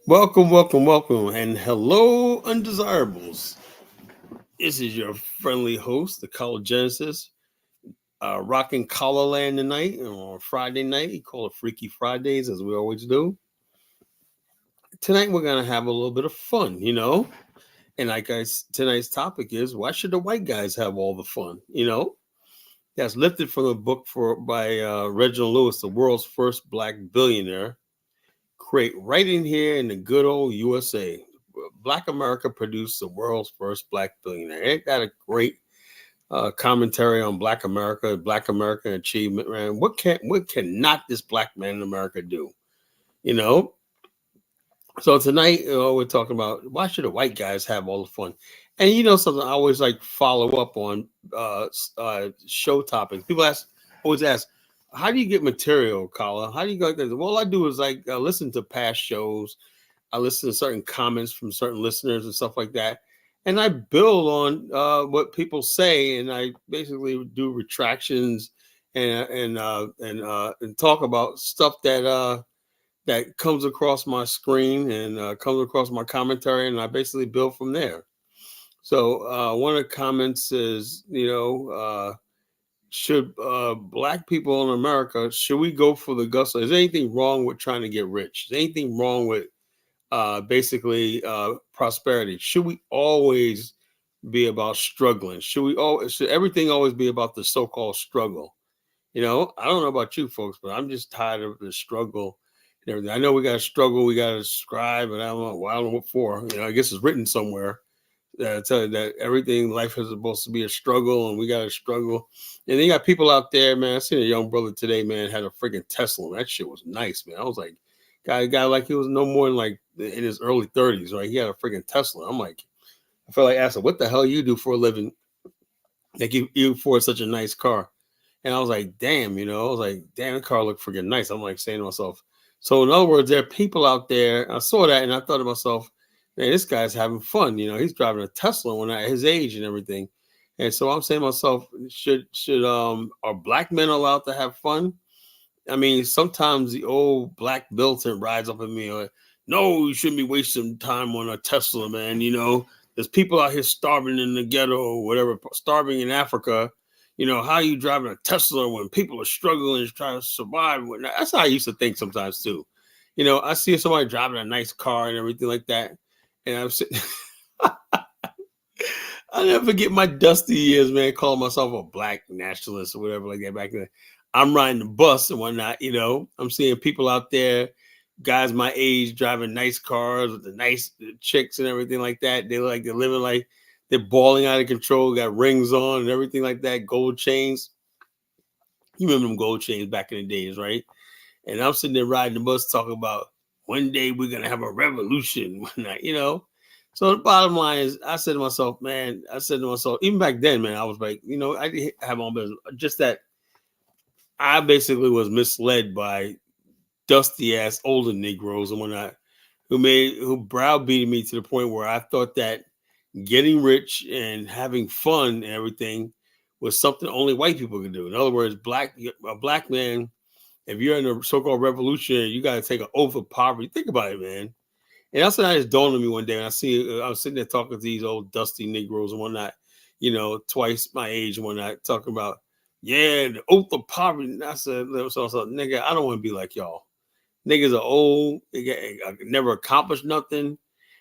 Welcome, welcome, welcome, and hello, undesirables. This is your friendly host, the College Genesis, rocking Collar Land tonight on Friday night. We call it Freaky Fridays, as we always do. Tonight, we're going to have a little bit of fun. And tonight's topic is why should the white guys have all the fun? That's lifted from the book by Reginald Lewis, the world's first black billionaire. Create right in here in the good old USA. Black America produced the world's first black billionaire. Ain't that a great commentary on Black American achievement, man? What cannot this black man in America do? You know. So tonight, we're talking about why should the white guys have all the fun? And something I always like follow up on show topics. Always ask, how do you get material, Colin? How do you go like that? Well, all I do is listen to past shows. I listen to certain comments from certain listeners and stuff like that, and I build on what people say, and I basically do retractions and talk about stuff that comes across my screen and comes across my commentary, and I basically build from there. So one of the comments is, should black people in America, should we go for the gusto? Is there anything wrong with trying to get rich? Is there anything wrong with basically prosperity? Should we always be about struggling? Should everything always be about the so-called struggle? I don't know about you folks, but I'm just tired of the struggle and everything. I know we got to struggle, we got to strive, but I don't know what for. I guess it's written somewhere that I tell you that everything in life is supposed to be a struggle, and we got to struggle. And then you got people out there, man. I seen a young brother today, man, had a freaking Tesla. And that shit was nice, man. I was like, guy like he was no more than like in his early 30s, right? He had a freaking Tesla. I'm like, I felt like asking, what the hell you do for a living? Like you afford such a nice car. And I was like, damn, I was like, damn, the car looked freaking nice. I'm like saying to myself, so in other words, there are people out there. I saw that and I thought to myself, man, this guy's having fun. He's driving a Tesla when at his age and everything. And so I'm saying to myself, should are black men allowed to have fun? I mean, sometimes the old black militant rides up at me like, no, you shouldn't be wasting time on a Tesla, man. There's people out here starving in the ghetto or whatever, starving in Africa. How are you driving a Tesla when people are struggling to try to survive? That's how I used to think sometimes too. I see somebody driving a nice car and everything like that. And I'm sitting, I never forget my dusty years, man, calling myself a black nationalist or whatever like that back then. I'm riding the bus and whatnot, I'm seeing people out there, guys my age driving nice cars with the nice chicks and everything like that. They're living like they're balling out of control, got rings on and everything like that, gold chains. You remember them gold chains back in the days, right? And I'm sitting there riding the bus talking about one day we're gonna have a revolution, whatnot. So the bottom line is, I said to myself, even back then, man, I was like, I didn't have my own business. Just that I basically was misled by dusty ass older Negroes and whatnot who browbeated me to the point where I thought that getting rich and having fun and everything was something only white people could do. In other words, a black man, if you're in a so-called revolution, you got to take an oath of poverty. Think about it, man. And that's what I just dawned on me one day. And I was sitting there talking to these old dusty Negroes and whatnot, twice my age and whatnot, talking about, yeah, the oath of poverty. And so, nigga, I don't want to be like y'all. Niggas are old, never accomplished nothing.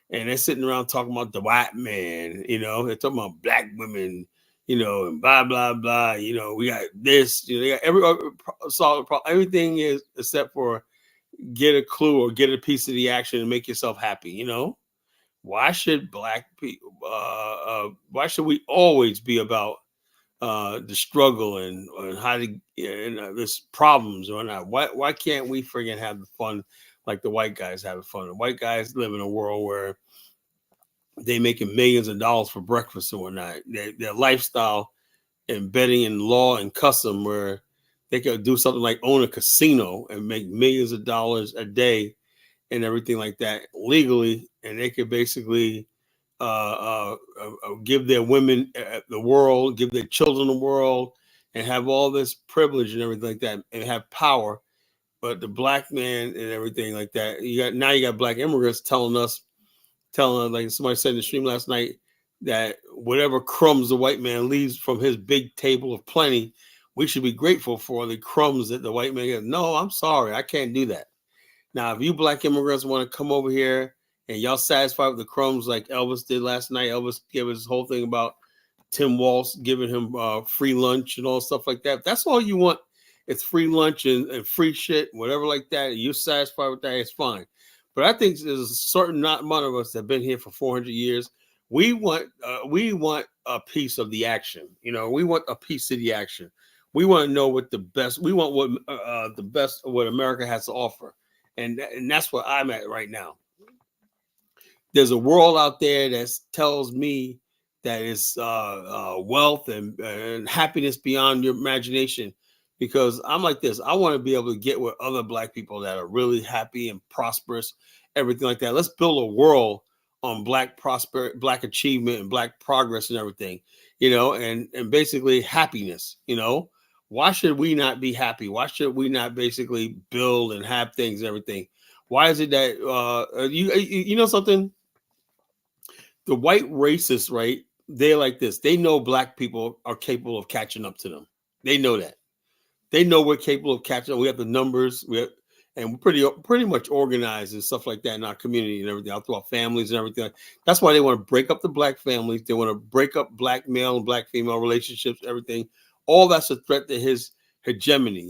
And they're sitting around talking about the white man, they're talking about black women, and blah, blah, blah. We got this, they got solid problem. Everything is except for get a clue or get a piece of the action and make yourself happy. Why should black people why should we always be about the struggle and how to and this problems or not? Why can't we friggin' have the fun like the white guys have the fun? The white guys live in a world where they making millions of dollars for breakfast and whatnot. Their lifestyle embedding in law and custom where they could do something like own a casino and make millions of dollars a day and everything like that legally, and they could basically give their women the world, give their children the world, and have all this privilege and everything like that, and have power But the black man and everything like that, you got black immigrants telling us, like somebody said in the stream last night, that whatever crumbs the white man leaves from his big table of plenty, we should be grateful for the crumbs that the white man gets. No, I'm sorry, I can't do that. Now, if you black immigrants want to come over here and y'all satisfied with the crumbs like Elvis did last night, Elvis gave us his whole thing about Tim Walsh giving him free lunch and all stuff like that. If that's all you want, it's free lunch and free shit, whatever like that. And you're satisfied with that, it's fine. But I think there's a certain amount of us that have been here for 400 years. We want a piece of the action. We want a piece of the action. We want to know what the best. We want what the best of what America has to offer, and that's where I'm at right now. There's a world out there that tells me that it's wealth and happiness beyond your imagination. Because I'm like this, I want to be able to get with other black people that are really happy and prosperous, everything like that. Let's build a world on black black achievement and black progress and everything, and basically happiness. Why should we not be happy? Why should we not basically build and have things and everything? Why is it that you know something? The white racists, right? They're like this. They know black people are capable of catching up to them. They know that. They know we're capable of catching up. We have the numbers. And we're pretty much organized and stuff like that in our community and everything, out through our families and everything. That's why they want to break up the black families. They want to break up black male and black female relationships, everything. All that's a threat to his hegemony,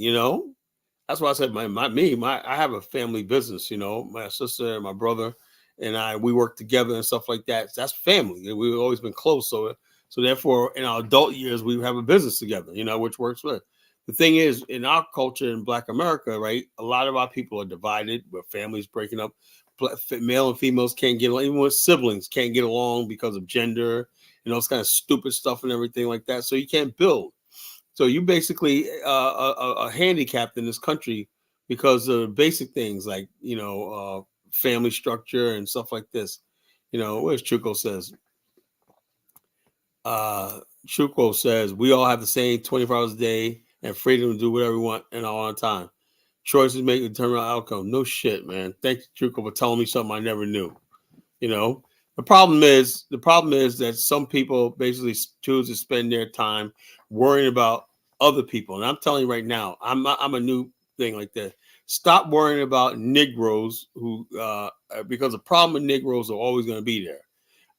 That's why I said I have a family business, my sister and my brother and we work together and stuff like that. That's family. We've always been close. So therefore, in our adult years, we have a business together, which works with. The thing is, in our culture in Black America, right, a lot of our people are divided, where families breaking up. Male and females can't get along, even with siblings can't get along because of gender, it's kind of stupid stuff and everything like that. So you can't build. So you basically are handicapped in this country because of basic things like, family structure and stuff like this. Where's Chuko says? Chuko says, we all have the same 24 hours a day and freedom to do whatever we want and all the time. Choices make the determined outcome. No shit, man. Thank you, Chuko, for telling me something I never knew. The problem is that some people basically choose to spend their time worrying about other people. And I'm telling you right now, I'm a new thing like that. Stop worrying about Negroes who, because the problem with Negroes are always going to be there.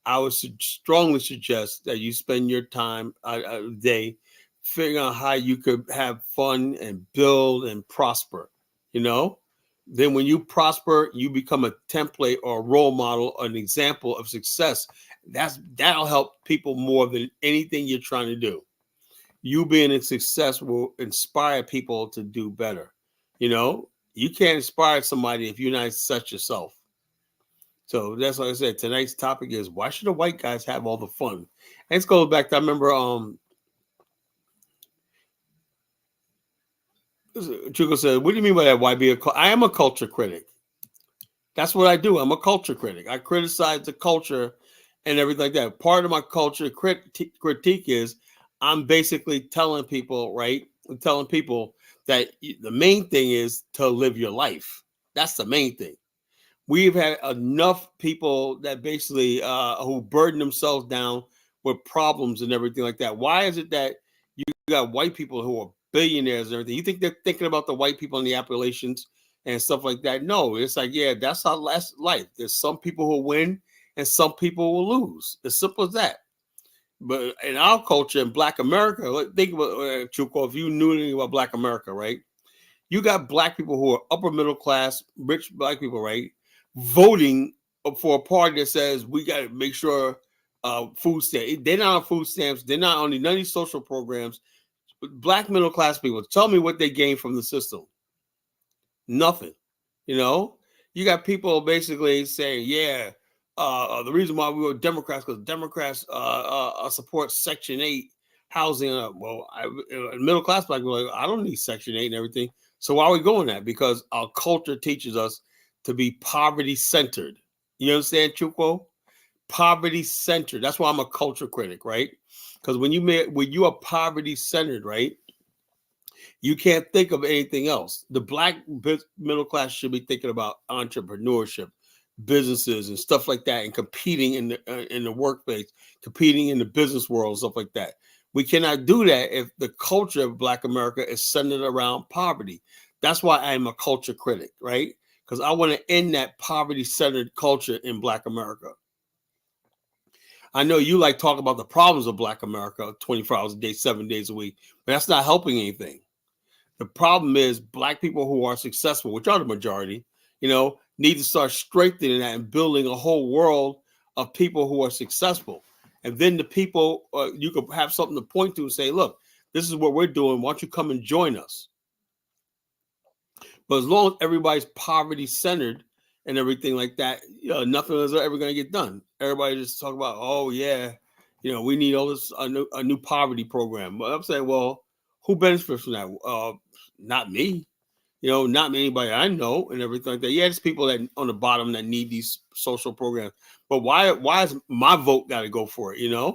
I would strongly suggest that you spend your time a day figuring out how you could have fun and build and prosper, Then when you prosper, you become a template or a role model, an example of success. That'll help people more than anything you're trying to do. You being a success will inspire people to do better. You can't inspire somebody if you're not such yourself. So that's like I said, tonight's topic is, why should the white guys have all the fun? And this goes back to, I remember Chuko said, what do you mean by that? Why be I am a culture critic. That's what I do. I'm a culture critic. I criticize the culture and everything like that. Part of my culture critique is I'm basically telling people, right? I'm telling people that the main thing is to live your life. That's the main thing. We've had enough people that basically who burden themselves down with problems and everything like that. Why is it that you got white people who are billionaires and everything? You think they're thinking about the white people in the Appalachians and stuff like that? No, it's like, yeah, that's our last life. There's some people who win and some people will lose. As simple as that. But in our culture in Black America, think about Chuko, if you knew anything about Black America, right? You got black people who are upper middle class, rich black people, right? Voting for a party that says we got to make sure food stamps. They're not on food stamps. They're not on none of these social programs. Black middle class people, tell me what they gain from the system. Nothing. You got people basically saying, yeah, the reason why we were Democrats because Democrats support Section 8 housing. Well, middle class black people, I don't need Section 8 and everything. So why are we going that? Because our culture teaches us to be poverty centered. You understand, Chuko? Poverty centered. That's why I'm a culture critic, right? Because when you are poverty centered, right? You can't think of anything else. The black middle class should be thinking about entrepreneurship, businesses, and stuff like that, and competing in the workplace, competing in the business world, stuff like that. We cannot do that if the culture of Black America is centered around poverty. That's why I'm a culture critic, right? Because I want to end that poverty-centered culture in Black America. I know you like talk about the problems of Black America 24 hours a day, 7 days a week, but that's not helping anything. The problem is Black people who are successful, which are the majority, need to start strengthening that and building a whole world of people who are successful. And then the people, you could have something to point to and say, look, this is what we're doing. Why don't you come and join us? But as long as everybody's poverty centered and everything like that, nothing is ever going to get done. Everybody just talk about, oh yeah, we need all this a new poverty program. But I'm saying, well, who benefits from that? Not me. Not anybody I know and everything like that. Yeah, there's people that on the bottom that need these social programs. But why is my vote got to go for it?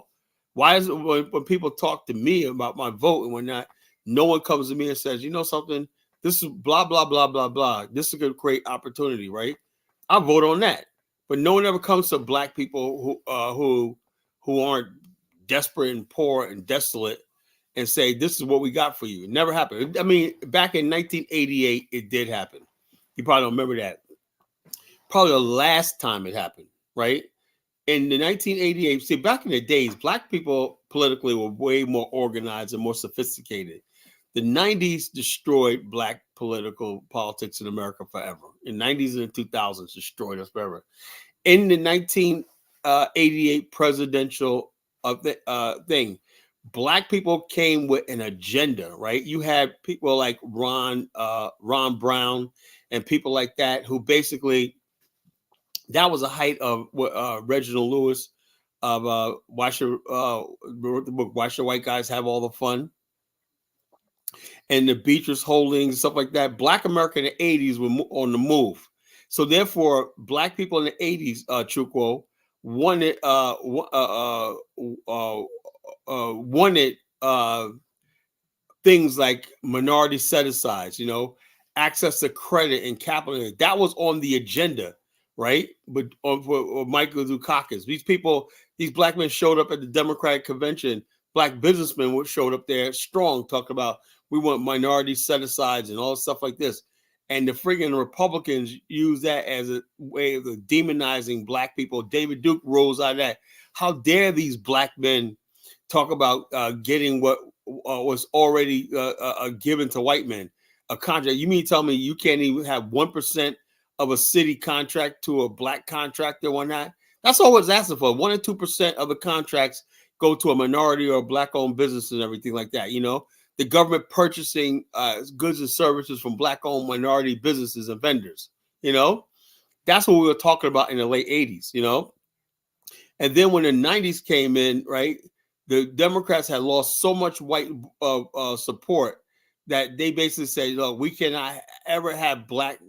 Why is it when people talk to me about my vote and whatnot, no one comes to me and says, something, this is blah, blah, blah, blah, blah. This is a great opportunity, right? I vote on that. But no one ever comes to Black people who aren't desperate and poor and desolate and say, this is what we got for you. It never happened. I mean, back in 1988, it did happen. You probably don't remember that. Probably the last time it happened, right? In the 1988, see, back in the days, Black people politically were way more organized and more sophisticated. The 90s destroyed Black politics in America forever. In the 90s and the 2000s destroyed us forever. In the 1988 presidential thing, Black people came with an agenda, right? You had people like Ron Brown and people like that who basically, that was the height of Reginald Lewis of wrote the book Why Should White Guys Have All the Fun? And the Beatrice Holdings, stuff like that. Black America in the 80s were on the move. So therefore, Black people in the 80s, Chukwu, wanted things like minority set-asides, access to credit and capital. That was on the agenda, right? But for Michael Dukakis, these Black men showed up at the Democratic convention. Black businessmen showed up there strong, talking about we want minority set-asides and all stuff like this. And the friggin' Republicans use that as a way of demonizing Black people. David Duke rose out of that. How dare these Black men talk about getting what was already given to white men? A contract. You mean tell me you can't even have 1% of a city contract to a Black contractor or not? That's all it's asking for. 1 or 2% of the contracts go to a minority or Black-owned business and everything like that. The government purchasing goods and services from Black-owned minority businesses and vendors. That's what we were talking about in the late 80s. And then when the 90s came in, right, the Democrats had lost so much white support that they basically said, look, we cannot ever have Black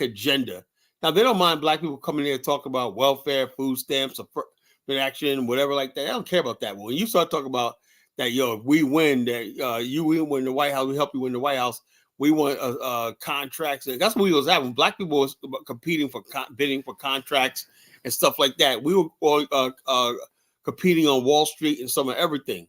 agenda. Now, they don't mind Black people coming here and talk about welfare, food stamps, action, whatever like that. They don't care about that. But when you start talking about that, if we win, that you win the White House, we help you win the White House. We want contracts. And that's what we was having. Black people was competing for bidding for contracts and stuff like that. We were competing on Wall Street and some of everything.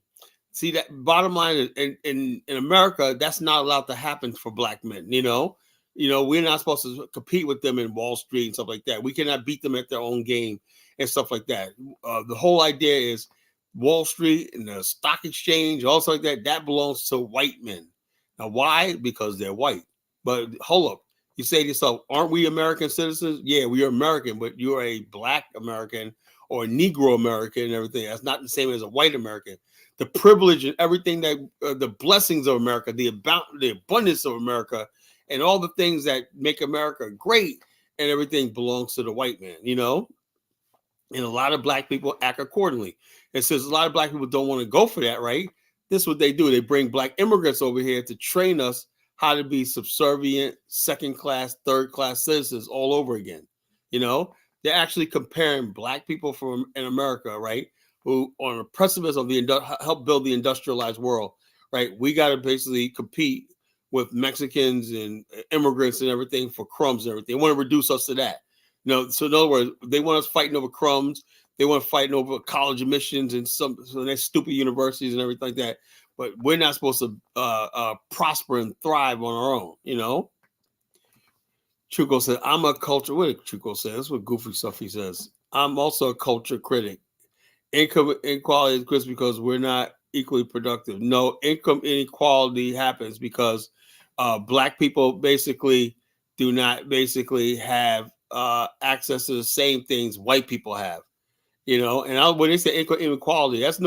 See, that bottom line is in America, that's not allowed to happen for Black men. We're not supposed to compete with them in Wall Street and stuff like that. We cannot beat them at their own game and stuff like that. The whole idea is Wall Street and the stock exchange, also like that, that belongs to white men. Now, why? Because they're white. But hold up. You say to yourself, aren't we American citizens? Yeah, we are American, but you're a Black American or a Negro American and everything. That's not the same as a white American. The privilege and everything that the blessings of America, the abundance of America, and all the things that make America great and everything belongs to the white man, And a lot of Black people act accordingly. And since a lot of Black people don't want to go for that, right? This is what they do. They bring Black immigrants over here to train us how to be subservient, second-class, third-class citizens all over again. They're actually comparing Black people in America, right? Who on the precipice of help build the industrialized world, right? We got to basically compete with Mexicans and immigrants and everything for crumbs and everything. They want to reduce us to that. So in other words, they want us fighting over crumbs. They want to fighting over college admissions and so their stupid universities and everything like that. But we're not supposed to prosper and thrive on our own. Chuko said, I'm a culture. What did Chuko say? That's what goofy stuff he says. I'm also a culture critic. Income inequality exists because we're not equally productive. No, income inequality happens because Black people basically do not basically have access to the same things white people have. And when they say income inequality, that's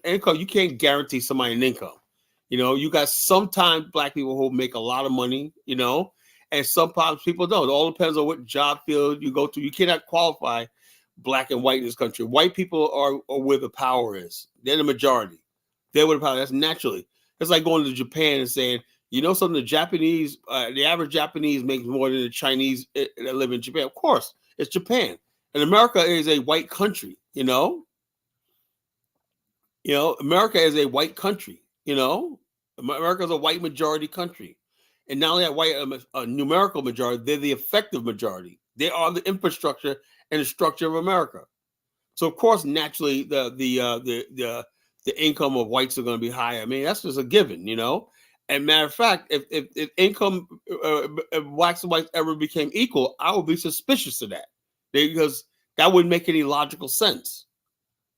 income. You can't guarantee somebody an income. You got sometimes Black people who make a lot of money, and sometimes people don't. It all depends on what job field you go to. You cannot qualify Black and white in this country. White people are where the power is. They're the majority. They're where the power. That's naturally. It's like going to Japan and saying, something, the average Japanese makes more than the Chinese that live in Japan. Of course, it's Japan. And America is a white country, America is a white country, America is a white majority country. And not only that white numerical majority, they're the effective majority. They are the infrastructure and the structure of America. So of course, naturally, the income of whites are going to be higher. I mean, that's just a given, And matter of fact, if income if blacks and whites ever became equal, I would be suspicious of that because that wouldn't make any logical sense.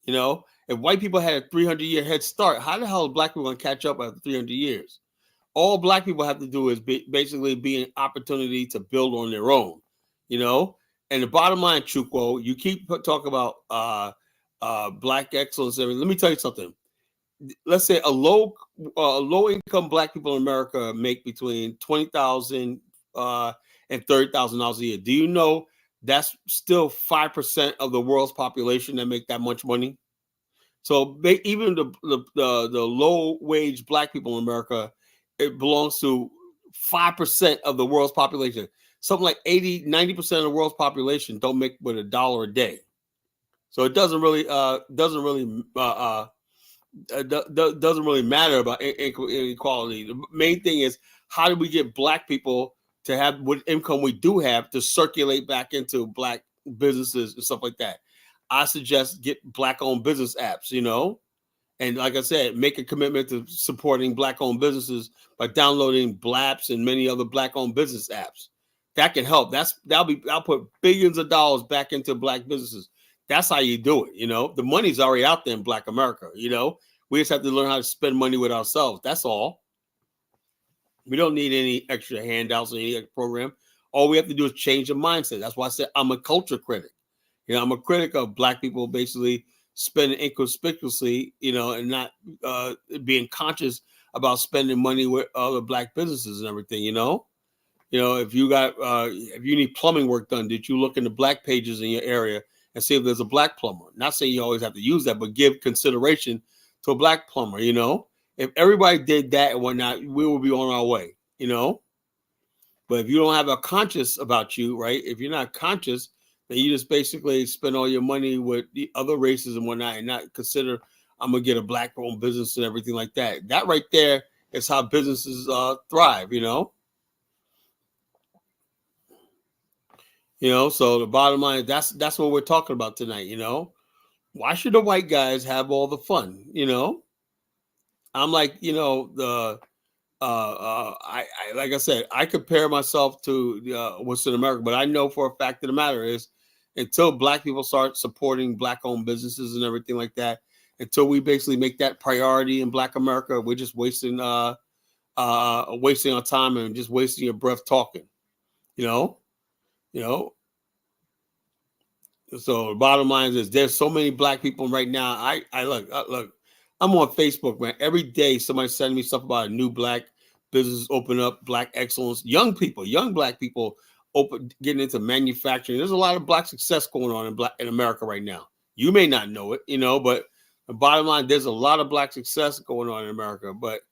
If white people had a 300-year head start, how the hell are Black people going to catch up after 300 years? All Black people have to do is basically be an opportunity to build on their own, And the bottom line, Chukwo, you keep talking about Black excellence. Let me tell you something. Let's say a low income Black people in America make between $20,000 and $30,000 a year. Do you know that's still 5% of the world's population that make that much money? So even the low wage Black people in America, it belongs to 5% of the world's population. Something like 90% of the world's population don't make but $1 a day. So it doesn't really matter about inequality. The main thing is, how do we get Black people to have what income we do have to circulate back into Black businesses and stuff like that? I suggest get Black-owned business apps, and like I said, make a commitment to supporting Black-owned businesses by downloading Blaps and many other Black-owned business apps. That can help. I'll put billions of dollars back into Black businesses. That's how you do it. The money's already out there in Black America. We just have to learn how to spend money with ourselves. That's all. We don't need any extra handouts or any extra program. All we have to do is change the mindset. That's why I said I'm a culture critic. I'm a critic of Black people basically spending inconspicuously, and not being conscious about spending money with other Black businesses and everything. If you need plumbing work done, did you look in the Black pages in your area and see if there's a Black plumber? Not saying you always have to use that, but give consideration to a Black plumber. If everybody did that and whatnot, we will be on our way. But if you don't have a conscious about you, right? If you're not conscious, then you just basically spend all your money with the other races and whatnot, and not consider I'm gonna get a Black-owned business and everything like that. That right there is how businesses thrive. So the bottom line, that's what we're talking about tonight. Why should the white guys have all the fun? I'm like, I like I said, I compare myself to what's in America, but I know for a fact of the matter is, until Black people start supporting Black-owned businesses and everything like that, until we basically make that priority in Black America, we're just wasting our time and just wasting your breath talking. So the bottom line is, there's so many Black people right now. I look. I'm on Facebook, man. Every day somebody's sending me stuff about a new Black business open up, Black excellence, young Black people getting into manufacturing. There's a lot of Black success going on in America right now. You may not know it, but the bottom line, there's a lot of Black success going on in America. But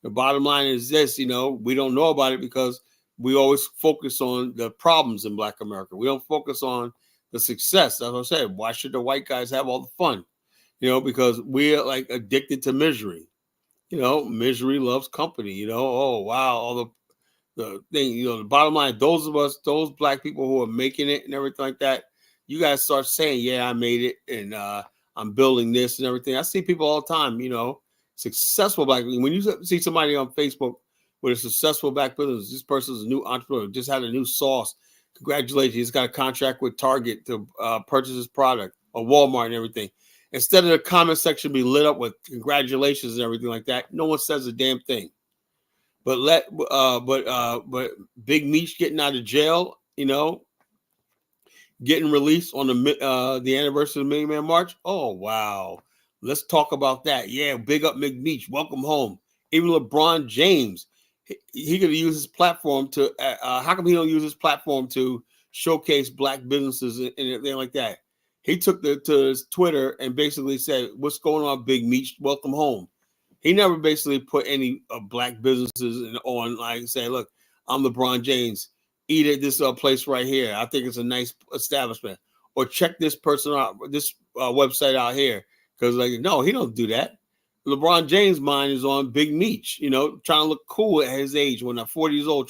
the bottom line is this, we don't know about it because we always focus on the problems in Black America. We don't focus on the success. As I said, why should the white guys have all the fun? Because we're like addicted to misery. Misery loves company. Oh wow, all the thing. The bottom line, those of us, those black people who are making it and everything like that, you guys start saying, yeah, I made it, and I'm building this and everything. I see people all the time, successful black people. When you see somebody on Facebook with a successful black business, this person's a new entrepreneur, just had a new sauce. Congratulations, he's got a contract with Target to purchase his product, or Walmart and everything. Instead of the comment section be lit up with congratulations and everything like that, no one says a damn thing. But but Big Meech getting out of jail, getting released on the anniversary of the Million Man March. Oh wow, let's talk about that. Yeah, big up Big Meech, welcome home. Even LeBron James, he could use his platform to. How come he don't use his platform to showcase black businesses and everything like that? He took to his Twitter and basically said, "What's going on, Big Meech? Welcome home." He never basically put any black businesses on, like, say, look, I'm LeBron James. Eat at this place right here. I think it's a nice establishment. Or check this person out, this website out here. Because, no, he don't do that. LeBron James' mind is on Big Meech, trying to look cool at his age when I'm 40 years old,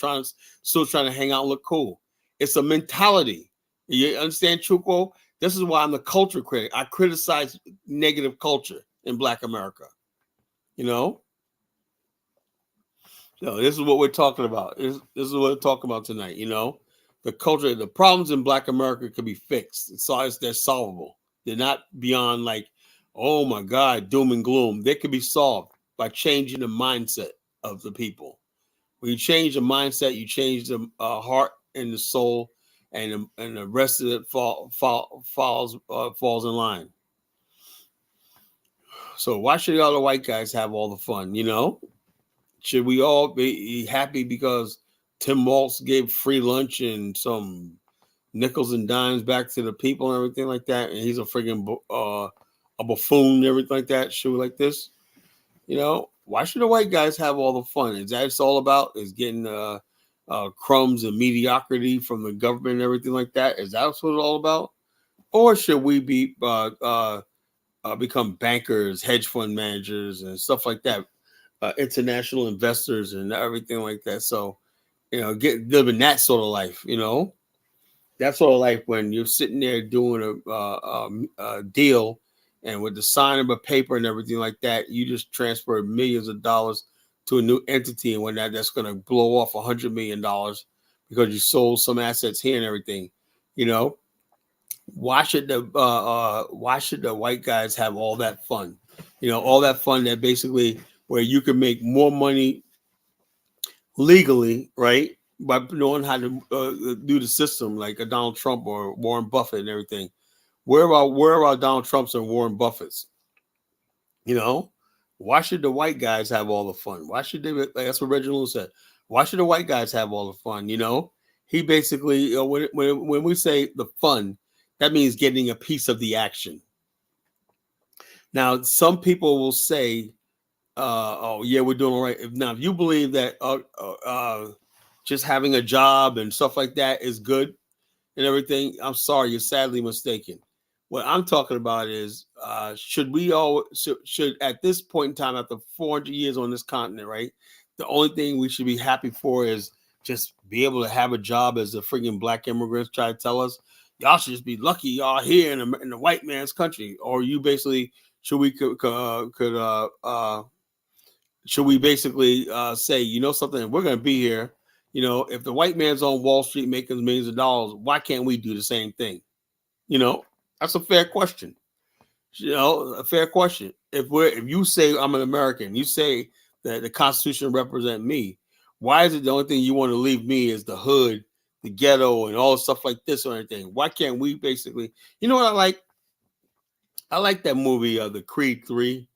still trying to hang out and look cool. It's a mentality. You understand, Chuko? This is why I'm the culture critic. I criticize negative culture in Black America. So this is what we're talking about. This is what we're talking about tonight. The culture, the problems in Black America can be fixed. They're solvable. They're not beyond oh my God, doom and gloom. They can be solved by changing the mindset of the people. When you change the mindset, you change the heart and the soul, and the rest of it falls in line. So why should all the white guys have all the fun? Should we all be happy because Tim Walz gave free lunch and some nickels and dimes back to the people and everything like that, and he's a friggin' a buffoon and everything like that? Should we like this? Why should the white guys have all the fun? Is that it's all about? Is getting crumbs and mediocrity from the government and everything like that? Is that what it's all about? Or should we be become bankers, hedge fund managers, and stuff like that? International investors and everything like that. So, get living that sort of life. That sort of life when you're sitting there doing a deal, and with the sign of a paper and everything like that, you just transfer millions of dollars to a new entity, and when that's going to blow off $100 million because you sold some assets here and everything. Why should the white guys have all that fun? All that fun that basically where you can make more money legally, right, by knowing how to do the system, like a Donald Trump or Warren Buffett and everything. Where are Donald Trumps and Warren Buffetts? Why should the white guys have all the fun? Why should they? That's what Reginald said. Why should the white guys have all the fun? He basically, when we say the fun, that means getting a piece of the action. Now, some people will say, oh yeah, we're doing all right. If you believe that just having a job and stuff like that is good and everything, I'm sorry, you're sadly mistaken. What I'm talking about is, should at this point in time, after 400 years on this continent, right, the only thing we should be happy for is just be able to have a job, as the friggin' black immigrants try to tell us. Y'all should just be lucky y'all here in the white man's country. Or you basically should we basically say, something, we're going to be here. If the white man's on Wall Street making millions of dollars, why can't we do the same thing? That's a fair question. A fair question. If you say I'm an American, you say that the Constitution represents me, why is it the only thing you want to leave me is the hood, the ghetto, and all stuff like this or anything? Why can't we basically, what I like? I like that movie, the Creed 3.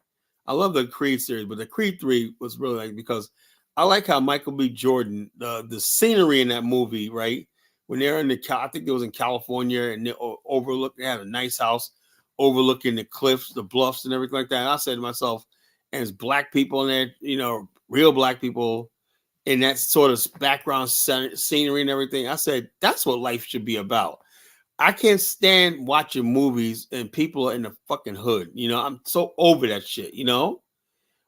I love the Creed series, but the Creed 3 was really because I like how Michael B. Jordan, the scenery in that movie, right? When they're I think it was in California, and they had a nice house overlooking the cliffs, the bluffs, and everything like that. And I said to myself, and it's black people in there, real black people in that sort of background scenery and everything. I said, that's what life should be about. I can't stand watching movies and people are in the fucking hood. I'm so over that shit,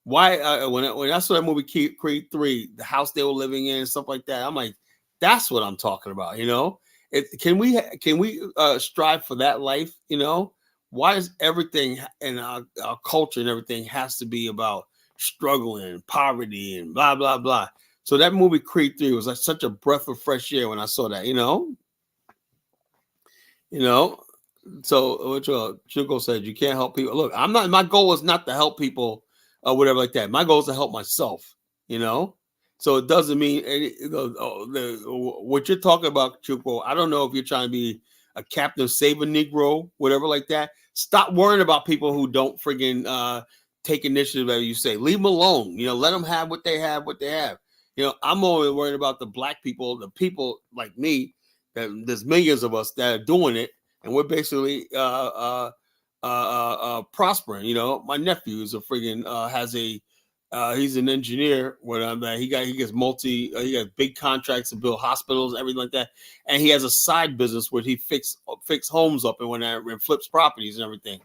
Why when I saw that movie Creed 3, the house they were living in and stuff like that, I'm like, that's what I'm talking about. Can we strive for that life? Why is everything in our culture and everything has to be about struggling, poverty, and blah blah blah? So that movie Creed 3 was like such a breath of fresh air when I saw that. You know. So what Chuko said, you can't help people. Look, I'm not. My goal is not to help people or whatever like that. My goal is to help myself. You know. So it doesn't mean what you're talking about, Chuko. I don't know if you're trying to be a captain, save a Negro, whatever like that. Stop worrying about people who don't friggin' take initiative, as you say. Leave them alone. Let them have what they have. I'm only worried about the black people, the people like me. That there's millions of us that are doing it, and we're basically prospering. My nephew is a friggin' has a he's an engineer. He gets he has big contracts to build hospitals, everything like that, and he has a side business where he fix homes up and flips properties and everything.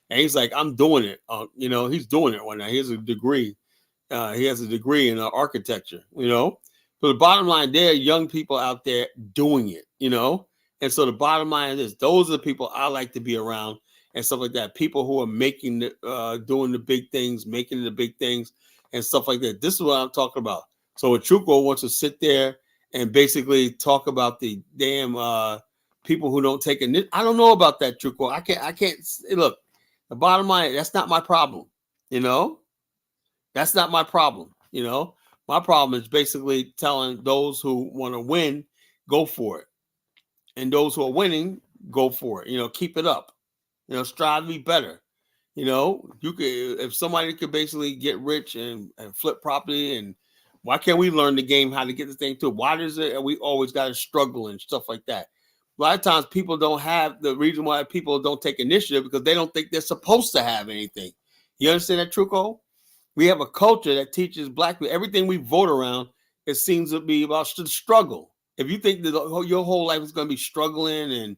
And he's like, I'm doing it. He's doing it right now. He has a degree. He has a degree in architecture. So the bottom line, there are young people out there doing it. And so the bottom line is those are the people I like to be around and stuff like that. People who are doing the big things, making the big things and stuff like that. This is what I'm talking about. So when Truco wants to sit there and basically talk about the damn people who don't take it, I don't know about that, Truco. I can't look. The bottom line, that's not my problem. That's not my problem. My problem is basically telling those who want to win, go for it. And those who are winning, go for it. Keep it up. Strive to be better. You could, if somebody could basically get rich and flip property, and why can't we learn the game how to get the thing too? Why does it? We always got to struggle and stuff like that. A lot of times people don't have the reason why people don't take initiative because they don't think they're supposed to have anything. You understand that, Truco? We have a culture that teaches black people everything we vote around. It seems to be about struggle. If you think that your whole life is going to be struggling and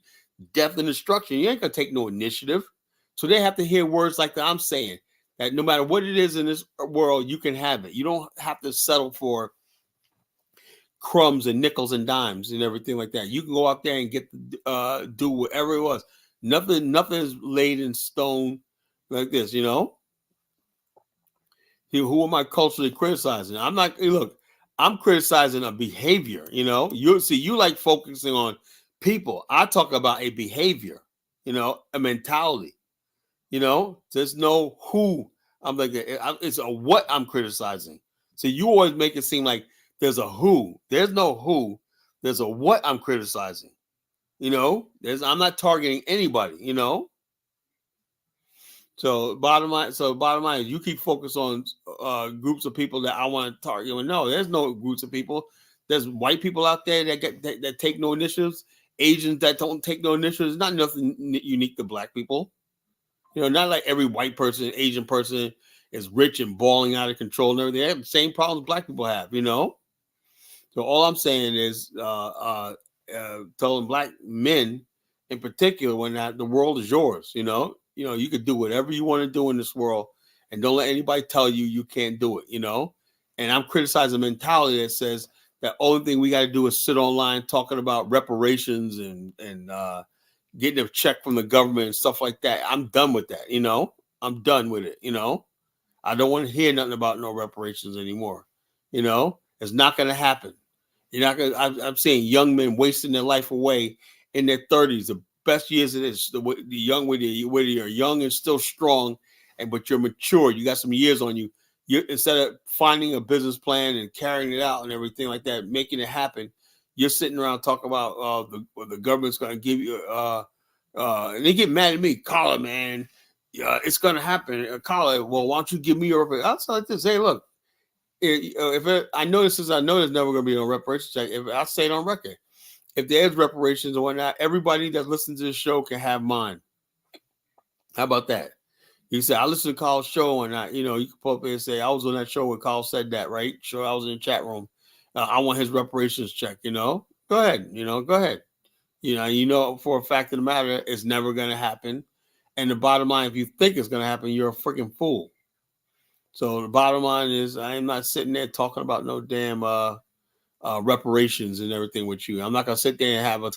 death and destruction, you ain't going to take no initiative. So they have to hear words like that I'm saying, that no matter what it is in this world, you can have it. You don't have to settle for crumbs and nickels and dimes and everything like that. You can go out there and get do whatever it was. Nothing is laid in stone like this. Who am I culturally criticizing? I'm not. Look, I'm criticizing a behavior. You like focusing on people. I talk about a behavior. A mentality. There's no who. I'm like, it's a what I'm criticizing. So you always make it seem like there's a who. There's no who. There's a what I'm criticizing. I'm not targeting anybody. So bottom line is you keep focused on groups of people that I want to target. No, there's no groups of people. There's white people out there that take no initiatives. Asians that don't take no initiatives. Not nothing unique to black people. Not like every white person, Asian person is rich and balling out of control and everything. They have the same problems black people have. So all I'm saying is telling black men in particular when the world is yours. You could do whatever you want to do in this world, and don't let anybody tell you can't do it. And I'm criticizing a mentality that says that only thing we got to do is sit online talking about reparations and getting a check from the government and stuff like that. I'm done with that. I'm done with it. I don't want to hear nothing about no reparations anymore. It's not going to happen. You're not going. I'm seeing young men wasting their life away in their 30s. The best years of this, the young whether you're young and still strong, but you're mature. You got some years on you. You instead of finding a business plan and carrying it out and everything like that, making it happen, you're sitting around talking about the government's going to give you. And they get mad at me, Carla, man. It's going to happen. Carla, well, why don't you give me your? I'll like this. Hey, look. I know there's never going to be no reparations check. If I say it on record, if there's reparations or whatnot, everybody that listens to this show can have mine. How about that? You say I listened to Carl's show and you can pull up and say I was on that show where Carl said that, right? Sure, I was in the chat room. I want his reparations check. Go ahead. Go ahead. For a fact of the matter, it's never going to happen. And the bottom line, if you think it's going to happen, you're a freaking fool. So the bottom line is, I am not sitting there talking about no damn reparations and everything with you. I'm not gonna sit there and have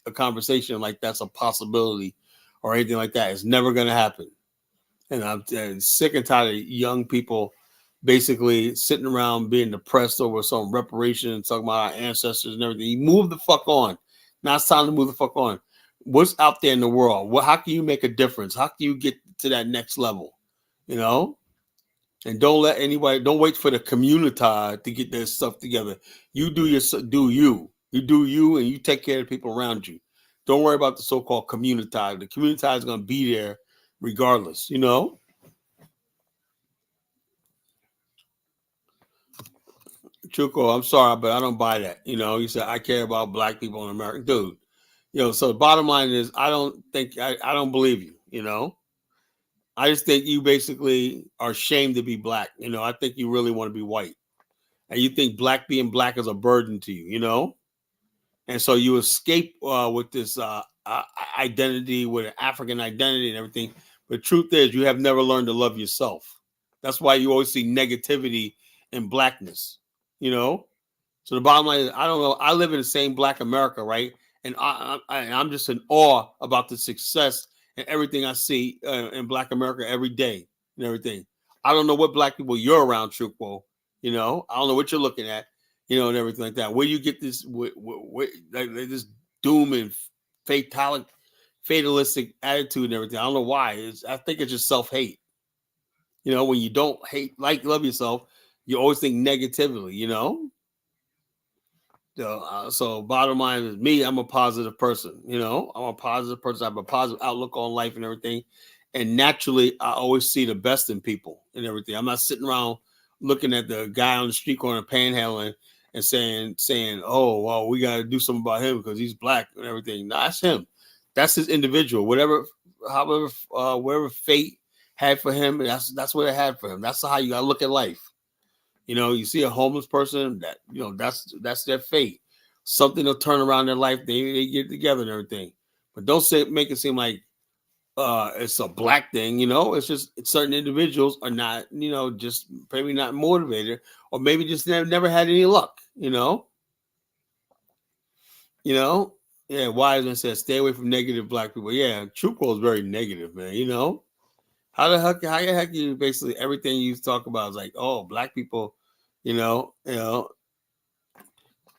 a conversation like that's a possibility or anything like that. It's never gonna happen. And I'm sick and tired of young people basically sitting around being depressed over some reparation and talking about our ancestors and everything. You move the fuck on. Now it's time to move the fuck on. What's out there in the world? How can you make a difference? How can you get to that next level? You know? And don't let anybody, don't wait for the community to get their stuff together. You do your, do you. You do you, and you take care of the people around you. Don't worry about the so-called community. The community is going to be there regardless, you know? Chuko, I'm sorry, but I don't buy that. You know, you said, I care about black people in America. Dude, you know, so the bottom line is, I don't believe you, you know? I just think you basically are ashamed to be black. You know, I think you really want to be white. And you think being black is a burden to you, you know? And so you escape with this identity, with an African identity and everything. But the truth is, you have never learned to love yourself. That's why you always see negativity in blackness, you know? So the bottom line is, I don't know. I live in the same black America, right? And I'm just in awe about the success and everything I see in black America every day and everything. I don't know what black people you're around, Truthful. You know, I don't know what you're looking at, you know, and everything like that. Where you get this, like this doom and fatalistic attitude and everything. I don't know why. I think it's just self-hate. You know, when you don't love yourself, you always think negatively, you know? So bottom line is me, I'm a positive person, you know, I'm a positive person. I have a positive outlook on life and everything. And naturally, I always see the best in people and everything. I'm not sitting around looking at the guy on the street corner panhandling and saying, oh, well, we got to do something about him because he's black and everything. No, that's him. That's his individual. Whatever fate had for him, that's what it had for him. That's how you got to look at life. You know, you see a homeless person, that, you know, that's their fate. Something will turn around their life. They get together and everything. But don't make it seem like it's a black thing. You know, it's just certain individuals are not, you know, just maybe not motivated, or maybe just never had any luck. You know. Yeah, Wiseman says, stay away from negative black people. Yeah, Truco is very negative, man. You know, how the heck you basically everything you talk about is like, oh, black people, you know,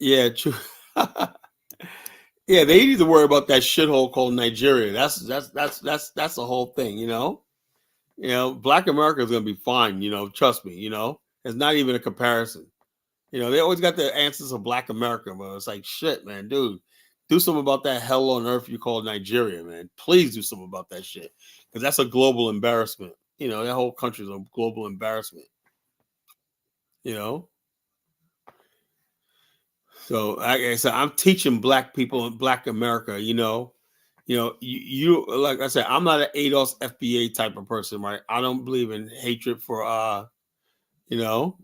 yeah, true. Yeah, they need to worry about that shithole called Nigeria. That's the whole thing, you know. You know, Black America is gonna be fine. You know, trust me. You know, it's not even a comparison. You know, they always got the answers of Black America, but it's like shit, man, dude. Do something about that hell on earth you call Nigeria, man. Please do something about that shit, because that's a global embarrassment. You know, that whole country is a global embarrassment. You know. So like I said, I'm teaching black people in Black America. You like I said, I'm not an ADOS FBA type of person, right? I don't believe in hatred for you know,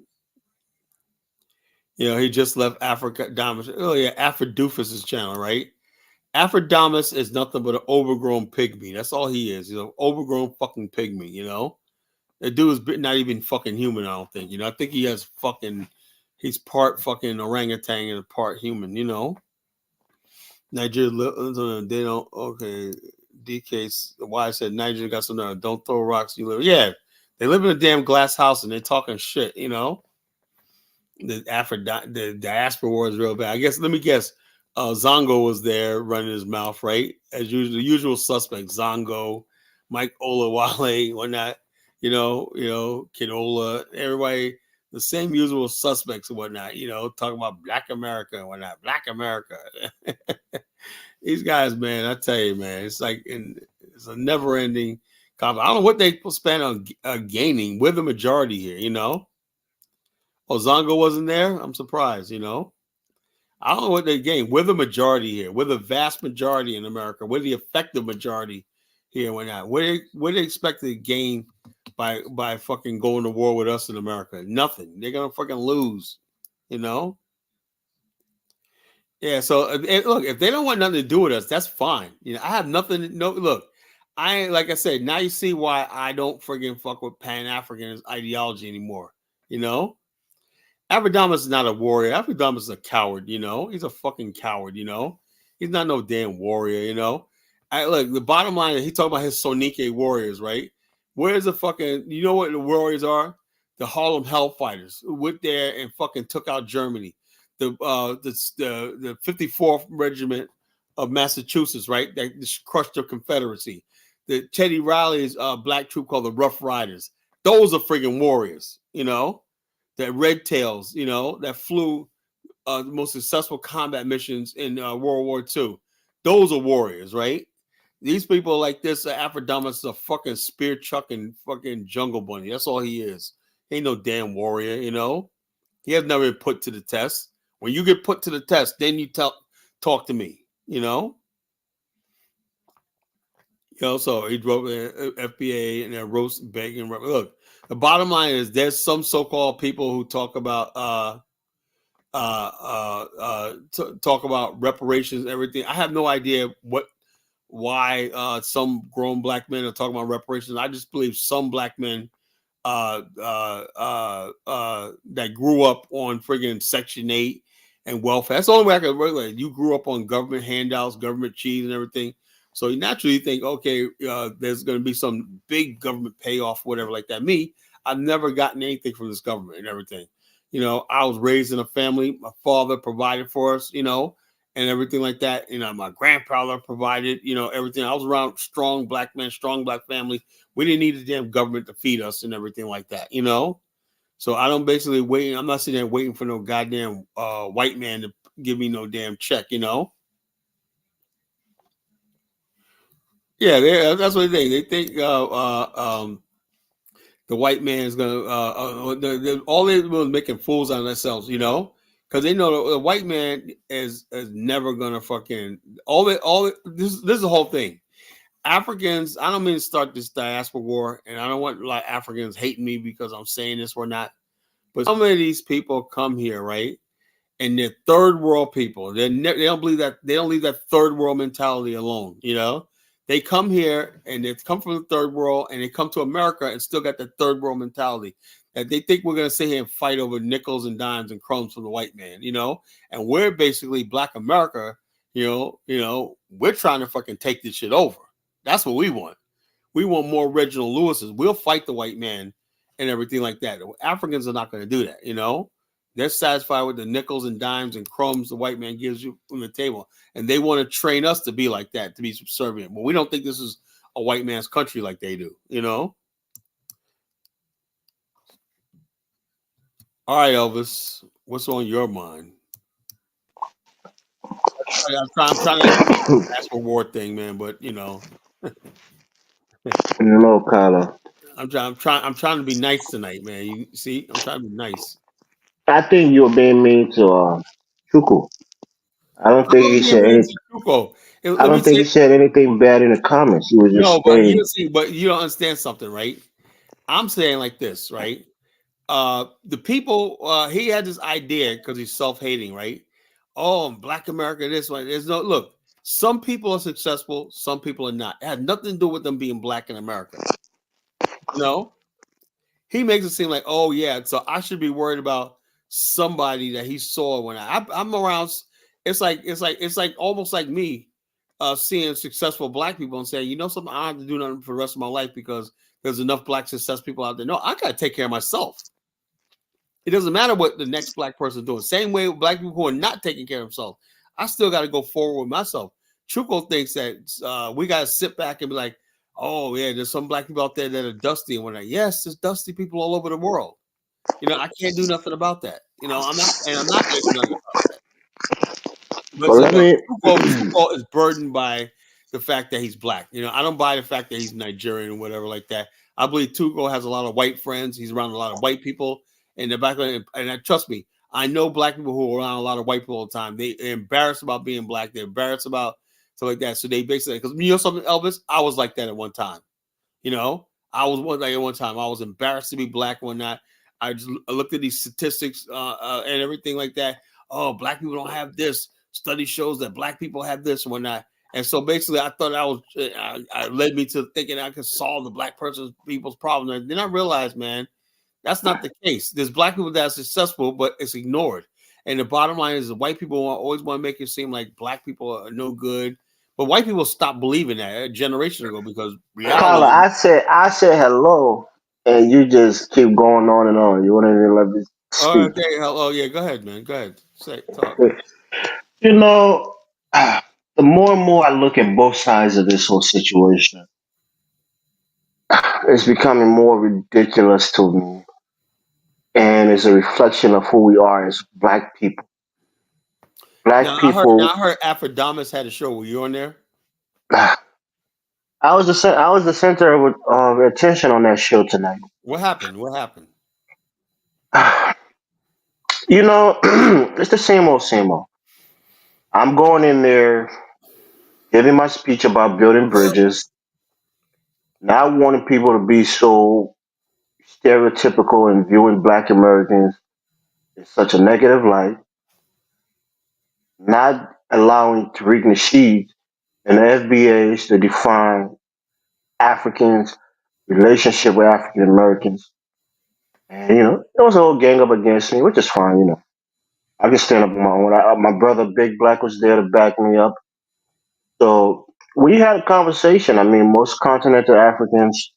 he just left Africa Damas. Oh yeah, Afrodoofus's channel, right? Afrodamus is nothing but an overgrown pygmy. That's all he is. He's an overgrown fucking pygmy, you know? The dude is not even fucking human, I don't think. You know, I think he's part fucking orangutan and part human, you know? Nigeria, they don't. Okay, DK. Why I said Nigeria got some. Don't throw rocks. You live. Yeah, they live in a damn glass house and they're talking shit. You know, the diaspora war is real bad. I guess. Let me guess. Zongo was there running his mouth, right? As usual, the usual suspects. Zongo, Mike Olawale, whatnot. Kidola, everybody, the same usual suspects and whatnot. You know, talking about Black America and whatnot. Black America. These guys, man, I tell you, man, it's it's a never-ending conflict. I don't know what they spend on gaining. We're the majority here, you know. Oh, Zongo wasn't there. I'm surprised, you know. I don't know what they gain. We're the majority here. We're the vast majority in America. We're the effective majority here. We're not. What they expect to gain by fucking going to war with us in America? Nothing. They're gonna fucking lose, you know. Yeah, so look, if they don't want nothing to do with us, that's fine. You know, I have nothing. No, look, like I said, now you see why I don't friggin' fuck with Pan-African ideology anymore. You know? Abradamas is not a warrior. Abradamas is a coward, you know. He's a fucking coward, you know. He's not no damn warrior, you know. Look, the bottom line is he talking about his Sonike warriors, right? Where's the fucking, you know what the warriors are? The Harlem Hellfighters who went there and fucking took out Germany. The 54th Regiment of Massachusetts, right? That just crushed the Confederacy. The Teddy Riley's black troop called the Rough Riders. Those are friggin' warriors, you know. That Red Tails, you know, that flew the most successful combat missions in World War II. Those are warriors, right? These people like this, Aphrodite is a fucking spear chucking fucking jungle bunny. That's all he is. He ain't no damn warrior, you know. He has never been put to the test. When you get put to the test, then you talk to me, you know. You know, so he drove the FBA and they're roast begging. Look, the bottom line is there's some so-called people who talk about talk about reparations and everything. I have no idea why some grown black men are talking about reparations. I just believe some black men that grew up on friggin' Section 8 and welfare. That's the only way I can relate. You grew up on government handouts, government cheese and everything. So you naturally think, okay, there's going to be some big government payoff, whatever like that. Me, I've never gotten anything from this government and everything. You know, I was raised in a family. My father provided for us, you know, and everything like that. You know, my grandfather provided, you know, everything. I was around strong black men, strong black families. We didn't need the damn government to feed us and everything like that, you know? So I don't basically wait. I'm not sitting there waiting for no goddamn white man to give me no damn check, you know? Yeah, that's what they think. They think the white man is gonna all they do is making fools out of themselves, you know, because they know the white man is never gonna fucking this is the whole thing. Africans, I don't mean to start this diaspora war, and I don't want like Africans hating me because I'm saying this or not, but some of these people come here, right? And they're third world people. They don't believe that they don't leave that third world mentality alone. You know, they come here and they come from the third world and they come to America and still got that third world mentality that they think we're gonna sit here and fight over nickels and dimes and crumbs from the white man. You know, and we're basically Black America. We're trying to fucking take this shit over. That's what we want. We want more Reginald Lewis's. We'll fight the white man and everything like that. Africans are not going to do that, you know? They're satisfied with the nickels and dimes and crumbs the white man gives you on the table. And they want to train us to be like that, to be subservient. But we don't think this is a white man's country like they do, you know? All right, Elvis, what's on your mind? I'm trying to ask for war thing, man, but you know, No, Carla. I'm trying to be nice tonight, man. You see, I'm trying to be nice. I think you're being mean to Chuku. I don't I'm think not he being said mean any. to Tuco. I Let me don't think say he said anything bad in the comments. He was just no, but stating. you don't understand something, right? I'm saying like this, right? The people he had this idea because he's self-hating, right? Oh, Black America, this one. There's no look. Some people are successful, some people are not. It had nothing to do with them being black in America. You know, he makes it seem like, oh yeah, so I should be worried about somebody that he saw when I'm around. It's like almost like me seeing successful black people and saying, you know something, I don't have to do nothing for the rest of my life because there's enough black success people out there. No, I gotta take care of myself. It doesn't matter what the next black person is doing. Same way with black people who are not taking care of themselves. I still got to go forward with myself. Truco thinks that we got to sit back and be like, oh, yeah, there's some black people out there that are dusty. And we're like, yes, there's dusty people all over the world. You know, I can't do nothing about that. You know, I'm not going to do nothing about that. But Well, so let no, me. Tuco is burdened by the fact that he's black. You know, I don't buy the fact that he's Nigerian or whatever like that. I believe Tuco has a lot of white friends. He's around a lot of white people in the back. And trust me, I know black people who are around a lot of white people all the time. They're embarrassed about being black. They're embarrassed about stuff like that. So they basically, because you know something, Elvis, I was like that at one time. You know, I was one like at one time. I was embarrassed to be black one night. I looked at these statistics and everything like that. Oh, black people don't have this. Study shows that black people have this and whatnot. And so basically, I thought I led me to thinking I could solve the black people's problem. And then I realized, man, that's not the case. There's black people that are successful, but it's ignored. And the bottom line is, the white people always want to make it seem like black people are no good. But white people stopped believing that a generation ago because Carla, reality. I said hello, and you just keep going on and on. You won't even let me Oh, speak. okay. Oh, yeah. Go ahead, man. Go ahead. Say talk. You know, the more and more I look at both sides of this whole situation, it's becoming more ridiculous to me, and it's a reflection of who we are as black people. Black Now people. I heard Afrodamus had a show. Were you on there? I was the center of attention on that show tonight. What happened? What happened? You know, it's the same old, same old. I'm going in there, giving my speech about building bridges, not wanting people to be so stereotypical and viewing Black Americans in such a negative light, not allowing Tariq Nasheed and the FBAs to define Africans' relationship with African Americans. And, there was a whole gang up against me, which is fine, I can stand up on my own. My brother Big Black was there to back me up. So we had a conversation. I mean, most continental Africans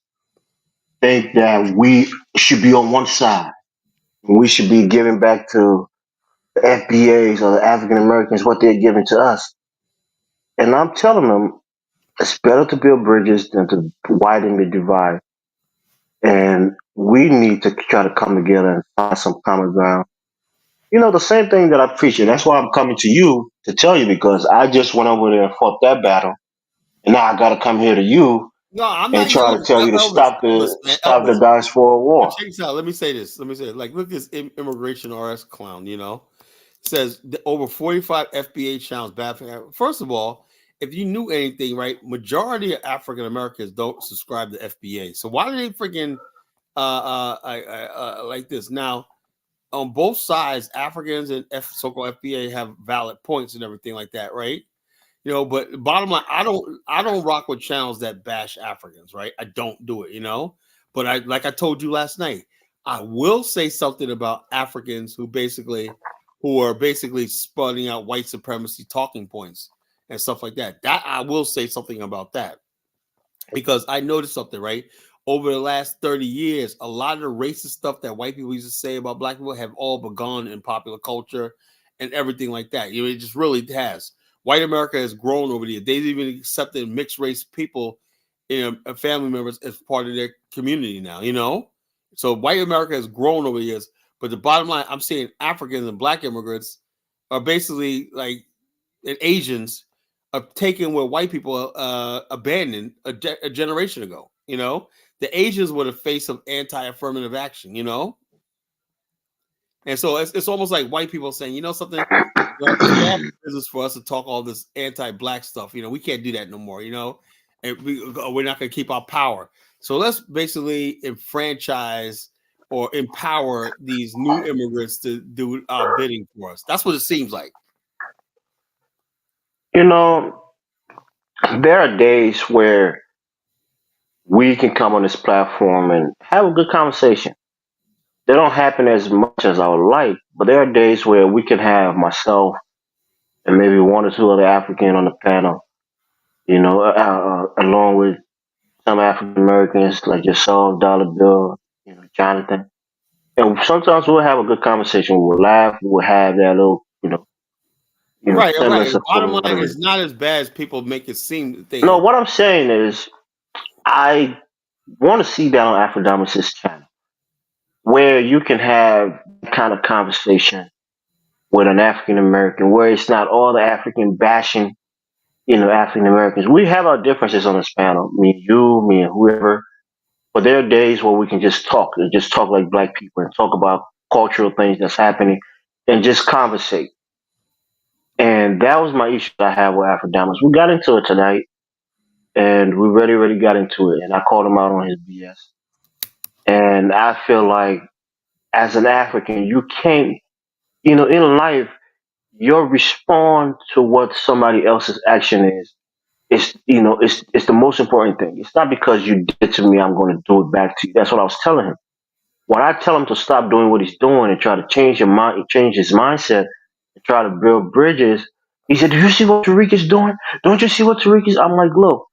think that we should be on one side. We should be giving back to the FBAs or the African Americans what they're giving to us. And I'm telling them it's better to build bridges than to widen the divide. And we need to try to come together and find some common ground. The same thing that I preach, and that's why I'm coming to you to tell you because I just went over there and fought that battle, and now I got to come here to you No, I'm and not try to yelling. tell you to Elvis, man, stop the Elvis. diaspora But war. check this out. Let me say this. Let me say it. Like, look at this immigration RS clown. Says over 45 FBA channels bad for. First of all, if you knew anything, right, majority of African Americans don't subscribe to FBA. So why do they freaking like this now? On both sides, Africans and so-called FBA have valid points and everything like that, right? But bottom line, I don't rock with channels that bash Africans, right? I don't do it. But I told you last night, I will say something about Africans who are basically sputting out white supremacy talking points and stuff like that. That I will say something about that because I noticed something, right? Over the last 30 years, a lot of the racist stuff that white people used to say about black people have all begun in popular culture and everything like that. It just really has. White America has grown over the years. They've even accepted mixed race people, family members as part of their community now. So white America has grown over the years. But the bottom line, I'm saying Africans and black immigrants are basically like and Asians are taking where white people abandoned a generation ago. The Asians were the face of anti-affirmative action. And so it's almost like white people saying, something, it's bad business for us to talk all this anti-black stuff. We can't do that no more. And we're not going to keep our power. So let's basically enfranchise or empower these new immigrants to do our bidding for us. That's what it seems like. You know, there are days where we can come on this platform and have a good conversation. They don't happen as much as I would like, but there are days where we can have myself and maybe one or two other African on the panel, along with some African Americans like yourself, Dollar Bill, Jonathan. And sometimes we'll have a good conversation. We'll laugh. We'll have that little, Right, right. semblance And of bottom line, camaraderie. it's not as bad as people make it seem. Thing No, is, what I'm saying is, I want to see that on Afrodamus' channel, where you can have that kind of conversation with an African American, where it's not all the African bashing, African Americans. We have our differences on this panel, me and you, me and whoever. But there are days where we can just talk like black people and talk about cultural things that's happening and just conversate. And that was my issue I had with Afrodamus. We got into it tonight and we really got into it. And I called him out on his BS. And I feel like as an African, you can't, in life, your respond to what somebody else's action is. it's the most important thing. It's not because you did to me, I'm going to do it back to you. That's what I was telling him. When I tell him to stop doing what he's doing and try to change his mindset, and try to build bridges, he said, "Do you see what Tariq is doing? Don't you see what Tariq is?" I'm like, "Look,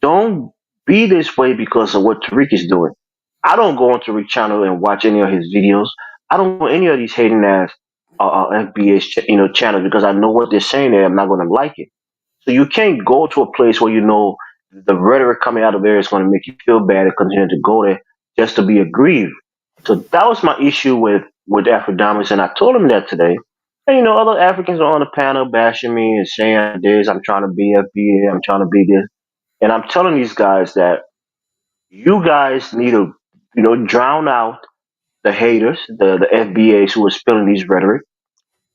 don't be this way because of what Tariq is doing. I don't go on Tariq's channel and watch any of his videos. I don't go any of these hating ass FBA channels because I know what they're saying there. I'm not going to like it. So you can't go to a place where you know the rhetoric coming out of there is going to make you feel bad and continue to go there just to be aggrieved. So that was my issue with Afrodamus, and I told him that today. And other Africans are on the panel bashing me and saying this. I'm trying to be FBA. I'm trying to be this. And I'm telling these guys that you guys need to, drown out the haters, the FBAs who are spilling these rhetoric.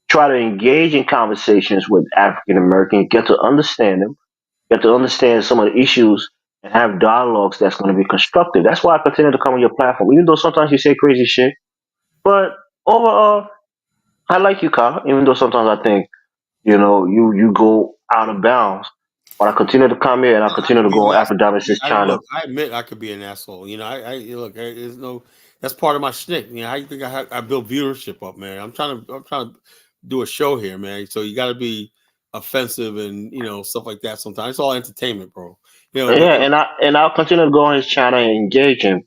Try to engage in conversations with African Americans, get to understand them, get to understand some of the issues, and have dialogues that's going to be constructive. That's why I continue to come on your platform, even though sometimes you say crazy shit. But overall, I like you, Kyle. Even though sometimes I think you go out of bounds. But I continue to come here and I I continue could to be go an on asshole. Afrodamus is trying to. Look. I admit I could be an asshole. I look. There's no. That's part of my shtick. How you think I build viewership up, man? I'm trying to do a show here, man. So you got to be offensive and stuff like that. Sometimes it's all entertainment, bro. Yeah, and I'll continue to go on his channel and engage him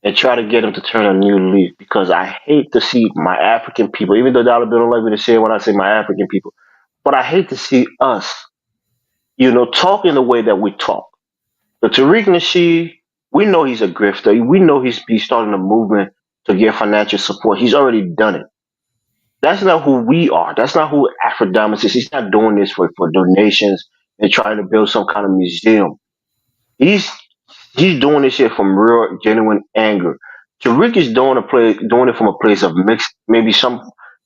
and try to get him to turn a new leaf because I hate to see my African people, even though Dollar Bill don't like me to say it when I say my African people, but I hate to see us, talk in the way that we talk. The Tariq Nasheed, we know he's a grifter. We know he's starting a movement to get financial support. He's already done it. That's not who we are. That's not who Afrodamus is. He's not doing this for donations and trying to build some kind of museum. He's he's doing this shit from real, genuine anger. Tariq is doing it from a place of mixed, maybe some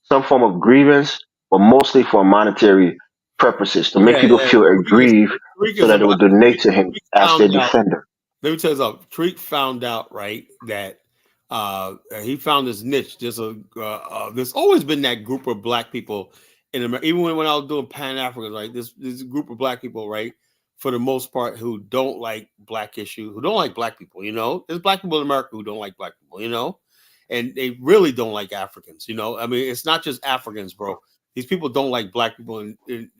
form of grievance, but mostly for monetary purposes to make yeah, people yeah. feel aggrieved, Tariq so is that they about. will donate to him Tariq as their found out. defender. Let me tell you something. Tariq found out, right, that he found his niche. There's always been that group of black people in America. Even when I was doing Pan Africans, right, this group of black people, right, for the most part, who don't like black issue, who don't like black people. There's black people in America who don't like black people. And they really don't like Africans. I mean, it's not just Africans, bro. These people don't like black people in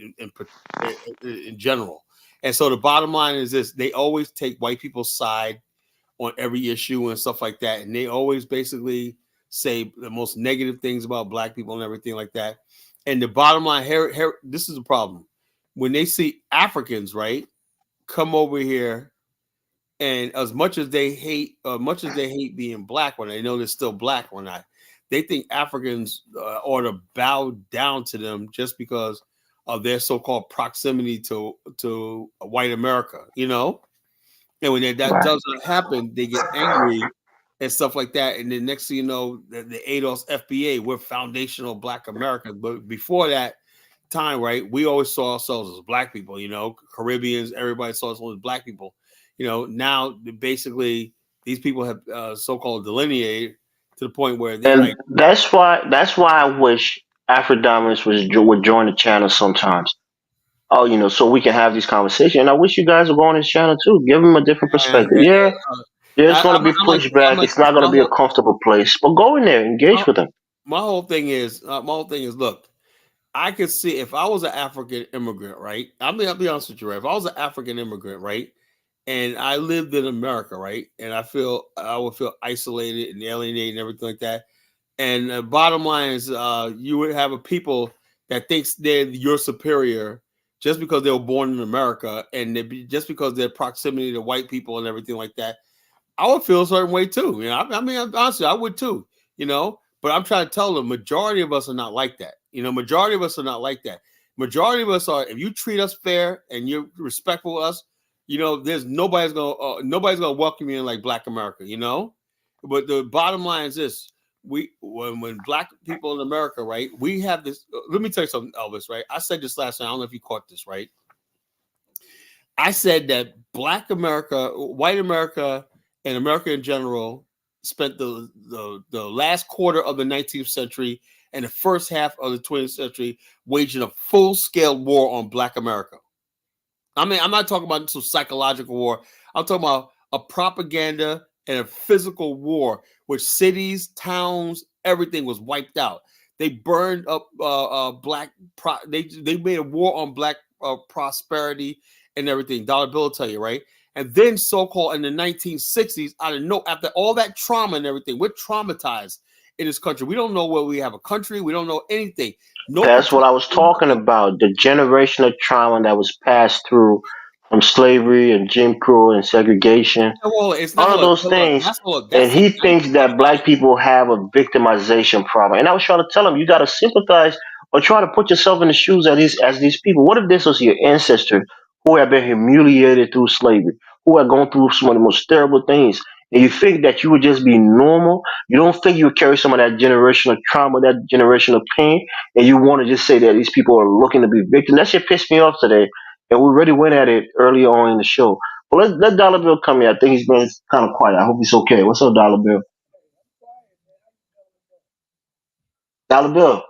general. And so the bottom line is this: they always take white people's side on every issue and stuff like that, and they always basically say the most negative things about black people and everything like that. And the bottom line here, this is the problem: when they see Africans, right, come over here, and much as they hate being black, when they know they're still black or not, they think Africans ought to bow down to them just because of their so-called proximity to white America. And when that Right. doesn't happen, they get angry and stuff like that. And then next thing you know, the ADOS FBA, we're foundational Black Americans. But before that time, right, we always saw ourselves as black people. Caribbeans, everybody saw us as black people. Now basically these people have so-called delineated to the point where they're And like, that's why I wish Afrodamus would join the channel sometimes. Oh, so we can have these conversations. And I wish you guys would go on his channel too. Give him a different man, perspective. Yeah, there's going to be I'm pushback. like It's this. not going to be a comfortable place, but go in there, engage with him. My whole thing is, look, I could see if I was an African immigrant, right? I'll be honest with you, right? If I was an African immigrant, right, and I lived in America, right, and I would feel isolated and alienated and everything like that. And the bottom line is, you would have a people that thinks they're your superior just because they were born in America, and just because their proximity to white people and everything like that. I would feel a certain way too. I mean, honestly, I would too. But I'm trying to tell them, majority of us are not like that. Majority of us are not like that. Majority of us are. If you treat us fair and you're respectful of us, there's nobody's gonna welcome you in like Black America. But the bottom line is this: when Black people in America, right, we have this. Let me tell you something, Elvis. Right, I said this last time. I don't know if you caught this. Right, I said that Black America, white America, and America in general spent the last quarter of the 19th century and the first half of the 20th century waging a full scale war on Black America. I mean, I'm not talking about some psychological war. I'm talking about a propaganda and a physical war, which cities, towns, everything was wiped out. They burned up black. They made a war on black prosperity and everything. Dollar Bill will tell you, right? And then, so-called in the 1960s, I don't know. After all that trauma and everything, we're traumatized in this country. We don't know where we have a country. We don't know anything. No That's what protection. I was talking about. The generational trauma that was passed through from slavery and Jim Crow and segregation, Well, it's not all of hold on, those hold on. things. That's hold on. And That's the he thinks that black people have a victimization problem. And I was trying to tell him, you got to sympathize or try to put yourself in the shoes of these people. What if this was your ancestor who have been humiliated through slavery, who have gone through some of the most terrible things? And you think that you would just be normal? You don't think you would carry some of that generational trauma, that generational pain, and you want to just say that these people are looking to be victims? That shit pissed me off today. And we already went at it earlier on in the show. Well, let Dollar Bill come here. I think he's been kind of quiet. I hope he's okay. What's up, Dollar Bill? Dollar Bill.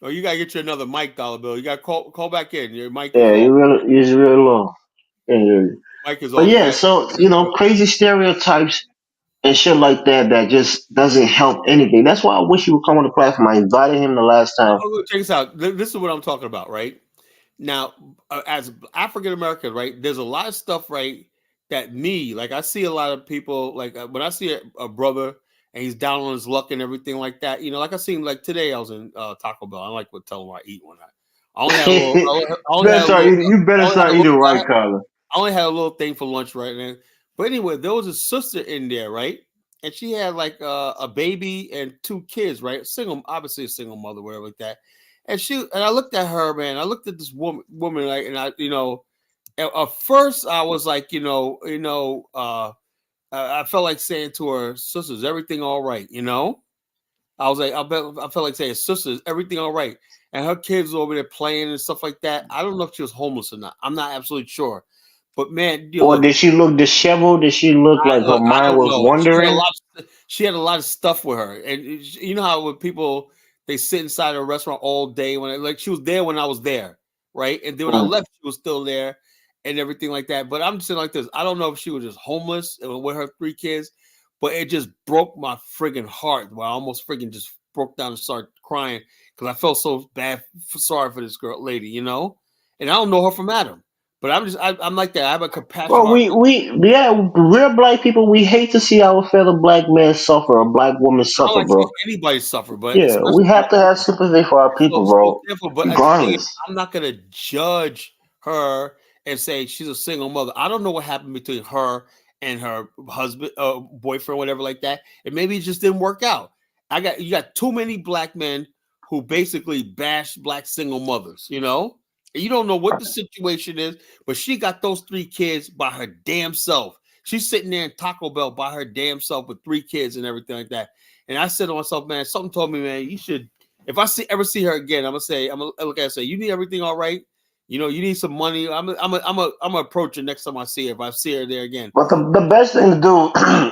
oh, you gotta get you another mic, Dollar Bill. You gotta call back in. Your mic is Yeah, off. he's real low. Can't hear you. Mic is But off. You yeah, got so crazy stereotypes and shit like that just doesn't help anything. That's why I wish he would come on the platform. I invited him the last time. oh, check this out. This is what I'm talking about, right? Now, as African American, right? There's a lot of stuff, right? That me, like, I see a lot of people, like, when I see a brother and he's down on his luck and everything like that, like I seen, like today I was in Taco Bell. I like what tell them I eat one night. I only had a little. I only had a little. You better I only had a start little. eating right, Carla. I only had a little thing for lunch right now. But anyway, there was a sister in there, right? And she had like a baby and two kids, right? Single, obviously a single mother, whatever like that. And I looked at her, man. I looked at this woman, like, and at first I was like, I felt like saying to her, "Sisters, everything all right?" I was like, I felt like saying, "Sisters, everything all right?" And her kids were over there playing and stuff like that. I don't know if she was homeless or not. I'm not absolutely sure. But man, Or look, did she look disheveled? Did she look like her I mind don't was know. wandering? She had a lot of stuff with her, and you know how when people they sit inside a restaurant all day like she was there when I was there, right? And then when I Mm. left, she was still there, and everything like that. But I'm just saying like this. I don't know if she was just homeless with her three kids, but it just broke my friggin' heart. Where I almost friggin' just broke down and started crying because I felt so bad, sorry for this lady. And I don't know her from Adam. But I'm like that. I have a compassion Well, heart. yeah, real black people, we hate to see our fellow black man suffer or black woman I don't suffer, like to see bro. anybody suffer, but Yeah, we especially have to have sympathy for our people, so bro. therefore. But the thing is, Regardless. I'm not gonna judge her and say she's a single mother. I don't know what happened between her and her husband, boyfriend, whatever like that. And maybe it just didn't work out. You got too many black men who basically bash black single mothers. And you don't know what the situation is, but she got those three kids by her damn self. She's sitting there in Taco Bell by her damn self with three kids and everything like that. And I said to myself, man, something told me, man, you should. If I ever see her again, I'm gonna look at her and say, you need everything all right. You need some money. I'm gonna approach her next time I see her. If I see her there again, But the best thing to do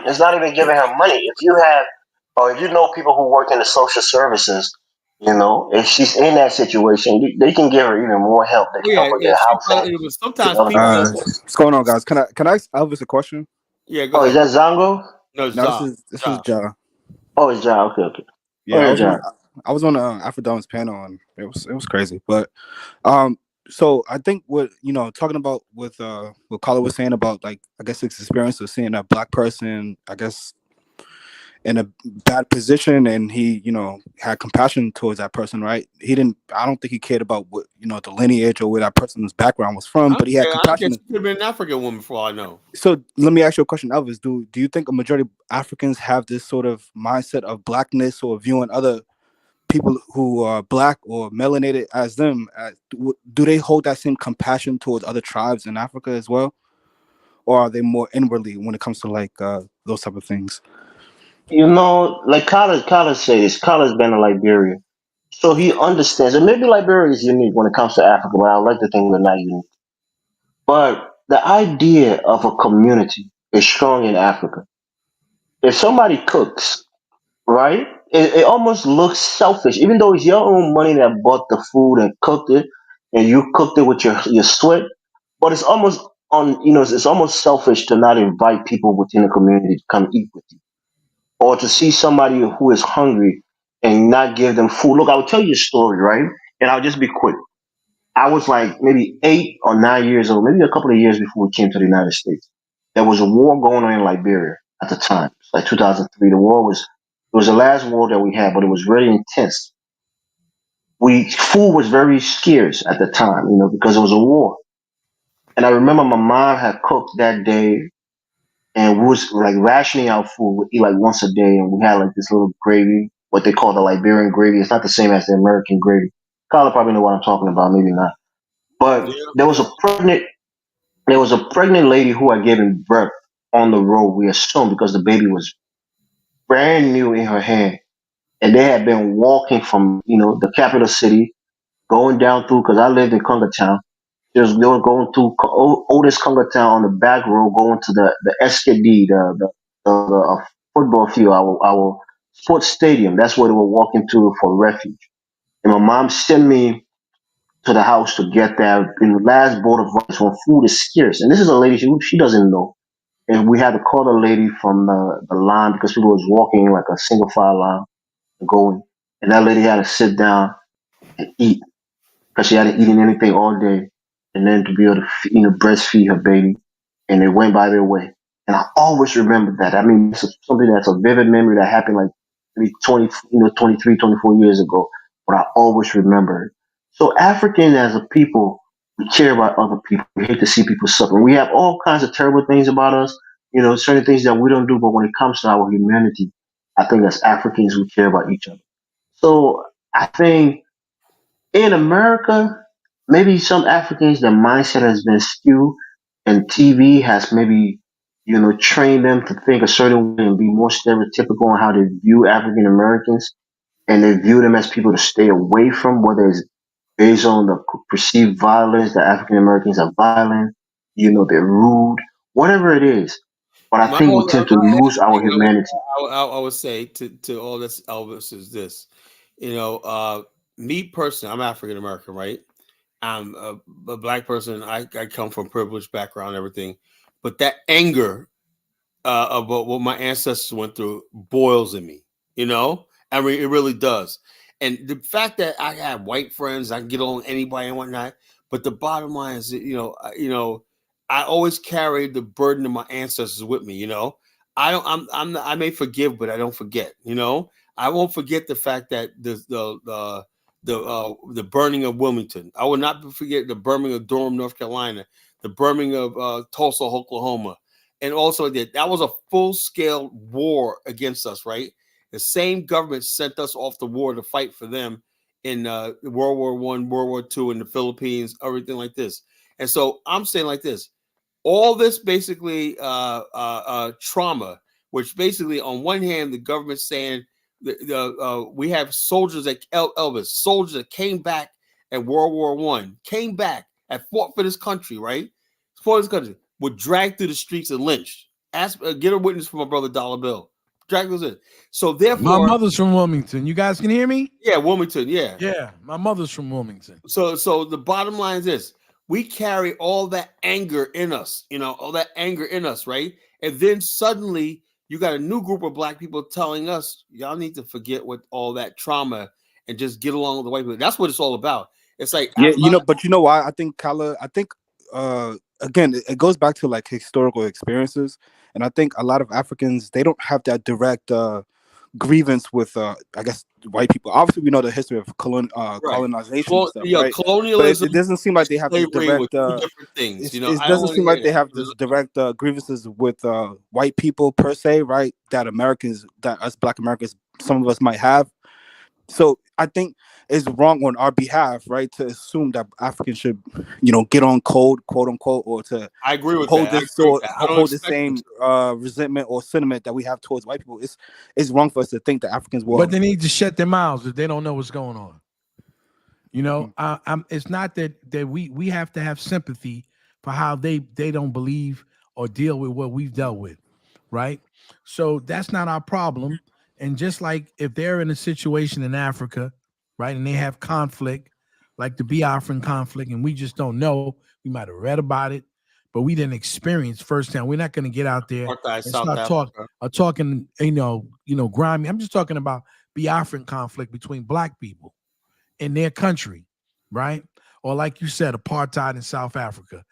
is not even giving her money. If you have, or if you know people who work in the social services, if she's in that situation, they can give her even more help. They oh can help yeah, her yeah. get housing It was and sometimes other people. things. What's going on, guys? Can I ask Elvis a question? Yeah, go Oh, is ahead. that Zango? No, No, this Ja, is this is Ja. Ja. Oh, it's John. Okay, okay. Oh, Yeah, yeah, John. I was on Afrodone's panel and it was crazy. But um, so I think what talking about what Carla was saying about, like, I guess his experience of seeing a black person, I guess, in a bad position, and he had compassion towards that person, right? I don't think he cared about what the lineage or where that person's background was from, I but don't he had care. I don't care. compassion. She could have been an African woman for all I know. So let me ask you a question, Elvis. Do you think a majority of Africans have this sort of mindset of blackness, or viewing other people who are black or melanated as them? Do they hold that same compassion towards other tribes in Africa as well, or are they more inwardly when it comes to, like, those type of things? Like Carlos said this. Carlos been in Liberia. So he understands, and maybe Liberia is unique when it comes to Africa, but I like to think we're not unique. But the idea of a community is strong in Africa. If somebody cooks, right, it almost looks selfish, even though it's your own money that bought the food and cooked it. and you cooked it with your sweat. But it's almost it's almost selfish to not invite people within the community to come eat with you, or to see somebody who is hungry and not give them food. Look, I'll tell you a story, right? And I'll just be quick. I was like maybe 8 or 9 years old, maybe a couple of years before we came to the United States. There was a war going on in Liberia at the time. It's like 2003. The war was it was the last war that we had, but it was very intense. We food was very scarce at the time, because it was a war. And I remember my mom had cooked that day, and we was like rationing our food. We eat like once a day, and we had like this little gravy, what they call the Liberian gravy. It's not the same as the American gravy. Carla probably know what I'm talking about, maybe not. But Yeah, there was yeah. a pregnant lady who had given birth on the road. We assumed because the baby was brand new in her hand, and they had been walking from the capital city, going down through because I lived in Conga Town. They were going through oldest Conga Town on the back road, going to the SKD, the football field, our sports stadium. That's where they were walking to for refuge. And my mom sent me to the house to get that last boat of rice when food is scarce. And this is a lady, she doesn't know. And we had to call the lady from the line because people was walking like a single file line going. And that lady had to sit down and eat because she hadn't eaten anything all day, and then to be able to breastfeed her baby, and they went by their way. And I always remember that. I mean, it's something that's a vivid memory that happened like maybe 20, 23, 24 years ago, but I always remember it. So African as a people, we care about other people. We hate to see people suffer. We have all kinds of terrible things about us, certain things that we don't do, but when it comes to our humanity, I think as Africans, we care about each other. So I think in America, maybe some Africans, their mindset has been skewed, and TV has maybe, trained them to think a certain way and be more stereotypical on how they view African Americans, and they view them as people to stay away from, whether it's based on the perceived violence that African Americans are violent, they're rude, whatever it is. But I think we tend to My lose only our thing humanity. I would say to all this Elvis is this, you know, me personally, I'm African American, right? I'm a black person. I come from privileged background, and everything, but that anger about what my ancestors went through boils in me. You know, I mean, it really does. And the fact that I have white friends, I can get along with anybody and whatnot. But the bottom line is, that, I always carry the burden of my ancestors with me. You know, I don't. I may forgive, but I don't forget. You know, I won't forget the fact that the burning of Wilmington. I will not forget the burning of Durham, North Carolina, the burning of Tulsa, Oklahoma, and also that was a full scale war against us, right? The same government sent us off the war to fight for them in World War I, World War II, in the Philippines, everything like this. And so I'm saying like this: all this basically trauma, which basically on one hand the government's saying we have soldiers that Elvis soldiers that came back at World War I, came back and fought for this country, right? For this country, were dragged through the streets and lynched. Ask, get a witness from my brother Dollar Bill. Drag those in. So My therefore, mother's from Wilmington. You guys can hear me? yeah, Wilmington, yeah. Yeah, my mother's from Wilmington. So the bottom line is this: we carry all that anger in us, all that anger in us, right? And then suddenly you got a new group of black people telling us, y'all need to forget what all that trauma and just get along with the white people. That's what it's all about. It's like Yeah, but you know why? I think Kala, again, it goes back to like historical experiences, and I think a lot of Africans, they don't have that direct grievance with I guess white people. Obviously we know the history of right. colonization and stuff, right? But it, Colonialism it doesn't seem like and they have this slavery were direct two different things. it I don't doesn't want to seem hear like they that. have this direct grievances with white people per se, right? That us black Americans, some of us might have. So I think it's wrong on our behalf, right, to assume that Africans should, get on code, quote unquote, or to I agree with hold that. I this agree with or that. I don't hold the expect them same to. resentment or sentiment that we have towards white people. It's wrong for us to think that Africans But will. they need to shut their mouths if they don't know what's going on. It's not that we have to have sympathy for how they don't believe or deal with what we've dealt with, right? So that's not our problem. And just like if they're in a situation in Africa, right, and they have conflict, like the Biafran conflict, and we just don't know. We might have read about it, but we didn't experience firsthand. We're not going to get out there Apartheid, and South start Africa. talking, grimy. I'm just talking about Biafran conflict between black people in their country, right? Or like you said, apartheid in South Africa.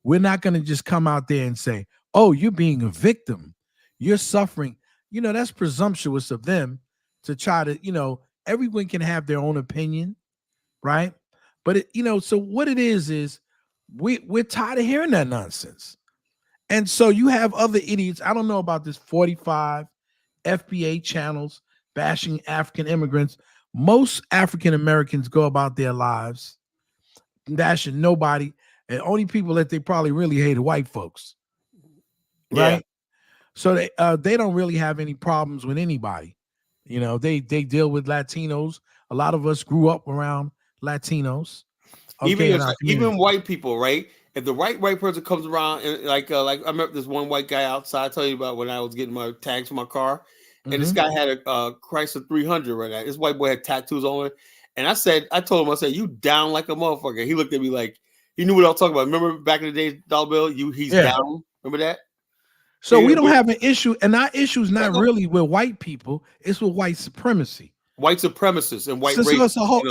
We're not going to just come out there and say, "Oh, you're being a victim. You're suffering." That's presumptuous of them to try to, everyone can have their own opinion, right? But so what it is we're tired of hearing that nonsense. And so you have other idiots. I don't know about this 45 FBA channels bashing African immigrants. Most African Americans go about their lives bashing nobody, and only people that they probably really hate are white folks, Yeah. right? So they don't really have any problems with anybody. They deal with Latinos. A lot of us grew up around Latinos. Even Okay, in our community. even white people, right? If the white person comes around and like I remember this one white guy outside. I tell you about when I was getting my tags for my car, and this guy had a Chrysler 300 right now. This white boy had tattoos on it, and I told him, I said, "You down like a motherfucker." He looked at me like he knew what I was talking about. Remember back in the day, Dollar Bill, he's down. Remember that? So we don't have an issue, and our issue is not really with white people; it's with white supremacy, white supremacists, and white so racists. it's a whole.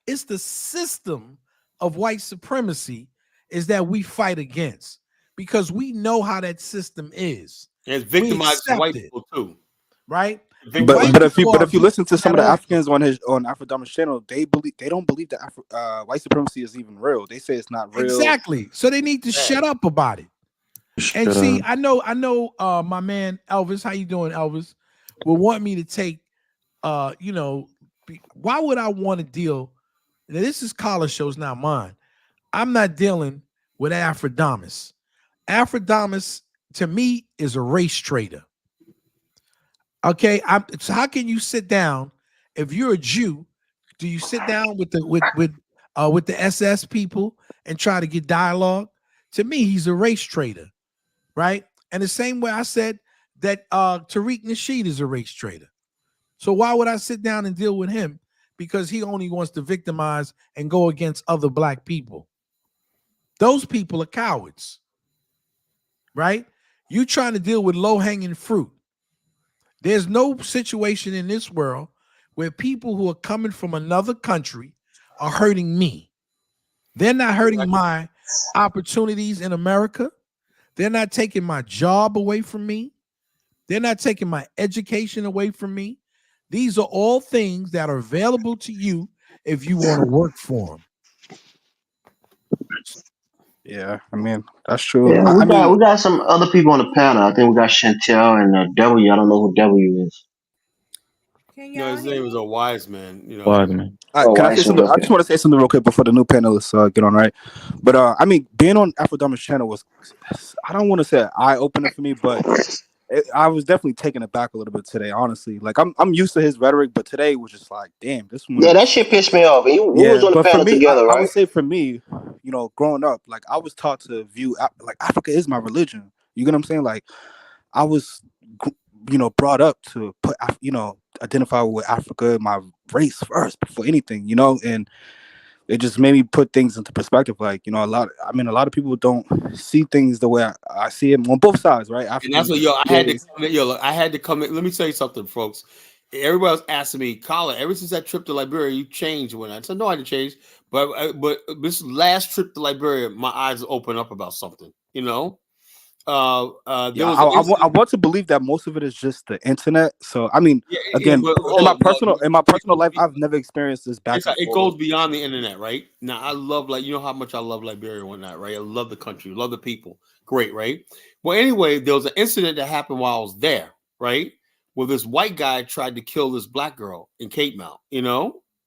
It's the system of white supremacy is that we fight against because we know how that system is. And it's victimized white people too, right? But if you listen to some of the Africans on Afro-Dama's channel, they don't believe that white supremacy is even real. They say it's not real. Exactly. So they need to shut up about it. And see, I know, my man Elvis, how you doing, Elvis? Will want me to take, why would I want to deal? Now, this is college shows, not mine. I'm not dealing with Afrodamus. Afrodamus, to me, is a race traitor. Okay, so how can you sit down if you're a Jew? Do you sit down with the SS people and try to get dialogue? To me, he's a race traitor, right? And the same way I said that Tariq Nasheed is a race traitor. So why would I sit down and deal with him? Because he only wants to victimize and go against other black people. Those people are cowards, right? You trying to deal with low-hanging fruit. There's no situation in this world where people who are coming from another country are hurting me. They're not hurting my opportunities in America. They're not taking my job away from me. They're not taking my education away from me. These are all things that are available to you if you want to work for them. Yeah, I mean, that's true. Yeah, we got some other people on the panel. I think we got Chantel and W. I don't know who W is. No, his name is a wise man. Wise man. Can I say something? I just want to say something real quick before the new panelists get on, right? But I mean, being on Afro-Dama's channel was, I don't want to say eye-opener for me, but I was definitely taken aback a little bit today, honestly. Like I'm used to his rhetoric, but today was just like, damn, this one. Yeah, that shit pissed me off. We was on the panel together, right? I would say for me, growing up, like I was taught to view like Africa is my religion. You get what I'm saying? Like I was, brought up to put, identify with Africa, my race first before anything, and it just made me put things into perspective. Like, a lot of people don't see things the way I see it on both sides, right? And that's what, I had to come in. Let me tell you something, folks. Everybody was asking me, Colin, ever since that trip to Liberia, you changed. When I said, no, I didn't change. But this last trip to Liberia, my eyes opened up about something, I want to believe that most of it is just the internet. So I mean, in my personal life, I've never experienced this back. It goes beyond the internet, right? Now I love, how much I love Liberia and whatnot, right? I love the country, love the people, great, right? Well, anyway, there was an incident that happened while I was there, right? Where this white guy tried to kill this black girl in Cape Mount,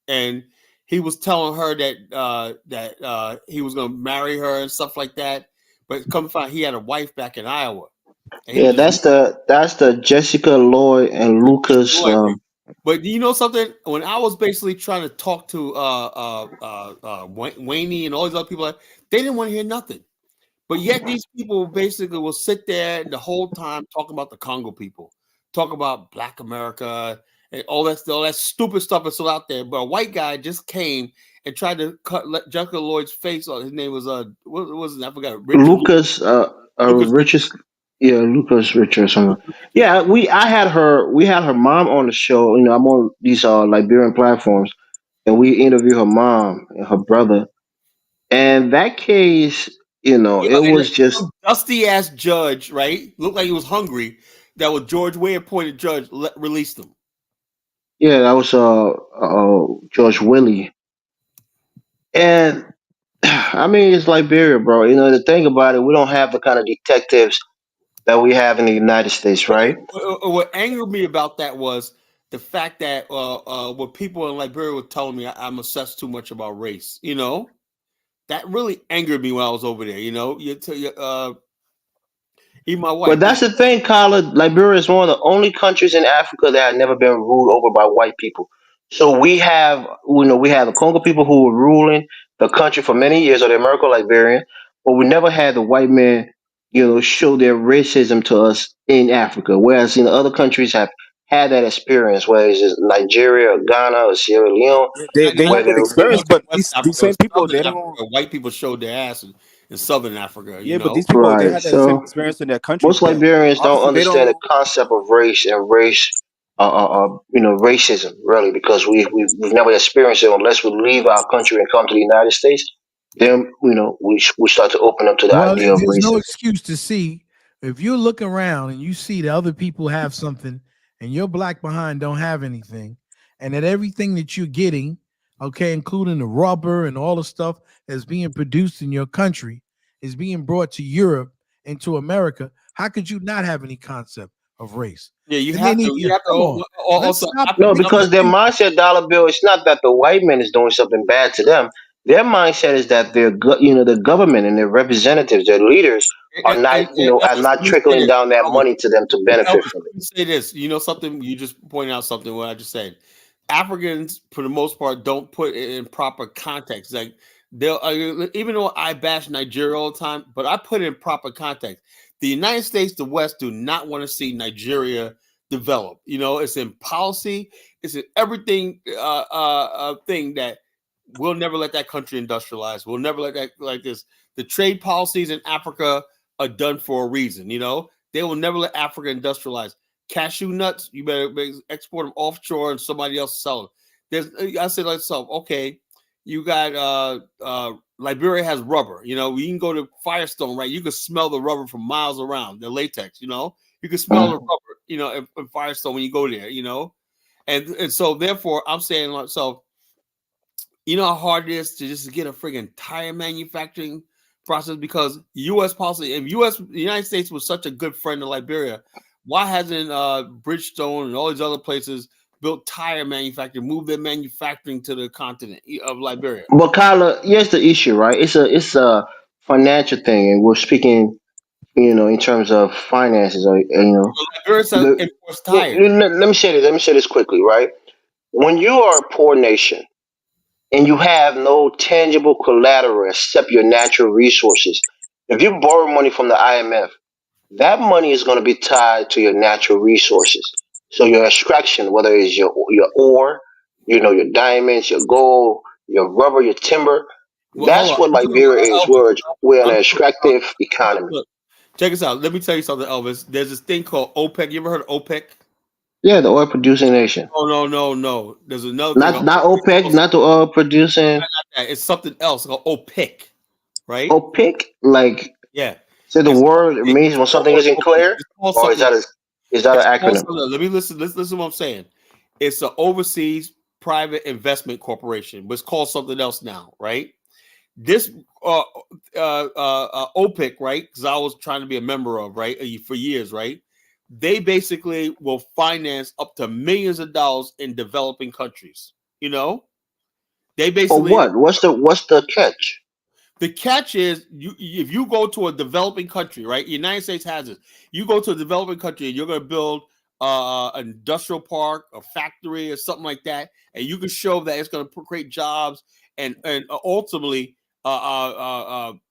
and he was telling her that he was going to marry her and stuff like that. But come find, he had a wife back in Iowa. Yeah, that's the Jessica Lloyd and Lucas. But you know something? When I was basically trying to talk to Wayne and all these other people, they didn't want to hear nothing. But yet these people basically will sit there the whole time talking about the Congo people, talk about Black America and all that stupid stuff is still out there. But a white guy just came and tried to cut Jessica Lloyd's face off. His name was what was it? I forgot. Richard Lucas, Lucas. Richard, yeah, Lucas Richard or something. Yeah, we had her mom on the show. You know, I'm on these Liberian platforms, and we interview her mom and her brother. And that case, you know, Yeah, it and was just some dusty ass judge, right? Looked like he was hungry. That was George Way appointed judge released him. yeah, that was George Willie. And I mean, it's Liberia, bro. You know, the thing about it, we don't have the kind of detectives that we have in the United States, right? What angered me about that was the fact that what people in Liberia were telling me I'm obsessed too much about race. You know, that really angered me when I was over there. You know, even my But wife. that's the thing, Carla. Liberia is one of the only countries in Africa that had never been ruled over by white people. So we have, you know, we have the Congo people who were ruling the country for many years, or the American Liberian, but we never had the white man, you know, show their racism to us in Africa. Whereas in other countries have had that experience, whether it's Nigeria or Ghana or Sierra Leone, They Nigeria had that whether experience, wasn't but West these Africa, it same was people, Southern they don't. Africa. White people showed their ass in Southern Africa. You Yeah, but these know, people, they right. had that same So experience in their countries, most but Liberians don't obviously they understand the don't. concept of race and you know, racism really, because we've never experienced it unless we leave our country and come to the United States. Then you know we start to open up to the Well, idea of there's no racism. excuse to see if you look around and you see that other people have something and your black behind don't have anything, and that everything that you're getting, okay, including the rubber and all the stuff that's being produced in your country, is being brought to Europe and to America. How could you not have any concept of race? yeah, you Then they have to. need You you. have to Come on, let's also. stop No, I'm because their making. mindset dollar bill. It's not that the white man is doing something bad to them. Their mindset is that you know, the government and their representatives, their leaders, are not, you know, are Elvis, not let me say trickling this. down that Elvis, money to them to benefit Elvis, from let me say this. You know something? You just pointed out something. What I just said. Africans, for the most part, don't put it in proper context. Like they'll, even though I bash Nigeria all the time, but I put it in proper context. The United States, the West, do not want to see Nigeria develop. You know, it's in policy, it's in everything. Thing that we'll never let that country industrialize. We'll never let that like this. The trade policies in Africa are done for a reason. You know, they will never let Africa industrialize. Cashew nuts, you better export them offshore and somebody else sell them. I said like myself, okay, you got Liberia has rubber. You know, you can go to Firestone, right? You can smell the rubber from miles around, the latex. You know, you can smell the them. rubber. You know, in Firestone when you go there. You know, and so therefore, I'm saying like so. You know how hard it is to just get a friggin' tire manufacturing process because U.S. policy, if the United States was such a good friend of Liberia, why hasn't Bridgestone and all these other places built tire manufacturing, moved their manufacturing to the continent of Liberia? But Kyla, here's the issue, right? It's a financial thing, and we're speaking, you know, in terms of finances, or you know, Liberia says the imports tires. let me say this. Let me say this quickly, right? When you are a poor nation and you have no tangible collateral except your natural resources, if you borrow money from the IMF, that money is going to be tied to your natural resources. So your extraction, whether it's your ore, you know, your diamonds, your gold, your rubber, your timber, Well, hold that's on, what Liberia is. Elvis. We're an I'm, extractive economy. look, check this out. Let me tell you something, Elvis. There's this thing called OPEC. You ever heard of OPEC? Yeah, the oil producing nation. Oh no. There's another thing. Not OPEC, not the oil producing. It's something else called OPEC, right? OPEC, like, Yeah. say the word means when something isn't clear, It's called or something else. is that an It's called acronym? something else. Let me listen. Listen to what I'm saying. It's an overseas private investment corporation, but it's called something else now, right? This uh, OPEC, right? Because I was trying to be a member of, right, for years, right? They basically will finance up to millions of dollars in developing countries. You know, they For basically what? What's the catch? the catch is if you go to a developing country, right? United States has it. You go to a developing country and you're going to build an industrial park, a factory, or something like that, and you can show that it's going to create jobs and ultimately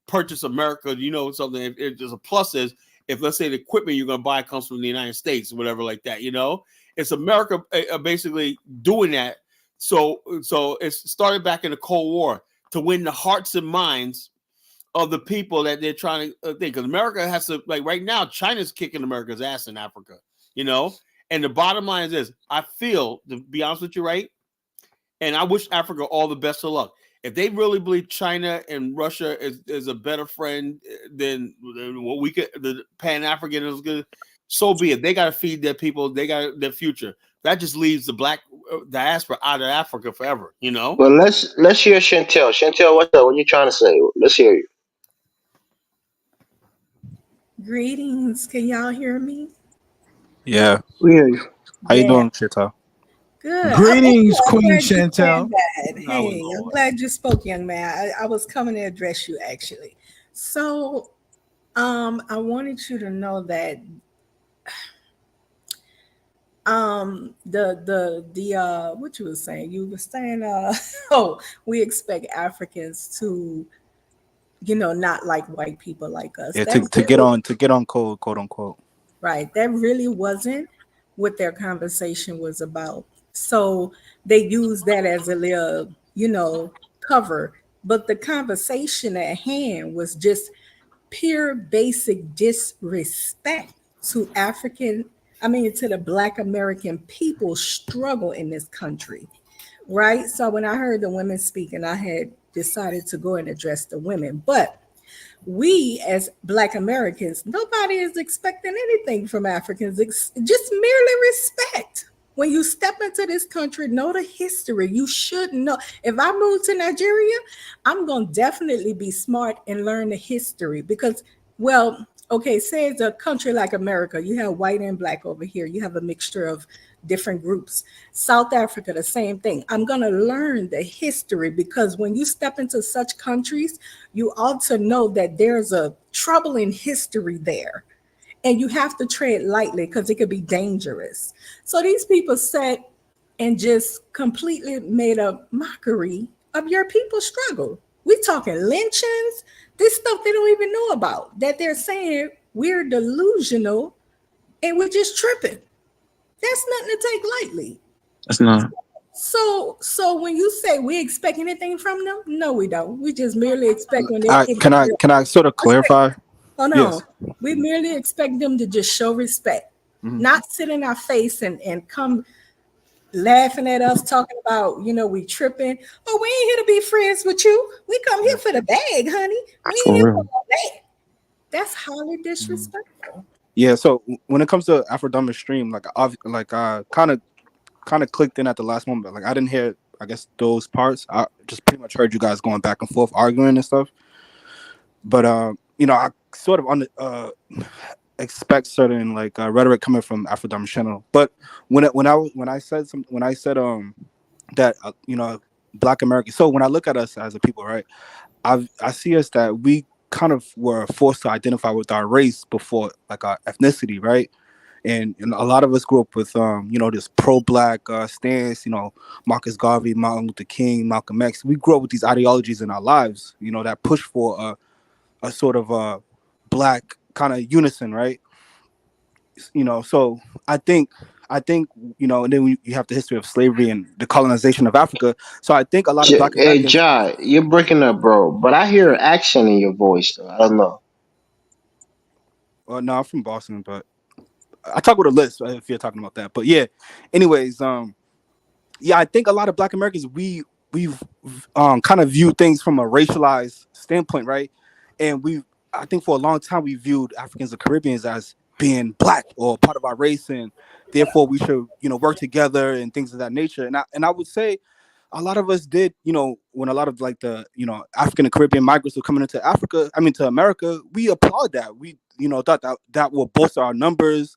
purchase America. You know something. If there's a plus is if let's say the equipment you're going to buy comes from the United States or whatever like that, you know. It's America basically doing that. So it started back in the Cold War to win the hearts and minds of the people that they're trying to think. Because America has to, like right now, China's kicking America's ass in Africa, you know? And the bottom line is this. I feel, to be honest with you, right? And I wish Africa all the best of luck. If they really believe China and Russia is a better friend than what we could, the Pan-African is good, so be it. They got to feed their people. They got their future. That just leaves the black diaspora out of Africa forever, you know? Well, let's hear Chantel. Chantel, what's up? What you trying to say? Let's hear you. Greetings. Can y'all hear me? Yeah. We hear you. How you Yeah. doing, Chantal? Good. Greetings, I'm Queen glad you said Chantel. that. Oh, Hey, I'm Lord. glad you spoke, young man. I was coming to address you actually. So, I wanted you to know that the what you were saying, oh, we expect Africans to, not like white people like us. Yeah, That to get on code, quote unquote. Right. That really wasn't what their conversation was about. So they used that as a little, cover. But the conversation at hand was just pure basic disrespect to to the Black American people struggle in this country. Right. So when I heard the women speaking, I had decided to go and address the women. But we as Black Americans, nobody is expecting anything from Africans, just merely respect. When you step into this country, know the history. You should know. If I move to Nigeria, I'm going to definitely be smart and learn the history because, well, okay, say it's a country like America. You have white and Black over here. You have a mixture of different groups. South Africa, the same thing. I'm going to learn the history because when you step into such countries, you ought to know that there's a troubling history there. And you have to tread lightly because it could be dangerous. So these people sat and just completely made a mockery of your people's struggle. We talking lynchings, this stuff they don't even know about, that they're saying we're delusional and we're just tripping. That's nothing to take lightly. That's not. So when you say we expect anything from them, no, we don't. We just merely expect when Can I sort of clarify? Oh no, Yes. we merely expect them to just show respect, not sit in our face and come laughing at us, talking about, we tripping. Oh, we ain't here to be friends with you. We come here for the bag, honey. We ain't here for all that. That's highly disrespectful. Yeah. So when it comes to Afro stream, like I kind of clicked in at the last moment. Like I didn't hear, I guess, those parts. I just pretty much heard you guys going back and forth arguing and stuff. But I sort of expect certain like rhetoric coming from Afro channel. But when I said that Black Americans. So when I look at us as a people, right, I see us that we kind of were forced to identify with our race before like our ethnicity, right? And a lot of us grew up with this pro-Black stance, Marcus Garvey, Martin Luther King, Malcolm X. We grew up with these ideologies in our lives, that push for a sort of Black kind of unison, right? So I think and then you have the history of slavery and the colonization of Africa. So I think a lot of Black Hey, Americans. Jai, you're breaking up, bro. But I hear accent in your voice, though. I don't know. Well, no, I'm from Boston, but I talk with a list if you're talking about that. But yeah, anyways, yeah, I think a lot of Black Americans we've kind of viewed things from a racialized standpoint, right? And I think for a long time we viewed Africans and Caribbeans as being Black or part of our race, and therefore we should work together and things of that nature. And I would say a lot of us did, when a lot of like the African and Caribbean migrants were coming into Africa, I mean to America, we applaud that. We thought that will bolster our numbers,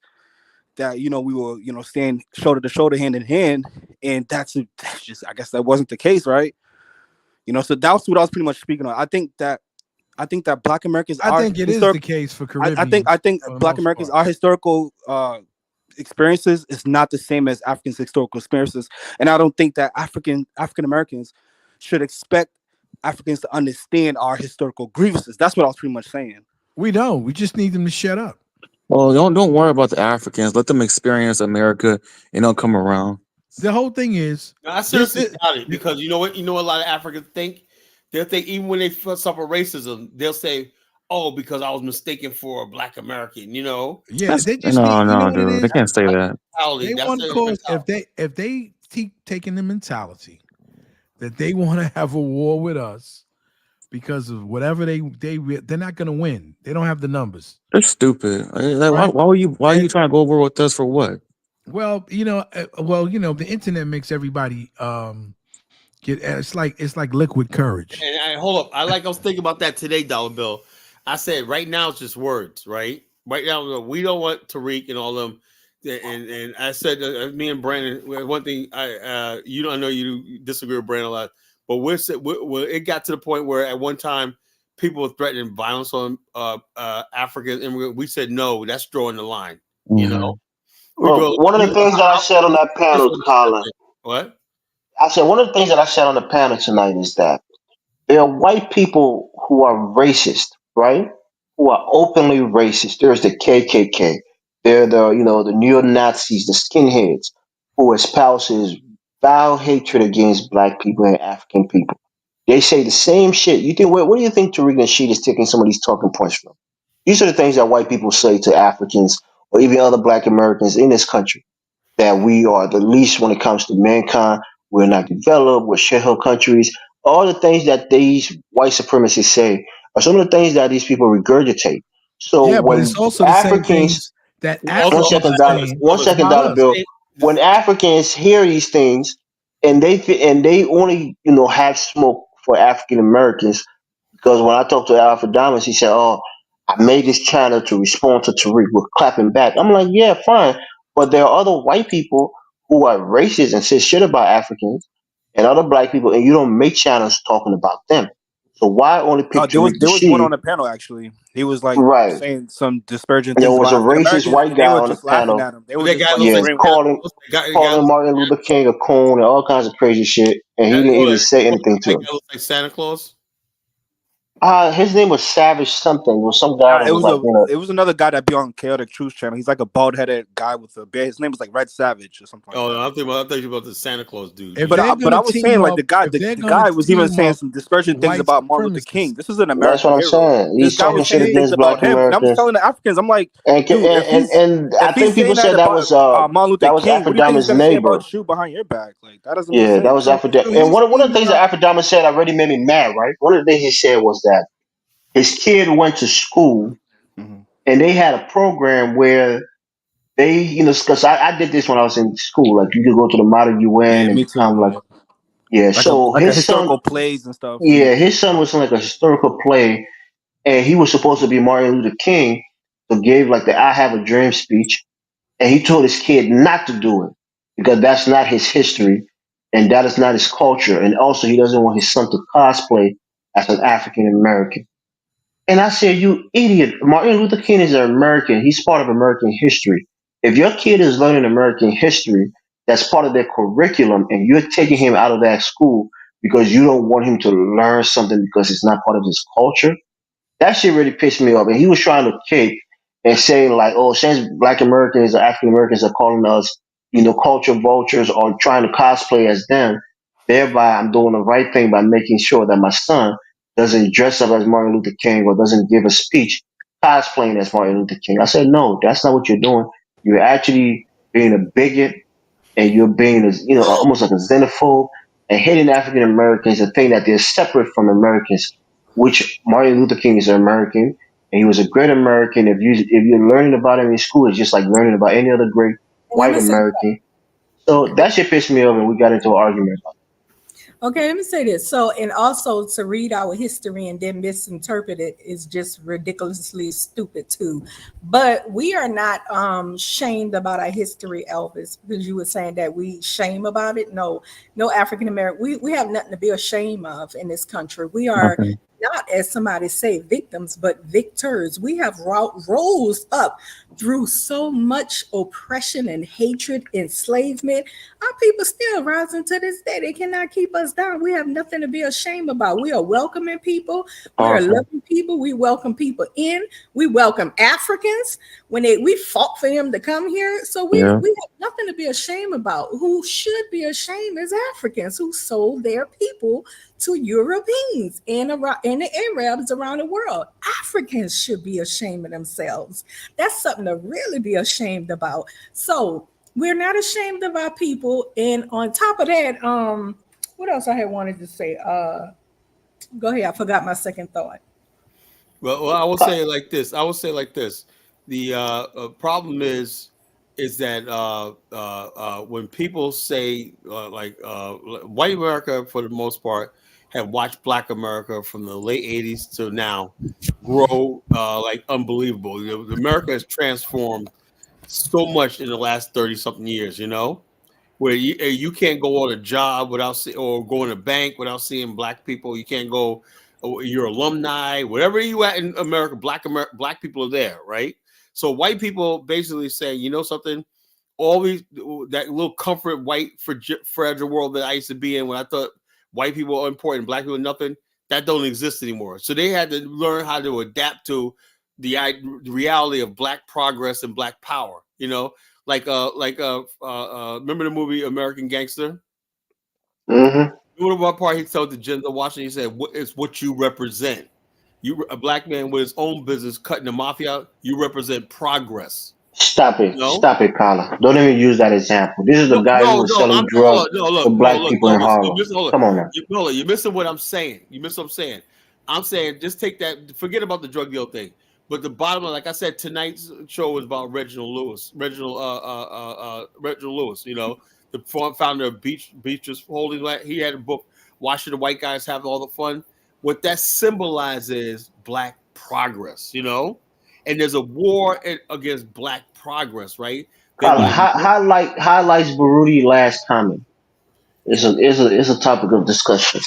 that we will stand shoulder to shoulder, hand in hand, and that's just, I guess that wasn't the case, right? So that's what I was pretty much speaking on. I think that Black Americans I are think it is the case for Caribbean. I think Black Americans are historical experiences is not the same as Africans' historical experiences, and I don't think that African Americans should expect Africans to understand our historical grievances. That's what I was pretty much saying. We don't. We just need them to shut up. Well, don't worry about the Africans. Let them experience America, and they'll come around. The whole thing is No, I this. seriously doubt it because you know what? You know what a lot of Africans think? They'll think even when they suffer racism, they'll say, "Oh, because I was mistaken for a black American." You know, Yeah, That's they just need. no, You know no, what it dude. They is? can't say that's that. the mentality. They That's want to their cause mentality. if they keep taking the mentality that they want to have a war with us because of whatever they're not going to win. They don't have the numbers, They're stupid. Like, right? why are you And trying to go over with us for what? the internet makes everybody get. It's like liquid courage. And hold up, I was thinking about that today, Dollar Bill. I said right now it's just words, right? Right now we don't want Tariq and all them. And I said me and Brandon. One thing I know you disagree with Brandon a lot, but it got to the point where at one time people were threatening violence on African immigrants. We said no, that's drawing the line. You know, Hmm. we draw. Look, one of the things that I said on that panel, Colin, What? I said one of the things that I said on the panel tonight is that there are white people who are racist, right? Who are openly racist. There's the KKK. They're the neo Nazis, the skinheads, who espouses vile hatred against black people and African people. They say the same shit. You think where do you think Tariq Nasheed is taking some of these talking points from? These are the things that white people say to Africans or even other black Americans in this country, that we are the least when it comes to mankind. We're not developed. We're shithole countries. All the things that these white supremacists say are some of the things that these people regurgitate. So Yeah, but it's when also the same Africans, things that Also, one Africans second, are dollar, saying one second, about dollar us. bill. When Africans hear these things and they only have smoke for African Americans, because when I talked to Alpha Diamonds, he said, "Oh, I made this channel to respond to Tariq. We're clapping back." I'm like, "Yeah, fine," but there are other white people who are racist and say shit about Africans and other black people, and you don't make channels talking about them. So why only pick There was Tariq there was one Nasheed? on the panel actually. He was like Right. saying some disparaging There things was about a African racist Americans, white and they guy were on the just laughing panel. at him. They were that just guy like looks like Yes, agreeing with him. calling Martin Luther King a coon and all kinds of crazy shit, and he didn't even say anything to that him. guy looks like Santa Claus. His name was Savage something. It was some guy Nah, that was like, it was another guy that be on Chaotic Truth channel. He's like a bald headed guy with a beard. His name was like Red Savage or something like Oh, that. I thought you were about the Santa Claus dude. If You they're But gonna I was team saying like up, if they're the gonna guy was even team saying up some disparaging things white about Martin Luther King. supremacists, This is an that's what American I'm hero. saying. This He's guy talking was shit saying things against about black him, and I was Americans. telling the Africans, I'm like, And, dude, I if he's think people saying that said that about was Martin Luther that was King, what do you think he's Afrodama's gonna say neighbor. about you behind your back? Like that doesn't make Yeah, that sense. was so Afrodama. so And he's one of the teaming things up. that Afrodama said that really made me mad, right? One of the things he said was that his kid went to school Hmm. and they had a program where they, because I did this when I was in school. Like you could go to the model Yeah, UN and me become too. like, Yeah. yeah. So Like a his son, historical plays and stuff. Yeah. yeah, his son was in like a historical play, and he was supposed to be Martin Luther King, so gave like the "I Have a Dream" speech, and he told his kid not to do it because that's not his history and that is not his culture, and also he doesn't want his son to cosplay as an African American. And I said, "You idiot! Martin Luther King is an American. He's part of American history. If your kid is learning American history, that's part of their curriculum, and you're taking him out of that school because you don't want him to learn something because it's not part of his culture, that shit really pissed me off." And he was trying to kick and say like, "Oh, since Black Americans or African Americans are calling us, culture vultures or trying to cosplay as them, thereby I'm doing the right thing by making sure that my son doesn't dress up as Martin Luther King or doesn't give a speech cosplaying as Martin Luther King." I said, "No, that's not what you're doing. You're actually being a bigot and you're being, almost like a xenophobe and hating African Americans and think that they're separate from Americans, which Martin Luther King is an American and he was a great American. If you're learning about him in school, it's just like learning about any other great Let white me say American." So that shit pissed me off and we got into an argument. Okay, let me say this. So, and also to read our history and then misinterpret it is just ridiculously stupid too. But we are not shamed about our history, Elvis, because you were saying that we shame about it. No, no African American. We have nothing to be ashamed of in this country. We are Nothing. not, as somebody say, victims, but victors. We have rose up through so much oppression and hatred, enslavement, our people still rising to this day. They cannot keep us down. We have nothing to be ashamed about. We are welcoming people. We are Awesome. loving people. We welcome people in. We welcome Africans when we fought for them to come here. So we Yeah. have nothing to be ashamed about. Who should be ashamed is Africans who sold their people to Europeans and the Arabs around the world. Africans should be ashamed of themselves. That's something to really be ashamed about. So we're not ashamed of our people. And on top of that, what else I had wanted to say? Go ahead. I forgot my second thought. Well, I will say it like this. I will say it like this. The problem is that when people say white America, for the most part, have watched Black America from the late '80s to now grow like unbelievable. America has transformed so much in the last 30 something years. Where you can't go on a job or go in a bank without seeing Black people. You can't go your alumni, wherever you at in America, Black people are there, right? So white people basically saying, you know something, all these that little comfort white fragile world that I used to be in when I thought white people are important, Black people are nothing, that don't exist anymore. So they had to learn how to adapt to the reality of Black progress and Black power. Remember the movie American Gangster? Mm-hmm. What about part he told the Denzel Washington? He said, "It's what you represent. You a Black man with his own business, cutting the mafia out. You represent progress." Stop it. No, Stop it, Carla. Don't even use that example. This is the no, guy who no, was no. selling I'm hold drugs on. No, look, to no, black look. people in You Harlem. miss hold on. Come on now. You're missing what I'm saying. You miss what I'm saying. I'm saying just take that. Forget about the drug deal thing. But the bottom line, like I said, tonight's show was about Reginald Lewis. Reginald Lewis. The founder of Beatrice Holdings. He had a book. Why should the white guys have all the fun? What that symbolizes Black progress. And there's a war against Black progress, right? That Carla, by highlights Baruti last comment. It's a topic of discussion.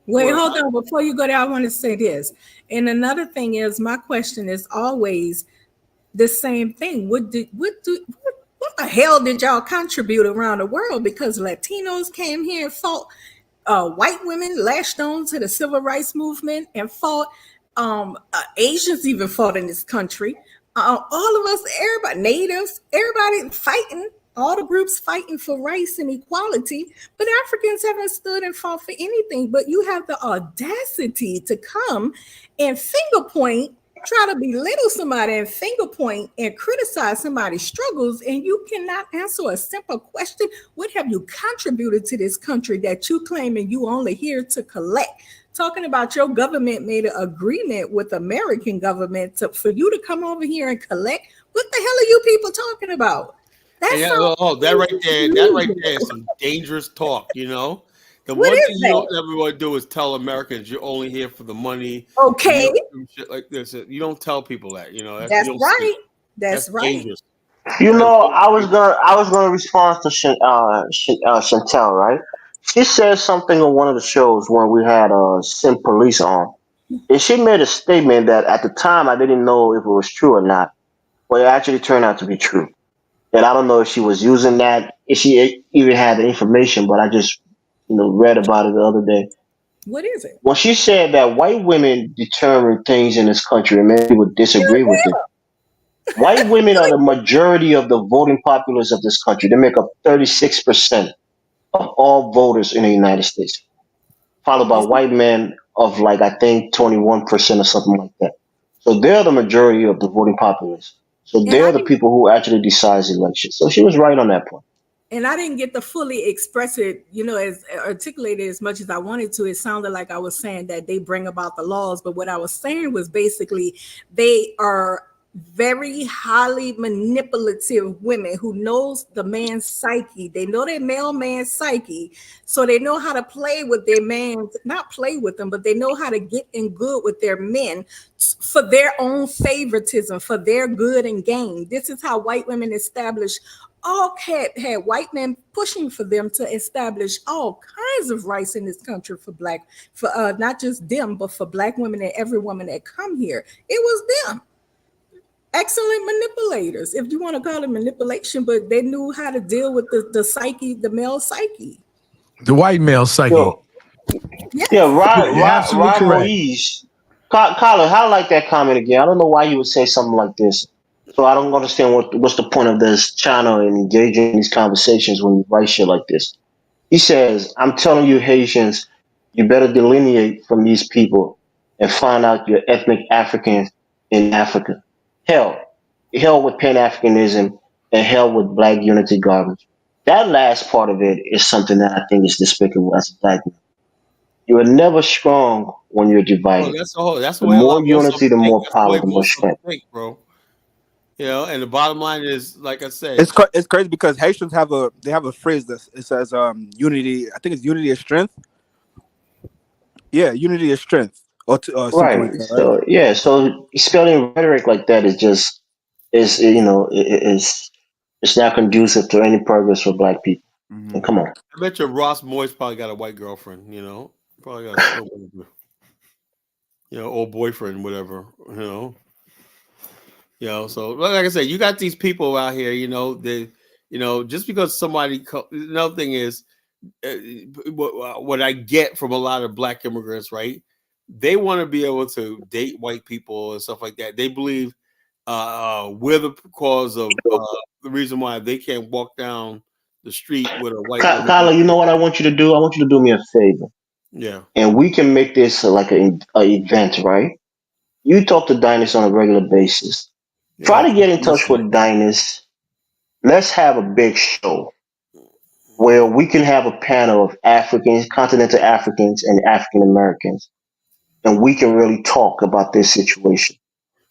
Wait, hold on. Before you go there, I want to say this. And another thing is, my question is always the same thing. What the hell did y'all contribute around the world? Because Latinos came here and fought, white women lashed on to the civil rights movement and fought. Asians even fought in this country. All of us, everybody, natives, everybody fighting. All the groups fighting for rights and equality, but Africans haven't stood and fought for anything. But you have the audacity to come and finger point, try to belittle somebody and finger point and criticize somebody's struggles, and you cannot answer a simple question. What have you contributed to this country that you claiming you only here to collect? Talking about your government made an agreement with American government for you to come over here and collect. What the hell are you people talking about? That sounds that right there is some dangerous talk. The What one thing is you don't that? ever want to do is tell Americans you're only here for the money. And you Okay, don't do shit like this. You don't tell people that. You that's don't say right. it. That's That's right. dangerous. You Because know, I was gonna respond to Chantel, right? She said something on one of the shows when we had Sim Police on, and she made a statement that at the time I didn't know if it was true or not, but it actually turned out to be true. And I don't know if she was using that, if she even had the information, but I just read about it the other day. What is it? When she said that white women determine things in this country, and many people disagree with it. White women are the majority of the voting populace of this country. They make up 36% of all voters in the United States, followed by You see? white men of like I think 21% or something like that. So they're the majority of the voting populace. So And they're I the didn't people who actually decide elections. So she was right on that point. and I didn't get to fully express it, as articulated as much as I wanted to. It sounded like I was saying that they bring about the laws, but what I was saying was basically they are very highly manipulative women who knows the man's psyche. They know their male man's psyche, so they know how to play with their man, not play with them, but they know how to get in good with their men for their own favoritism, for their good and gain. This is how white women establish had white men pushing for them to establish all kinds of rights in this country for not just them, but for black women and every woman that come here. It was them. excellent manipulators, if you want to call it manipulation, but they knew how to deal with the psyche, the male psyche. The white male psyche. Yo, yeah, Yes. You're absolutely Rod correct. Moise. Colin, how like that comment again? I don't know why you would say something like this. So I don't understand what's the point of this channel and engaging in these conversations when you write shit like this. He says, I'm telling you, Haitians, you better delineate from these people and find out your ethnic Africans in Africa. Hell, hell with Pan Africanism and hell with black unity garbage. That last part of it is something that I think is despicable as a black man. You are never strong when you're Well, divided. that's the The way a lot more most of unity, them the think. more That's the power, way the more most of them strength. think, bro. You know, and the bottom line is, like I said, It's crazy because Haitians have a phrase that it says unity. I think it's unity is strength. Yeah, unity is strength, or something like Right. that, right? So yeah. So spelling rhetoric like that is just is is it's not conducive to any progress for black people. Mm-hmm. And come on. I bet you Ross Moyes probably got a white girlfriend. You know, probably got a old boyfriend, whatever. So like I said, you got these people out here. Just because somebody. Another thing is, uh, what I get from a lot of black immigrants, right? They want to be able to date white people and stuff like that. They believe we're the cause of the reason why they can't walk down the street with a white woman. Kyla, you know what I want you to do? I want you to do me a favor, Yeah, and we can make this like a event, right? You talk to Dynas on a regular basis. yeah. Try to get in touch Listening. with Dynas. Let's have a big show where we can have a panel of Africans, continental Africans, and African Americans, and we can really talk about this situation.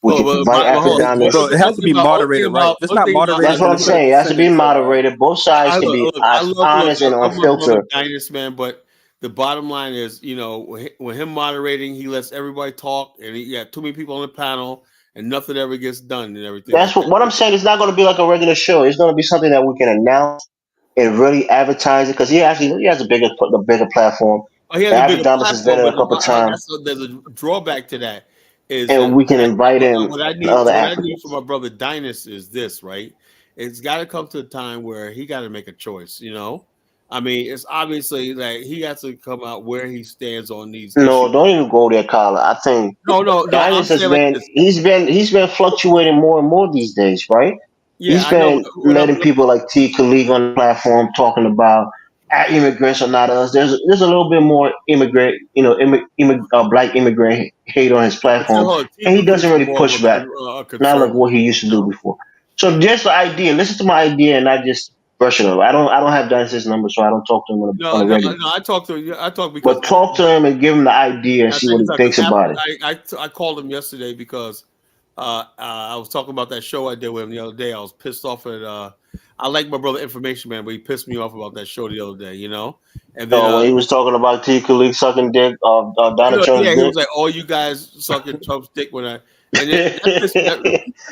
We Oh, can but, invite but Afro hold on. down Bro, this. it has to be One thing moderated, right? about If it's one not thing about That's moderated, what then I'm it's going to saying. be It a has to be sentence of moderated. Both sides can be I as honest and love my brother unfiltered. Dinas, man. But the bottom line is, when him moderating, he lets everybody talk, and he got too many people on the panel, and nothing ever gets done, and everything That's like that. what I'm saying. It's not going to be like a regular show. It's going to be something that we can announce and really advertise it because he has a bigger platform. Oh, he has And a bigger Adamas has been platform, in but a couple times, there's a drawback to that. Is and that we can invite in other what I need from Africans. my brother Dinas is this, right? It's got to come to a time where he got to make a choice. I mean, it's obviously like he has to come out where he stands on these issues. No, don't even go there, Carla. I think No. I'm Dynas has saying like been this. he's been fluctuating more and more these days, right? Yeah, He's I know. been letting people like T. Khalid on the platform talking about immigrants are not us. There's a little bit more immigrant, black immigrant hate on his But still, platform, hold on. and he doesn't T. really more of push back. a Not like conservative. what he used to do before. So just the idea. Listen to my idea and not just brush it over. I don't have Dynas's number, so I don't talk to him on a regular. No. I talked to you. I talked because But talk to him and give him the idea and I see think what it's he because thinks about it. I called him yesterday because I was talking about that show I did with him the other day. I was pissed off at I like my brother Information Man, but he pissed me off about that show the other day. And then When he was talking about T. Khalid sucking dick, Donald Trump's yeah, he was dick, like, "All you guys sucking Trump's dick." And then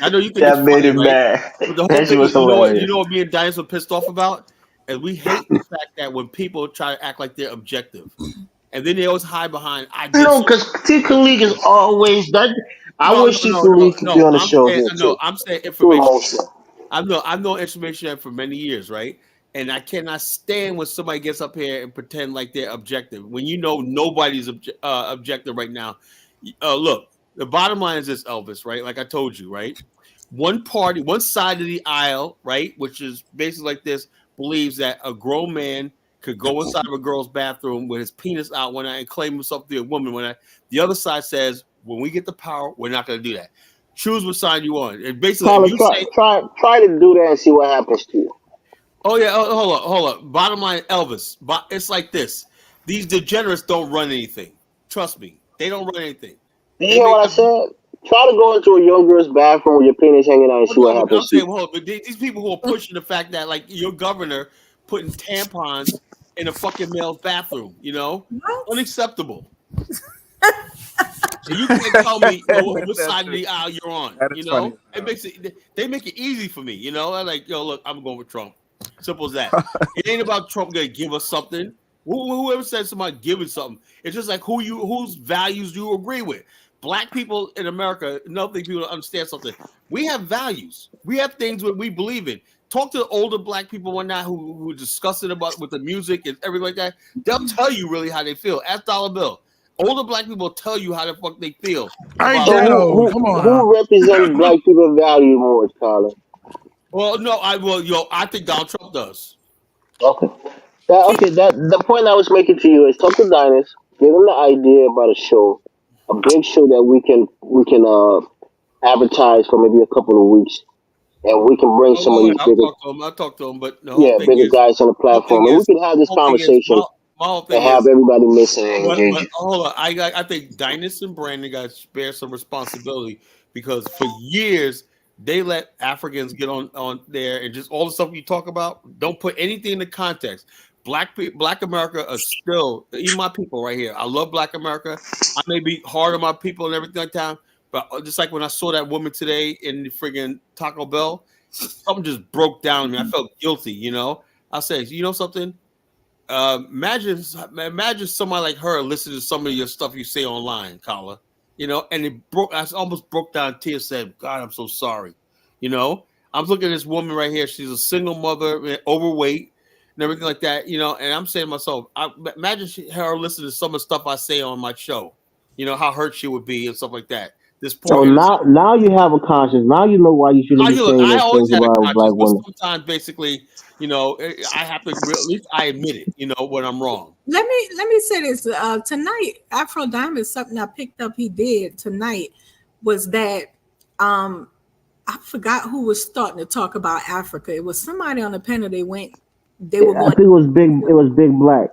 I know you think it's that made funny, him right? mad. But the whole That shit thing, was you hilarious. know what me and Diane were pissed off about, and we hate the fact that when people try to act like they're objective, and then they always hide behind "I did No, something." because T. Khalid is always that. I No, wish T. Khalid could be on the show here too. I'm saying Do the information. whole show. I've known information for many years, right? And I cannot stand when somebody gets up here and pretend like they're objective when nobody's objective right now. Look, the bottom line is this, Elvis, right? Like I told you, right? One party, one side of the aisle, right, which is basically like this, believes that a grown man could go inside of a girl's bathroom with his penis out and claim himself to be a woman. The other side says, when we get the power, we're not going to do that. Choose what side you want. And basically, if Carla, you say, try to do that and see what happens to you. "Oh yeah, hold up," bottom line, Elvis, it's like this: these degenerates don't run anything. Trust me, they don't run anything. Did you They hear make what I up. said? Try to go into a young girl's bathroom with your penis hanging out and Oh, see what no, I'm happens to saying, you. hold on, but these people who are pushing the fact that like your governor putting tampons in a fucking male's bathroom, What? unacceptable. And you can't tell me what That's side of true. the aisle you're on. That is funny. They make it easy for me. I'm like, yo, look, I'm going with Trump. Simple as that. It ain't about Trump gonna give us something. Whoever said somebody giving something, it's just like whose values you agree with. black people in America, another thing people don't understand something. We have values. We have things that we believe in. Talk to the older black people one night who discuss it about with the music and everything like that. They'll tell you really how they feel. Ask Dollar Bill. Older black people tell you how the fuck they feel. I ain't About, that So old. Come on, huh? who represents black people value more, Tyler? well, no, I think Donald Trump does. Okay. That the point I was making to you is talk to Diners, give them the idea about a show, a big show that we can advertise for maybe a couple of weeks, and we can bring Oh, some of wait, these bigger I'll talk to him. But the whole yeah thing bigger is, guys on the whole thing platform, and we is, can have this whole thing is, conversation my whole and thing have is, everybody listen and but engage. hold on, I think Dynas and Brandon got to bear some responsibility because for years they let Africans get on there and just all the stuff you talk about. Don't put anything in the context. Black America are still even my people right here. I love Black America. I may be hard on my people and everything like that, but just like when I saw that woman today in the friggin' Taco Bell, something just broke down on me. I felt guilty. I said, you know something. Imagine somebody like her listen to some of your stuff you say online, Carla. And I almost broke down in tears. Said, "God, I'm so sorry." You know, I'm looking at this woman right here. She's a single mother, overweight, and everything like that. And I'm saying to myself, imagine her listening to some of the stuff I say on my show. How hurt she would be and stuff like that. This poor So innocent. now you have a conscience. Now you know why you shouldn't be Look, saying I those always things had a about black conscience, but women. sometimes, basically, I have to. At least I admit it. When I'm wrong. Let me say this. Tonight, Afro Diamond, something I picked up he did tonight was that I forgot who was starting to talk about Africa. It was somebody on the panel. They were I going. think it was big. It was Big Black.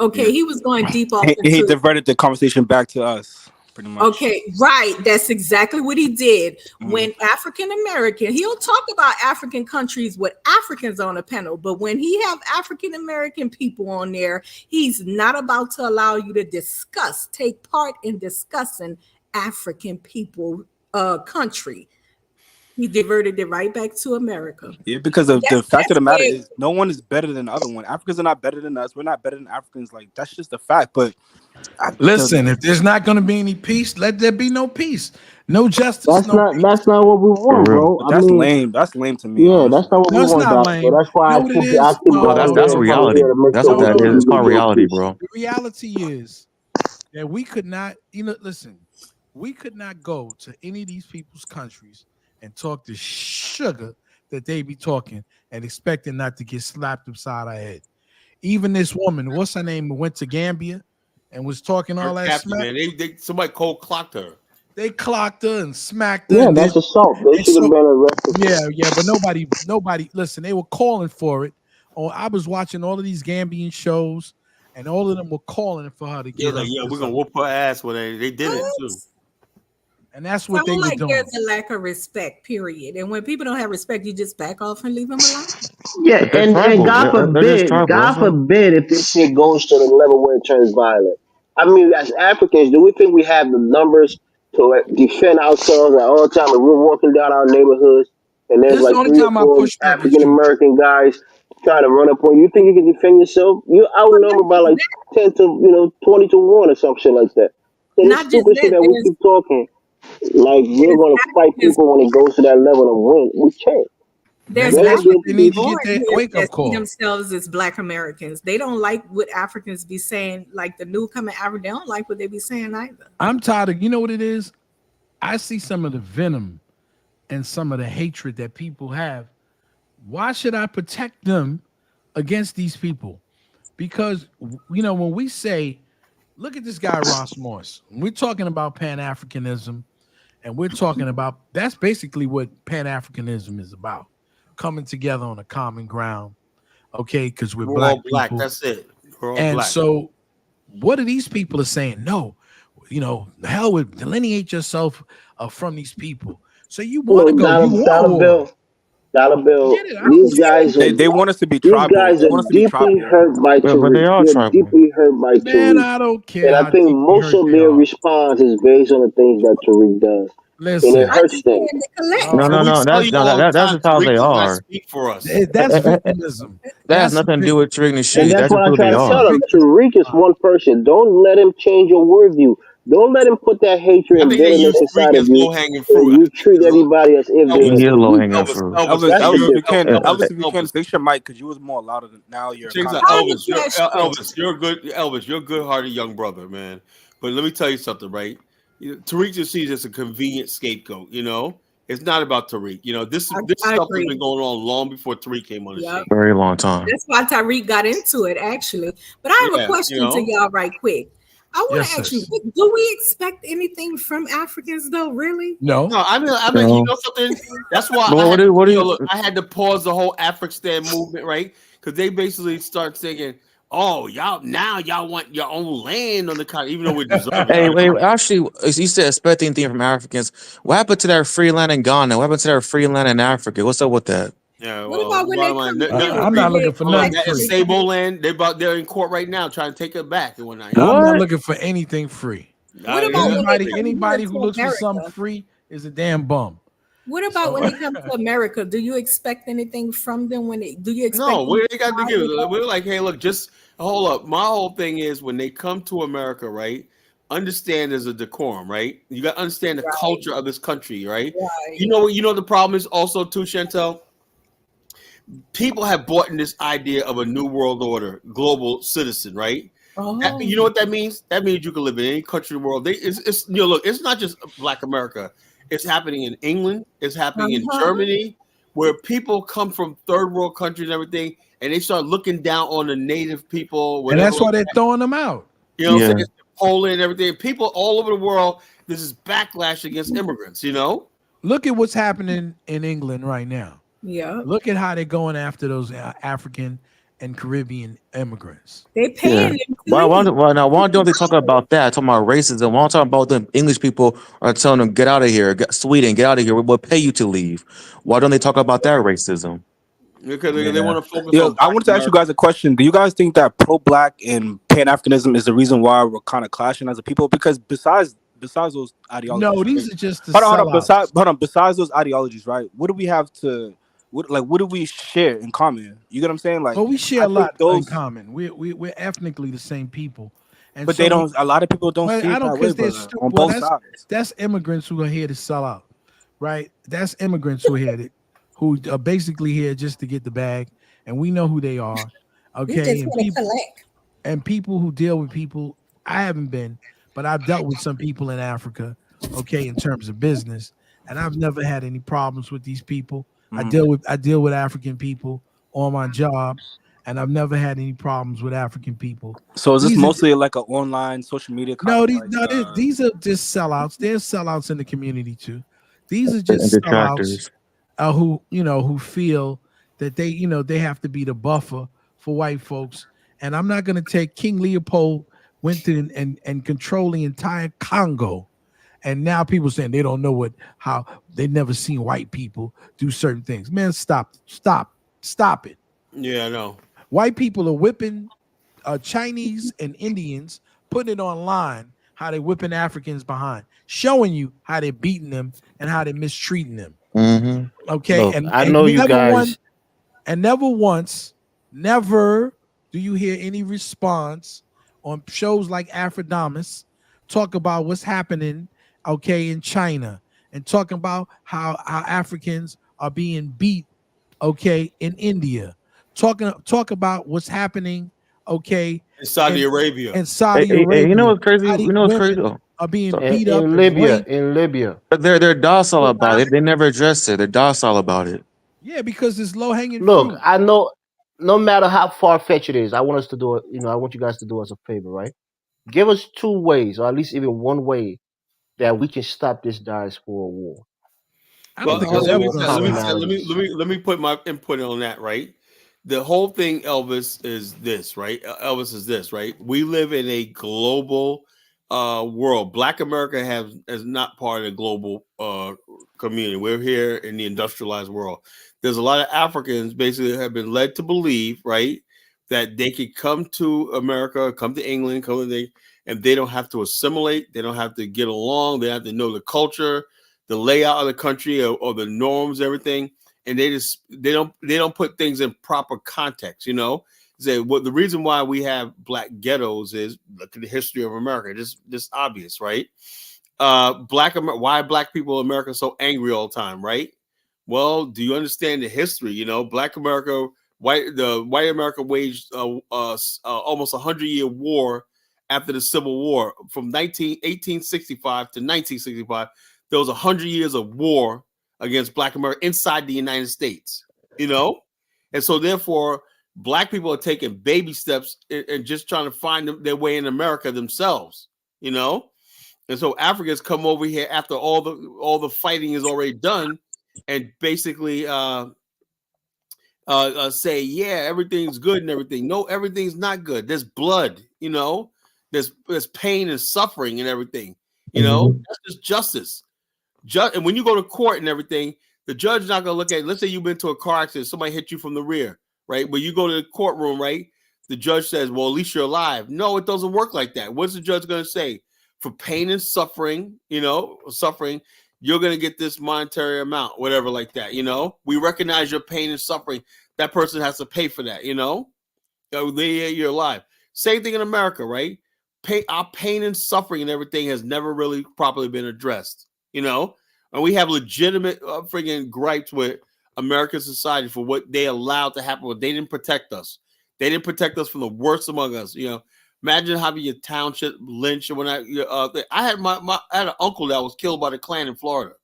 Okay, he was going deep off He into. diverted the conversation back to us, pretty much. Okay, right. That's exactly what he did. Mhm. When African American, he'll talk about African countries with Africans on the panel, but when he have African American people on there, he's not about to allow you to take part in discussing African people country. He diverted it right back to America. Yeah, because of the fact of That's the matter where is, no one is better than the other one. Africans are not better than us. We're not better than Africans. Like, that's just a fact. But Listen, if there's not going to be any peace, let there be no peace. No justice, That's no not peace. that's not what we For want, real. bro. I that's mean, lame. That's lame to me, yeah, that's honestly. not what No, we it's want, not Doc. So lame. that's You why know what it I is? keep No, going that's here and coming reality. here to make That's sure what we that give is. you It's the called real reality, peace. bro. The reality is that we could not, listen, we could not go to any of these people's countries and talk the sugar that they be talking and expecting not to get slapped upside our head. Even this woman, what's her name, went to Gambia and was talking Her all that captain, smack. man. Somebody cold clocked her. They clocked her and smacked her, Yeah, and then that's assault. They and should have so been arrested. yeah, but nobody. Listen, they were calling for it. Oh, I was watching all of these Gambian shows, and all of them were calling for her to Yeah, get like her. we're gonna whoop her ass. Well, they did it what? too. And that's what they Sound were like there's doing. a lack of respect, period. And when people don't have respect, you just back off and leave them alone. Yeah, But they're and tribal. They're just tribal. God That's all. forbid if this shit goes to the level where it turns violent. I mean, as Africans, do we think we have the numbers to defend ourselves at all times? If we're walking down our neighborhoods and there's This is the like only three or time I four push back with African you. American guys trying to run up on you, you think you can defend yourself? You're But not outnumbered by just like that. 10 to 20 to 1 or some shit like that. So this Not just stupid shit that. that we keep talking, like we're There's gonna fight Africans. people when it goes to that level of win. We can't. There's Maybe Let's that's what get they Africans need to peace. get born their here wake that up see call. themselves as Black Americans. They don't like what Africans be saying, like the newcomer African. They don't like what they be saying either. I'm tired of. You know what it is? I see some of the venom and some of the hatred that people have. Why should I protect them against these people? Because when we say, look at this guy Ross Morse. We're talking about Pan Africanism, and we're talking about that's basically what Pan Africanism is about, coming together on a common ground. Okay, because we're We're black all black. people, That's it. We're all and black. so what are these people are saying? No, the hell with delineate yourself from these people. So you want to go? You want Dollar war? Bill, Dollar Bill. Get it? I don't These care. guys are They want us to be these tribal. guys They are want us to be deeply tribal. hurt by But they Tariq. are They're tribal. deeply hurt by Man, Tariq, I don't care and I how think deeply most hurt of they their are. response is based on the things that Tariq does, and it Listen, hurts them. Understand the No, oh, no, And we no. tell That's you no, all the that's time, just how Tariq they does not are. speak for us. that's victimism. That has That's nothing to vic- do with Trig And Nasheed. that's That's what just I who try they to that's tell are. them. victim. Tariq is one person. Don't let him change your worldview. Don't let him put that hatred I and think they use bitterness Tariq inside of as you, low hanging and fruit. I you think treat everybody as if they're Elvis, He is nothing. low hanging Elvis, fruit. Elvis, Elvis, That's the Elvis, if you difference. can, Elvis, Elvis, if you can Elvis. fix your mic because you was more louder than now. You're Check this kind out, of How muffled. is Elvis. that stress? Elvis. You're a good Elvis. You're a good-hearted young brother, man. But let me tell you something, right? Tariq just sees as a convenient scapegoat. It's not about Tariq. This I stuff has agree. been going on long before Tariq came on the Yep. scene. Very long time. That's why Tyreek got into it, actually. But I have a Yeah, question to y'all right quick. I want Yes, to ask you, sis. do we expect anything from Africans though, really? No. No, I mean, No. something. That's why But I had, what do you? look, I had to pause the whole Afghanistan movement, right? Because they basically start thinking, "Oh, y'all want your own land on the continent, even though we deserve it, Hey, right?" wait. Actually, you said expect anything from Africans. What happened to that free land in Ghana? What happened to that free land in Africa? What's up with that? Yeah, What well, about when they bottom line, come nothing here? I'm free. not Do they looking for Hold on, nothing expect that is free. Sable anything? land. They're in court right now trying to take it back and whatnot. I'm not What? looking for anything free. What about when they Anybody, come here anybody who to looks for something America? free is a damn bum. What about So when they come to America? Do you expect anything from them do you expect No, them what to they got to smile with give? us? We're like, hey, look, just hold up. My whole thing is when they come to America, right? Understand there's a decorum, right? You got to understand the Right, culture of this country, right? right. You know the problem is also too, Chantel. People have bought in this idea of a new world order, global citizen, right? Oh, You know what that means? That means you can live in any country in the world. Look, it's not just Black America. It's happening in England. It's happening in uh-huh. Germany, where people come from third world countries and everything, and they start looking down on the native people, and whatever. that's why they're throwing them out. You know what I'm Yeah. saying? Poland and everything. People all over the world. This is backlash against immigrants. Look at what's happening in England right now. Yeah. Look at how they're going after those African and Caribbean immigrants. They Yeah. paying them to Why leave. now? Why don't they talk about that? Talking about racism. Why don't talk about the English people are telling them get out of here, Sweden, get out of here. We'll pay you to leave. Why don't they talk about that racism? Because they Yeah. want to focus Yeah, on I Black wanted to ask you America. guys a question. Do you guys think that pro-black and pan-Africanism is the reason why we're kind of clashing as a people? Because besides those No, ideologies, right? these are just the Hold on. sellouts. Besides those ideologies, right? What do we have to? What do we share in common? You get what I'm saying? Like, Well, we share I a lot think in those, common. We're ethnically the same people, and but they so don't. A lot of people don't well, see I it don't that way, because they're brother. On well. both sides. That's immigrants who are here to sell out, right? That's immigrants who are here who are basically here just to get the bag, and we know who they are, We okay? just want to collect. And people who deal with people. I haven't been, but I've dealt with some people in Africa, okay, in terms of business, and I've never had any problems with these people. Mhm. I deal with African people on my job, and I've never had any problems with African people. So is this These are mostly like an online social media kind no, of these like? no, these are just sellouts. There's sellouts in the community too. These are And just sellouts detractors. who who feel that they have to be the buffer for white folks. And I'm not going to take King Leopold went to and control the entire Congo, and now people saying they don't know how they never seen white people do certain things. Man, stop it. Yeah, I know. White people are whipping Chinese and Indians, putting it online how they whipping Africans behind, showing you how they're beating them and how they're mistreating them. Mm-hmm. Okay, Look, I and know you never one guys. and never once, never do you hear any response on shows like Afrodamus talk about what's happening, okay, in China, and talking about how Africans are being beat, okay, in India. Talk about what's happening, okay, In Saudi in Arabia. Saudi Hey, you know Arabia. what's crazy? How You these know what's crazy? women Oh, are being so, beat up In and Libya, raped. in Libya. but they're docile about Wow. it. They never address it. They're docile about it. Yeah, because it's low hanging Look, fruit. I know. No matter how far fetched it is, I want us to do it. I want you guys to do us a favor, right? Give us two ways, or at least even one way, that we can stop this diaspora war. I don't Well, think Because it's of ever your going to stop. let me put my input on that, right? The whole thing, Elvis, is this, right? Elvis is this, right? We live in a global world. Black America is not part of the global community. We're here in the industrialized world. There's a lot of Africans basically have been led to believe, right, that they could come to America, come to England, and they don't have to assimilate. They don't have to get along. They have to know the culture, the layout of the country, or the norms, everything, and they don't put things in proper context. Say what the reason why we have black ghettos is look at the history of America. Just obvious, right? Why black people in America so angry all the time, right? Well, do you understand the history? You know, Black America, white America waged almost 100-year war after the Civil War from 1865 to 1965. There was 100 years of war against Black America inside the United States. You know, and so therefore, Black people are taking baby steps and just trying to find their way in America themselves. You know, and so Africans come over here after all the fighting is already done, and basically say, yeah, everything's good and everything. No, everything's not good. There's blood, you know. There's pain and suffering and everything. You know, that's just justice. And when you go to court and everything, the judge is not going to look at it. Let's say you've been to a car accident, somebody hit you from the rear, right? When you go to the courtroom, right? The judge says, well, at least you're alive. No, it doesn't work like that. What's the judge going to say? For pain and suffering, you know, you're going to get this monetary amount, whatever like that, you know. We recognize your pain and suffering. That person has to pay for that, you know. You're alive. Same thing in America, right? Our pain and suffering and everything has never really properly been addressed, you know. And we have legitimate friggin' gripes with American society for what they allowed to happen. They didn't protect us. They didn't protect us from the worst among us, you know. Imagine having your township lynched. When I had I had an uncle that was killed by the Klan in Florida.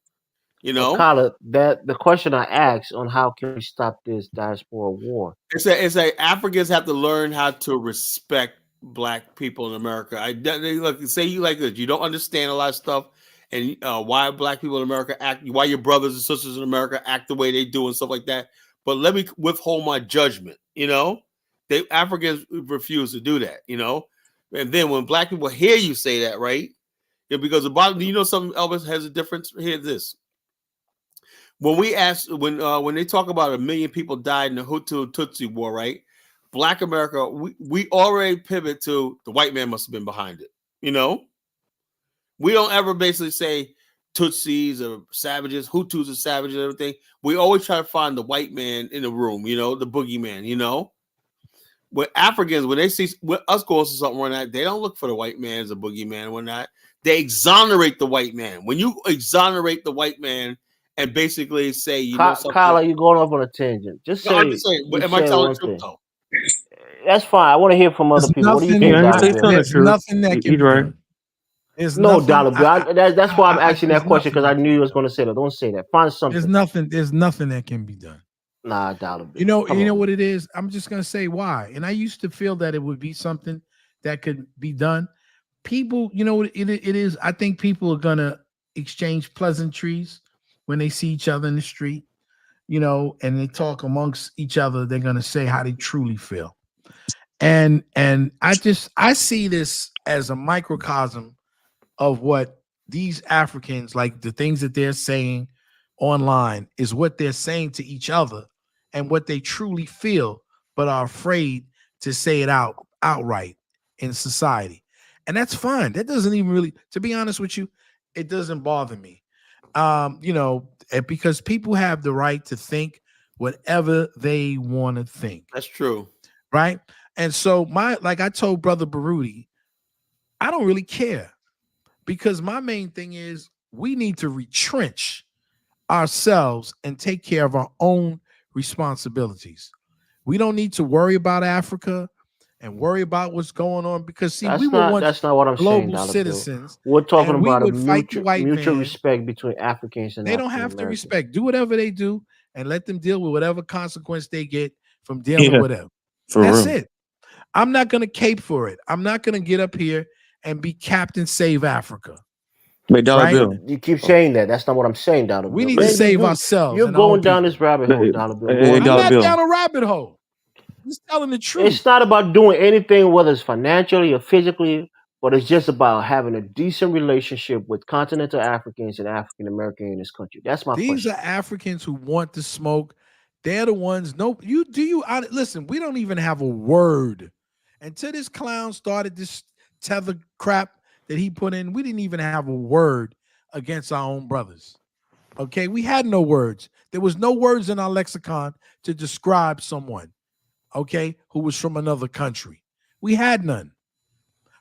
You know, Kyla, that the question I asked on how can we stop this diaspora war? it's a Africans have to learn how to respect Black people in America. Look, say you like this. You don't understand a lot of stuff, and why Black people in America act, why your brothers and sisters in America act the way they do, and stuff like that. But let me withhold my judgment. You know, Africans refuse to do that. You know. And then when Black people hear you say that, right? Yeah, because the bottom, you know, something Elvis has a difference. Hear this. When they talk about 1 million people died in the Hutu Tutsi war, right? Black America, we already pivot to the white man must have been behind it. You know, we don't ever basically say Tutsis or savages, Hutus are savages, and everything. We always try to find the white man in the room, you know, the boogeyman, you know. With Africans, when they see us going to something or not, they don't look for the white man as a boogeyman or not. They exonerate the white man. When you exonerate the white man and basically say, you know something. Kyla, you're going off on a tangent. Just say. I'm just saying, but am I telling the truth though? That's fine. I want to hear from other people. What do you think, There's nothing that can be done. No, Dollar Bill. That's why I'm asking that question, because I knew you was going to say that. Don't say that. Find something. There's nothing that can be done. Nah, Dollar Bill. You know what it is? I'm just gonna say why. And I used to feel that it would be something that could be done. People, you know what it is? I think people are gonna exchange pleasantries when they see each other in the street, you know, and they talk amongst each other. They're gonna say how they truly feel. And I see this as a microcosm of what these Africans, like the things that they're saying online, is what they're saying to each other and what they truly feel, but are afraid to say it outright in society. And that's fine. That doesn't even really, to be honest with you, it doesn't bother me. You know, because people have the right to think whatever they want to think. That's true. Right. And so like I told Brother Baruti, I don't really care, because my main thing is we need to retrench ourselves and take care of our own responsibilities. We don't need to worry about Africa and worry about what's going on, because see, that's not what I'm saying, global citizens. We're talking about a mutual respect between Africans and they don't have to respect. Do whatever they do and let them deal with whatever consequence they get from dealing with them. That's it. I'm not going to cape for it. I'm not going to get up here and be Captain Save Africa. Wait, Dollar Bill. You keep saying that. That's not what I'm saying, Dollar Bill. We need to save ourselves. You're going down this rabbit hole, Dollar Bill. I'm not down a rabbit hole. I'm just telling the truth. It's not about doing anything, whether it's financially or physically, but it's just about having a decent relationship with continental Africans and African Americans in this country. That's my question. These are Africans who want to smoke. They're the ones. Listen, we don't even have a word. Until this clown started this tether crap that he put in, we didn't even have a word against our own brothers. Okay, we had no words. There was no words in our lexicon to describe someone. okay, who was from another country. We had none.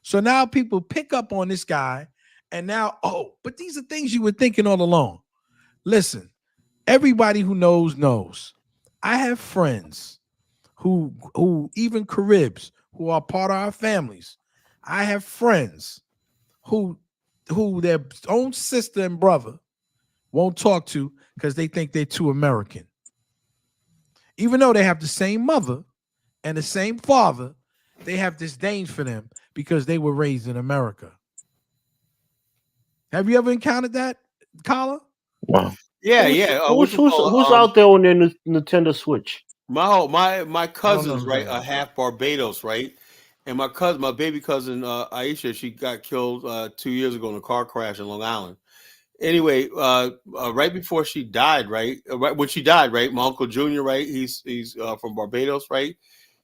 So now people pick up on this guy, and now, but these are things you were thinking all along. Listen, everybody who knows. I have friends who even Caribs who are part of our families. I have friends who their own sister and brother won't talk to because they think they're too American. Even though they have the same mother and the same father, they have disdain for them because they were raised in America. Have you ever encountered that, Kala? Wow. Yeah, Who's yeah. who's out there on their Nintendo Switch? My cousins, who right, that are is. half Barbados, right? And my baby cousin Aisha, she got killed 2 years ago in a car crash in Long Island. Anyway, right before she died, right when she died, right, my uncle Junior, right, he's from Barbados, right.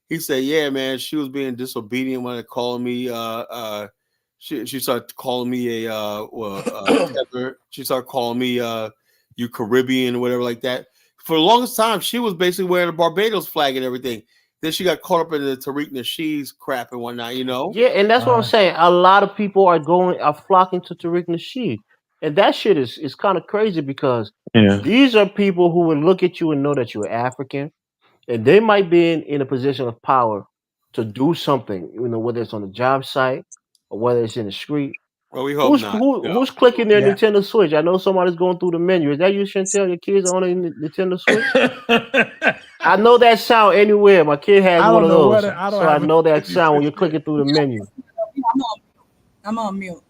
He said, "Yeah, man, she was being disobedient when they calling me. She started calling me she started calling me you Caribbean or whatever like that. For the longest time, she was basically wearing a Barbados flag and everything. Then she got caught up in the Tariq Nasheed's crap and whatnot, you know." Yeah, and that's what I'm saying. A lot of people are flocking to Tariq Nasheed, and that shit is kind of crazy because Yeah. these are people who would look at you and know that you're African, and they might be in a position of power to do something, whether it's on the job site or whether it's in the street. Well, we hope not. Who's clicking their Yeah. Nintendo Switch? I know somebody's going through the menu. Is that you, Chantel? Your kids are on a Nintendo Switch? I know that sound anywhere. My kid has I one don't of know those, what I don't so I have a know that menu sound when for you're clicking shit. through the menu. I'm on mute.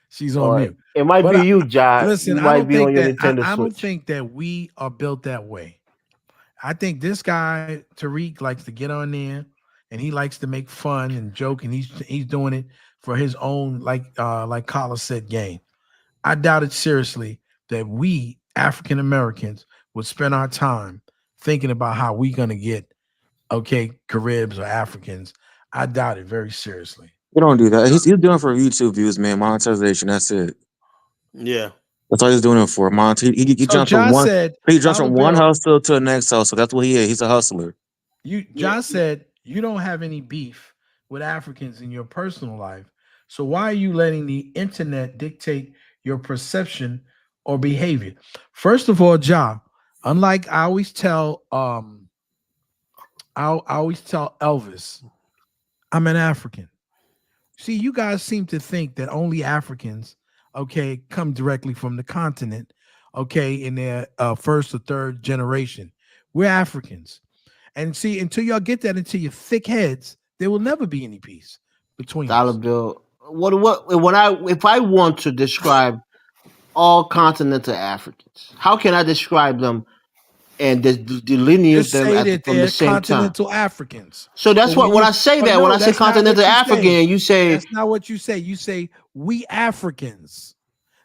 She's on mute. It might But be you, Jai. listen, You I might don't be on think your that Nintendo I don't Switch. think that we are built that way. I think this guy Tariq likes to get on there and he likes to make fun and joke, and he's doing it for his own, like Kala said, game. I doubt it seriously that we African Americans would spend our time thinking about how we gonna get Caribs or Africans. I doubt it very seriously. We don't do that. He's doing it for YouTube views, man. Monetization. That's it. Yeah. That's all he's doing it for. He So jumps from John one said, he jumps Dollar from one Bill, hustle to the next hustle. That's what he is. He's a hustler. John said you don't have any beef with Africans in your personal life. So why are you letting the internet dictate your perception or behavior? First of all, John, unlike I always tell Elvis, I'm an African. See, you guys seem to think that only Africans, come directly from the continent, in their first or third generation. We're Africans. And see, until y'all get that into your thick heads, there will never be any peace between Dollar us. Bill. If I want to describe all continental Africans, how can I describe them and delineate Just them say that from the they're same time? continental Africans. So that's But when when you, I say but that. When no, I say that's not continental what you say. African, you say That's not what you say. You say we Africans.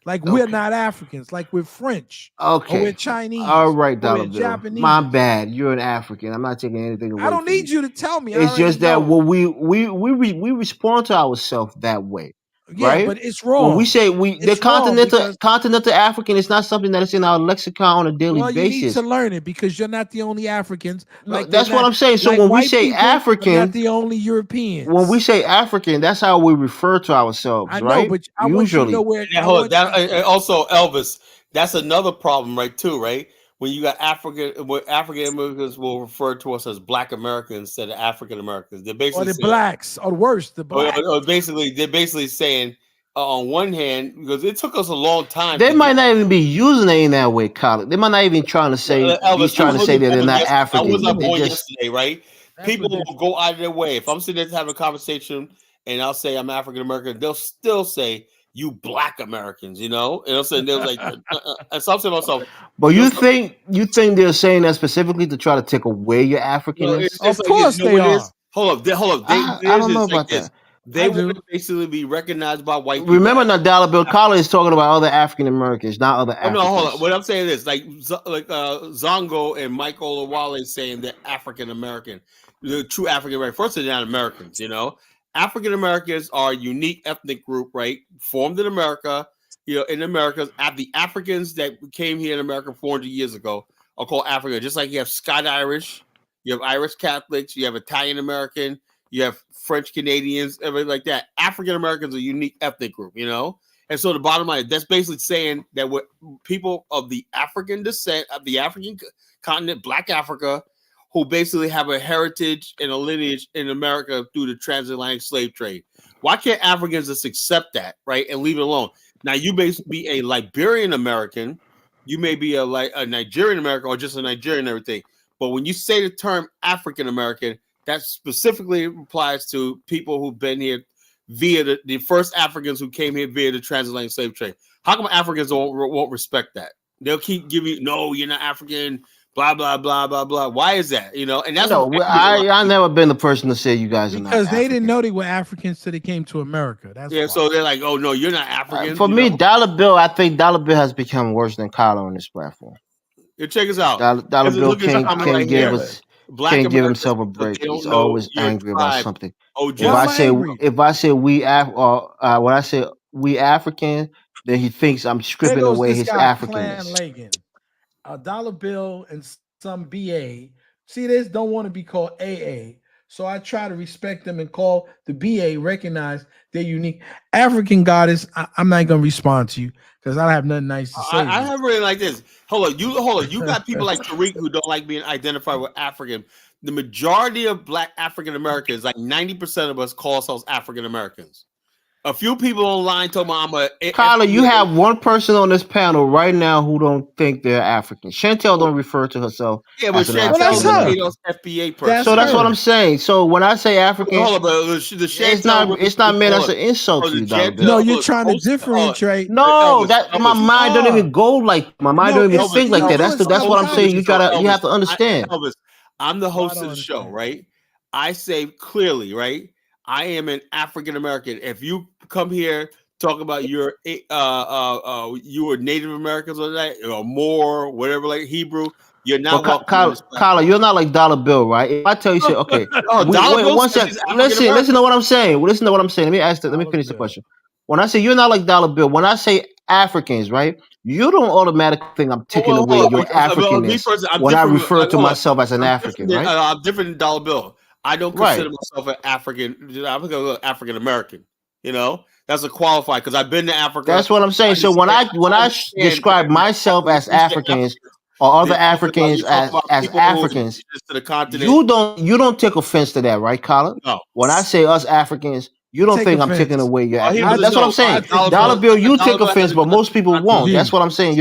Like we're okay. not Africans. Like we're French or we're Okay. All Chinese right, or Dollar we're Bill. My Japanese. bad. You're an African. I'm not taking anything I away don't from you. need you to tell me. I It's already just that know. we respond to ourselves that way, Yeah, right? but it's When we wrong. say the It's wrong because, continental African is not something that is in our lexicon on a daily well, you need to basis. learn it because you're not the only Africans. No, Like they're that's what not, I'm saying. So like when we white say people are not African, the only when we Europeans. say African, that's how we refer to ourselves, I know, right? but I want you to know Usually. where Yeah, I hold on. want. Also Elvis. That's another problem, right? Too, right? When you got African Americans will refer to us as Black Americans instead of African Americans. They're Or basically the saying, blacks, or worse, the black. they're basically saying, on one hand, because it took us a long time They to get might not even be using it in that way, Colin. They might not even be Elvis. I trying to was say on that they're born not yesterday. I was African. not They born just yesterday, right? That's People what they're will go out of their way. If I'm sitting there having a conversation and I'll say I'm African American, they'll still say you Black Americans, you know. And they'll like, and so I'm saying to myself, But you know, you think they're saying that specifically to try to take away your Africanness? it's Of like this. course You know they what it is? are. Hold up. I don't know It's like about this. that. They I want do. to basically be recognized by white people. Remember, now Dollar Bill Collar is talking about other African Americans, not other Oh no, hold on. Africans. What I'm saying is like Zongo and Michael Owale saying they're African American, the true African American. First, they're not Americans, you know. African Americans are a unique ethnic group, right? Formed in America, in America. The Africans that came here in America 400 years ago are called African. Just like you have Scott Irish, you have Irish Catholics, you have Italian American, you have French Canadians, everything like that. African Americans are a unique ethnic group, you know. And so the bottom line, that's basically saying that what people of the African descent, of the African continent, Black Africa, who basically have a heritage and a lineage in America through the transatlantic slave trade. Why can't Africans just accept that, right, and leave it alone? Now, you may be a Liberian American, you may be a Nigerian American, or just a Nigerian and everything. But when you say the term African American, that specifically applies to people who've been here via the first Africans who came here via the transatlantic slave trade. How come Africans won't respect that? They'll keep giving you, no, you're not African, blah, blah, blah, blah, blah. Why is that? You know, and that's No, I never been the person to say you guys are not because they African. didn't know they were Africans till they came to America. That's why. So they're like, oh no, you're not African. For me, Dollar Bill, I think Dollar Bill has become worse than Kyler on this platform. Check us out. Dollar Bill can't give himself a break. He's always angry about something. If I say we African, then he thinks I'm stripping away his Africanness. Dollar Bill and some BA. See, this don't want to be called AA. So I try to respect them and call the BA, recognize they're unique. African goddess, I'm not going to respond to you because I have nothing nice to say. I have really like this. Hold on. You got people like Tariq who don't like being identified with African. The majority of Black African Americans, like 90% of us, call ourselves African Americans. A few people online told me I'm a. Kyler, you have one person on this panel right now who don't think they're African. Chantel don't refer to herself. Yeah, but Chantel's an FBA person. So that's what I'm saying. So when I say African, it's not meant as an insult to you, Dollar Bill. No, you're trying to differentiate. No, that my mind don't even go like my mind don't even think like that. That's what I'm saying. You have to understand. Elvis, I'm the host of the show, right? I say clearly, right? I am an African American. If you come here talk about you were Native Americans or that or more, whatever, like Hebrew, you're not welcome. Kyler, you're not like Dollar Bill, right? If I tell you, say, okay, listen to what I'm saying. Listen to what I'm saying. Let me finish the question. When I say you're not like Dollar Bill, when I say Africans, right? You don't automatically think I'm taking away your Africanness when I refer to myself as an African, right? I'm different than Dollar Bill. I don't consider myself an African. I'm an African American. You know, that's a qualifier because I've been to Africa. That's what I'm saying. So when I describe myself as Africans or other Africans as Africans, you don't take offense to that, right, Colin? No. When I say us Africans, you don't think I'm taking away your Africans. That's what I'm saying. Dollar Bill, you take offense, but most people won't. That's what I'm saying.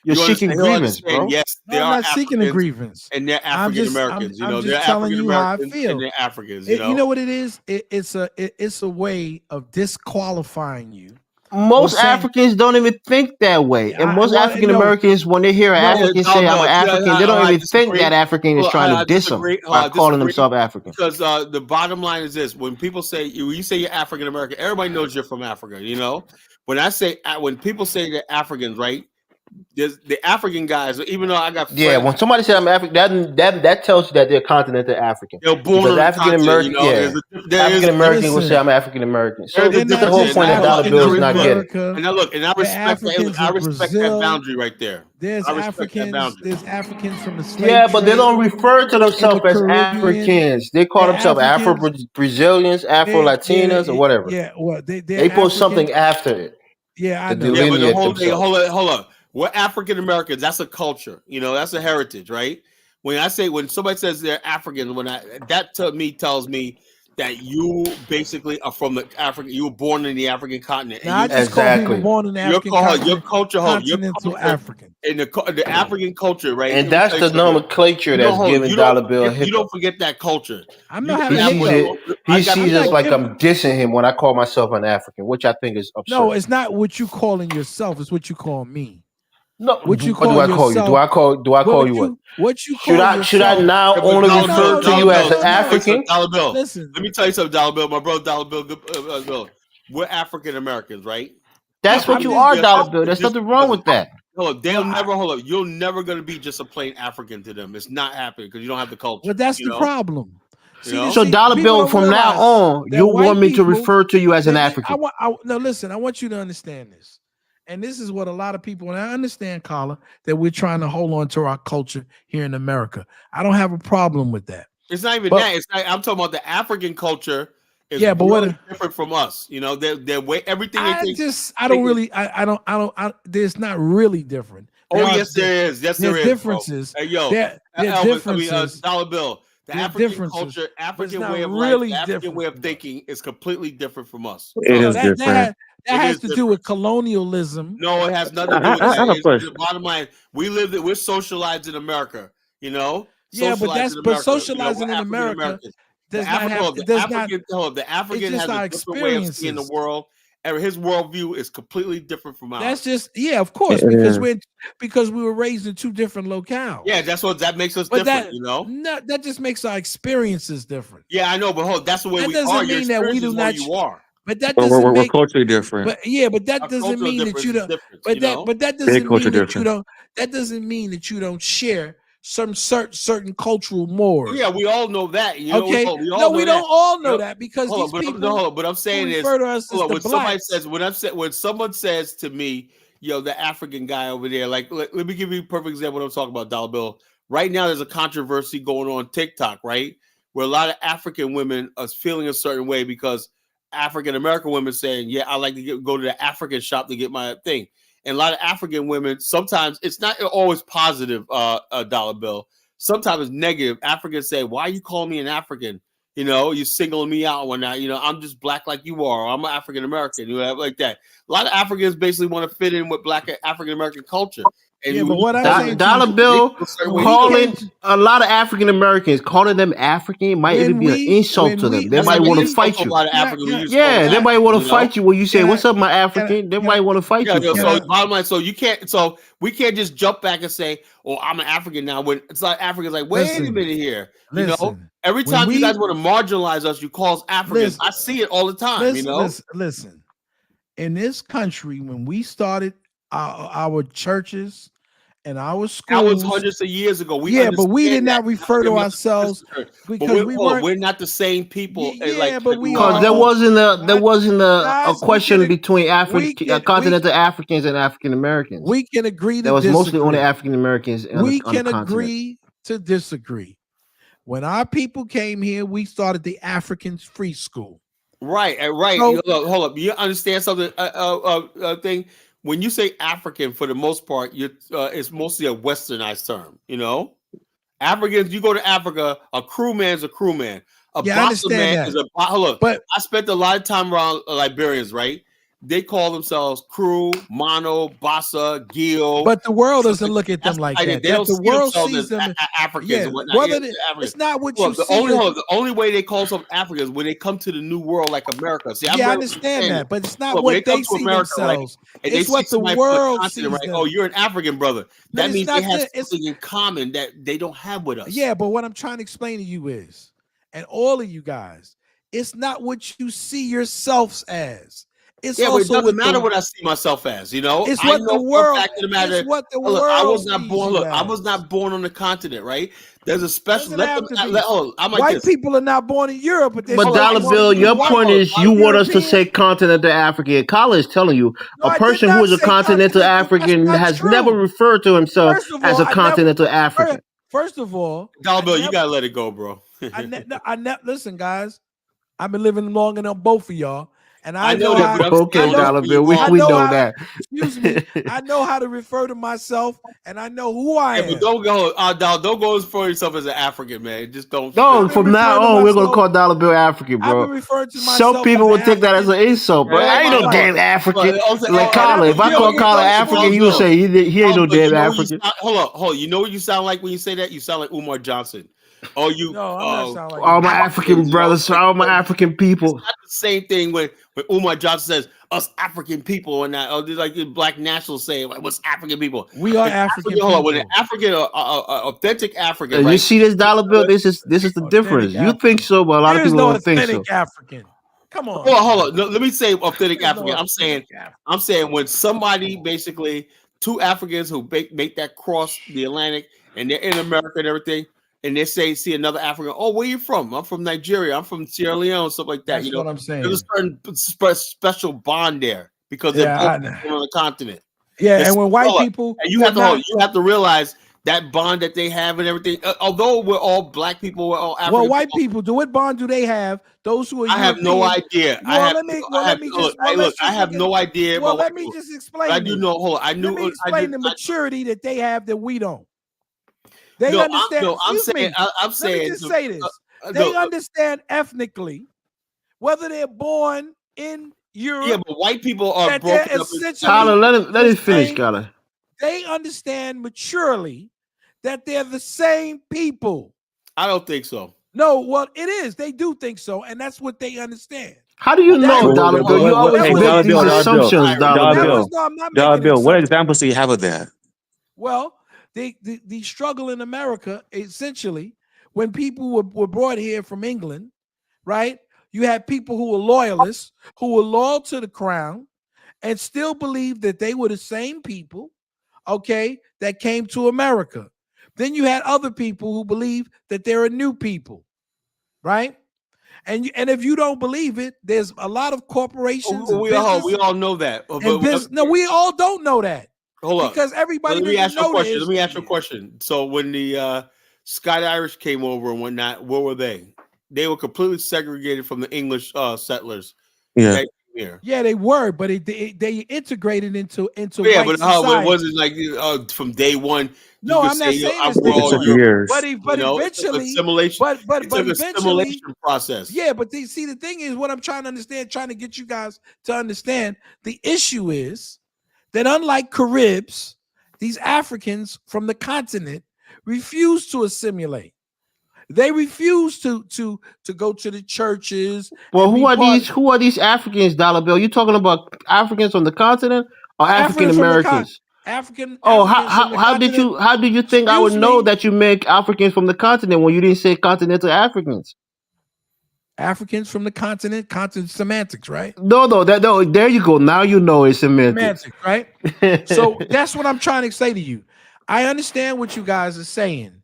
You're seeking grievance, bro. Yes, I'm not seeking a grievance. And they're African Americans. I'm just telling you how I feel. And they're Africans. You know what it is? It's a way of disqualifying you. Most Africans don't even think that way. And most African Americans, when they hear an African say I'm an African, they don't even think that African is trying to diss them by calling themselves African. Because the bottom line is this: when people say you say you're African American, everybody knows you're from Africa. You know, when people say they're Africans, right? There's the African guys, even though I got friends, when somebody says I'm African, that tells you that they're continental African. They're born on African American. African American will say I'm African American. So the whole point of Dollar Bill is not getting. And I respect that boundary right there. There's Africans from the slave trade. But they don't refer to themselves as Africans. They call themselves Afro-Brazilians, Afro-Latinas, or whatever. Yeah, well, they put something after it. Yeah, I know. But the whole thing, hold on. We're African Americans. That's a culture. You know, that's a heritage, right? When somebody says they're African, that to me tells me that you basically are from the African. You were born in the African continent. Now, I just call people born in the African continent. Your culture, continental African. In the African culture, right? And that's the nomenclature that's given Dollar Bill. You don't forget that culture. I'm not having He sees it like I'm dissing him when I call myself an African, which I think is absurd. No, it's not what you calling yourself. It's what you call me. No, what do I call you? Do I call you what? What you call should I now only refer to you as an African? Dollar Bill. Listen, let me tell you something, Dollar Bill. My brother, Dollar Bill. We're African Americans, right? That's what you are, Dollar Bill. There's nothing wrong with that. Hold up. You're never gonna be just a plain African to them. It's not happening because you don't have the culture. But that's the problem. So Dollar Bill, from now on, you want me to refer to you as an African? No, listen. I want you to understand this. And this is what a lot of people, and I understand, Carla, that we're trying to hold on to our culture here in America. I don't have a problem with that. It's not even that. It's not, I'm talking about the African culture is really different from us. You know, their way, everything. I don't. There's not really different. Yes, there is. Yes, there is. Differences. Hey, yo, Elvis, differences. Dollar Bill. The African culture, African way of life, the African way of thinking is completely different from us. It is different. That has to do with colonialism. No, it has nothing to do with that. The bottom line, we're socialized in America, you know? Yeah, but socializing in America does not have the African has a different way of seeing the world. And his worldview is completely different from ours. That's just of course, because we were raised in two different locales. Yeah, that's what that makes us different, you know. No, that just makes our experiences different. Yeah, I know, but that's the way we are. Doesn't mean that we do not. You are. But that doesn't we're culturally different. But that doesn't mean that you don't. But that doesn't mean that you don't. That doesn't mean that you don't share some certain cultural mores. Yeah, we all know that. You know, okay, we don't all know that because these people. But I'm saying is, when someone says to me, "Yo, the African guy over there," like let me give you a perfect example. What I'm talking about, Dollar Bill. Right now, there's a controversy going on TikTok, right, where a lot of African women are feeling a certain way because African American women saying, "Yeah, I like to go to the African shop to get my thing." And a lot of African women, sometimes it's not always positive, Dollar Bill. Sometimes it's negative. Africans say, "Why are you calling me an African? You know, you're singling me out when I, I'm just black like you are. Or I'm an African American." You know, like that. A lot of Africans basically want to fit in with black African American culture. And but what I'm saying, Dollar Bill calling a lot of African Americans, calling them African might even be an insult to them. They might want to fight you. They might want to fight you when you say, "What's up, my African?" They might want to fight you. So bottom line, so we can't just jump back and say, "Oh, I'm an African now." When it's like Africans, like, wait a minute here. You know, every time you guys want to marginalize us, you call us Africans. I see it all the time. Listen. In this country, when we started our churches and our schools, that was hundreds of years ago. But we did not refer to ourselves because we're not the same people. Because there wasn't a question between continental Africans and African Americans. We can agree. There was mostly only African Americans. We can agree to disagree. When our people came here, we started the African Free School. Right. So, hold up. You understand something? Thing. When you say African, for the most part, it's mostly a westernized term. You know, Africans. You go to Africa, a crewman's a crewman. A bossa man is a. Hold up. But I spent a lot of time around Liberians. Right. They call themselves crew, mono, bossa, gil. But the world doesn't look at them like that. The world sees them as Africans and whatnot. It's not what you see. The only way they call themselves Africans when they come to the new world like America. See, I understand that, but it's not what they see themselves. It's what the world sees them. Oh, you're an African brother. That means they have something in common that they don't have with us. Yeah, but what I'm trying to explain to you is, and all of you guys, it's not what you see yourselves as. But it doesn't matter what I see myself as, you know. It's what the world. It's what the world. I was not born. I was not born on the continent, right? There's a special. White people are not born in Europe, but Dollar Bill, your point is you want us to say continental African. Kala is telling you a person who is a continental African has never referred to himself as a continental African. First of all, Dollar Bill, you gotta let it go, bro. Listen, guys. I've been living long enough, both of y'all. And I know Dollar Bill. We know that. Excuse me. I know how to refer to myself, and I know who I am. But don't go for yourself as an African, man. Just don't. No, from now on, we're gonna call Dollar Bill African, bro. Some people will take that as an insult, bro. I ain't no damn African. Like Colin, if I call Colin African, you would say he ain't no damn African. Hold on. You know what you sound like when you say that? You sound like Umar Johnson. Oh, you! No, I'm not sound like all my African brothers, all my African people. It's not the same thing when Umar Johnson says us African people and that. Oh, like the black nationals say, like, "What's African people?" We are African people. When an African, authentic African, right? You see this Dollar Bill? This is the difference. You think so, but a lot of people don't think so. Authentic African. Come on. Hold on. No, let me say authentic African. I'm saying when somebody basically two Africans who make that cross the Atlantic and they're in America and everything. And they see another African. Oh, where are you from? I'm from Nigeria. I'm from Sierra Leone, stuff like that. That's what I'm saying. There's a certain special bond there because they're both on the continent. Yeah, and when white people, and you have to realize that bond that they have and everything. Although we're all black people, we're all African. Well, white people, what bond do they have? Those who are I have no idea. Well, I have no idea. Well, let me just explain. I do know. Hold on. Let me explain the maturity that they have that we don't. They understand. I'm saying. Let me just say this. They understand ethnically, whether they're born in Europe. Yeah, but white people are broken up. Tyler, let him finish, Tyler. They understand maturely that they're the same people. I don't think so. No, well, it is. They do think so, and that's what they understand. How do you know, Dollar Bill? You always make these assumptions, Dollar Bill. What examples do you have of that? Well, the struggle in America, essentially, when people were brought here from England, right? You had people who were loyalists, who were loyal to the crown, and still believed that they were the same people, okay, that came to America. Then you had other people who believe that there are new people, right? And if you don't believe it, there's a lot of corporations. We all know that. No, we all don't know that. Hold on, because everybody. Let me ask you a question. Let me ask you a question. So when the Scotch Irish came over and whatnot, where were they? They were completely segregated from the English settlers. Yeah. Yeah, they were, but they integrated into yeah, but it wasn't like from day one. No, I'm not saying this. But eventually, assimilation. But eventually, process. Yeah, but see, the thing is, what I'm trying to understand, trying to get you guys to understand, the issue is that unlike Caribs, these Africans from the continent refuse to assimilate. They refuse to go to the churches. Well, who are these Africans, Dollar Bill? You talking about Africans from the continent or African Americans? African. Oh, how did you think I would know that you make Africans from the continent when you didn't say continental Africans? Africans from the continent semantics, right? No, there you go. Now you know it's semantics, right? So that's what I'm trying to say to you. I understand what you guys are saying.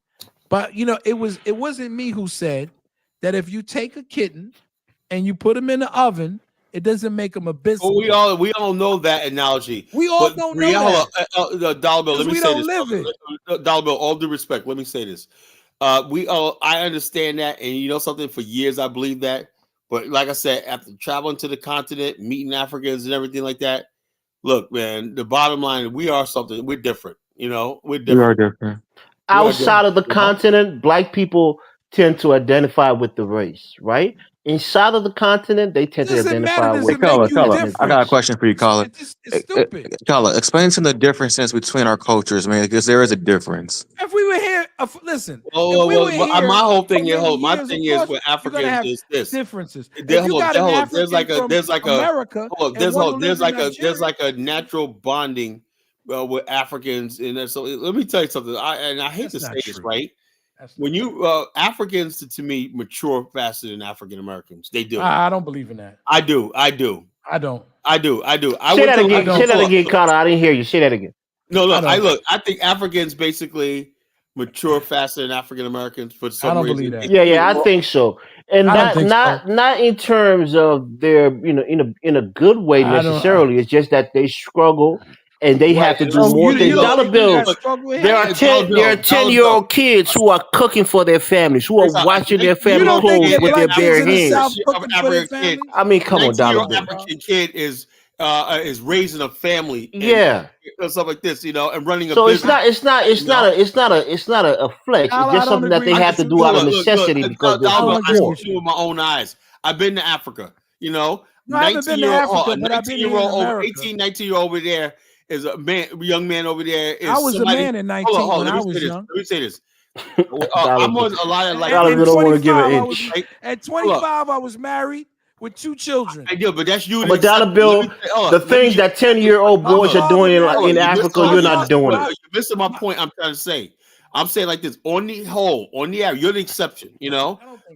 But it wasn't me who said that if you take a kitten and you put him in the oven, it doesn't make him a biscuit. Well, we all know that analogy. We all don't know that. Dollar Bill, let me say this. Dollar Bill, all due respect, let me say this. I understand that, and something, for years I believed that. But like I said, after traveling to the continent, meeting Africans and everything like that, look, man, the bottom line, we are something. We're different. We're different. We are different. Outside of the continent, black people tend to identify with the race, right? Inside of the continent, they tend to identify with. Carla, I got a question for you, Carla. It's stupid. Carla, explain some of the differences between our cultures, man, because there is a difference. If we were here, listen. My whole thing is, with Africans is this differences. There's like a natural bonding with Africans, and so let me tell you something. I hate to say this, right? When you Africans, to me, mature faster than African Americans. They do. I don't believe in that. I do. I don't. Say that again. Say that again, Carter. I didn't hear you. Say that again. No, look. I think Africans basically mature faster than African Americans for some reason. I don't believe that. Yeah, I think so. And not in terms of their, in a good way necessarily. It's just that they struggle. And they have to do more things. Dollar Bill, there are 10-year-old kids who are cooking for their families, who are washing their family clothes with their bare hands. I mean, come on, Dollar Bill. African kid is raising a family, and stuff like this, and running a business. So it's not a flex. It's just something that they have to do out of necessity because they're poor. I see with my own eyes. I've been to Africa. No, I haven't been to Africa, but I've been to America. 18, 19-year-old over there. Is a young man over there. I was a man at 19 when I was young. Let me say this. I'm on a lot of like. At 25, I was married with 2 children. I do, but that's you. But Dollar Bill, the things that 10-year-old boys are doing in Africa, you're not doing it. You're missing my point. I'm trying to say. I'm saying like this. On the whole, on the average, you're the exception.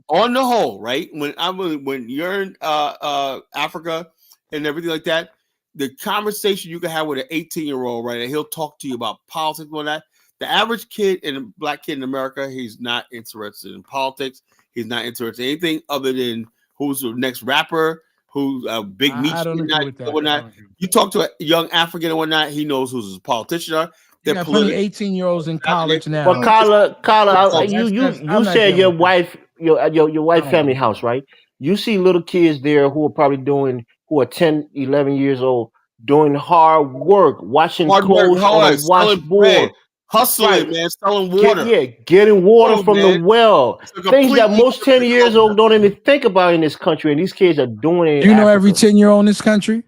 On the whole, right? When you're in Africa and everything like that. The conversation you can have with an 18-year-old, right? And he'll talk to you about politics and all that. The average kid and black kid in America, he's not interested in politics. He's not interested in anything other than who's the next rapper, who's a big meat I don't agree and with that. whatnot. You talk to a young African and whatnot, he knows who his politicians are. You got plenty 18-year-olds in college now. Well, Carla, you said your wife, your wife family house, right? You see little kids there who are probably who are 10, 11 years old, doing hard work, washing clothes on a washboard. Hustling, man, selling water. Getting water from the well. Things that most 10 years old don't even think about in this country, and these kids are doing it. You know every 10-year-old in this country?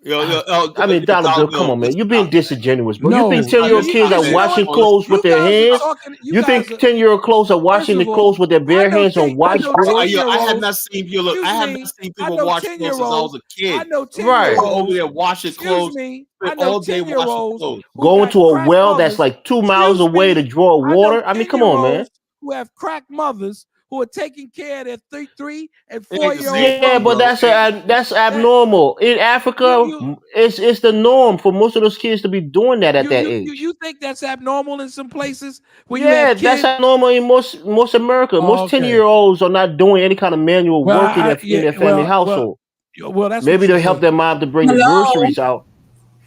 I mean, Dollar Bill, come on, man. You're being disingenuous, bro. No, you think 10-year-old kids are washing clothes with their hands? You think 10-year-old clothes are washing the clothes with their bare hands on washboards? I have not seen people. I have not seen people wash clothes since I was a kid. I know 10-year-olds over there washing clothes. I know 10-year-olds going to a well that's like 2 miles away to draw water. I mean, come on, man. Who have crack mothers who are taking care of their 3 and 4-year-olds. Yeah, but that's abnormal. In Africa, it's the norm for most of those kids to be doing that at that age. You think that's abnormal in some places? That's abnormal in most America. Most 10-year-olds are not doing any kind of manual work in their family household. Well, that's maybe to help their mom to bring the groceries out.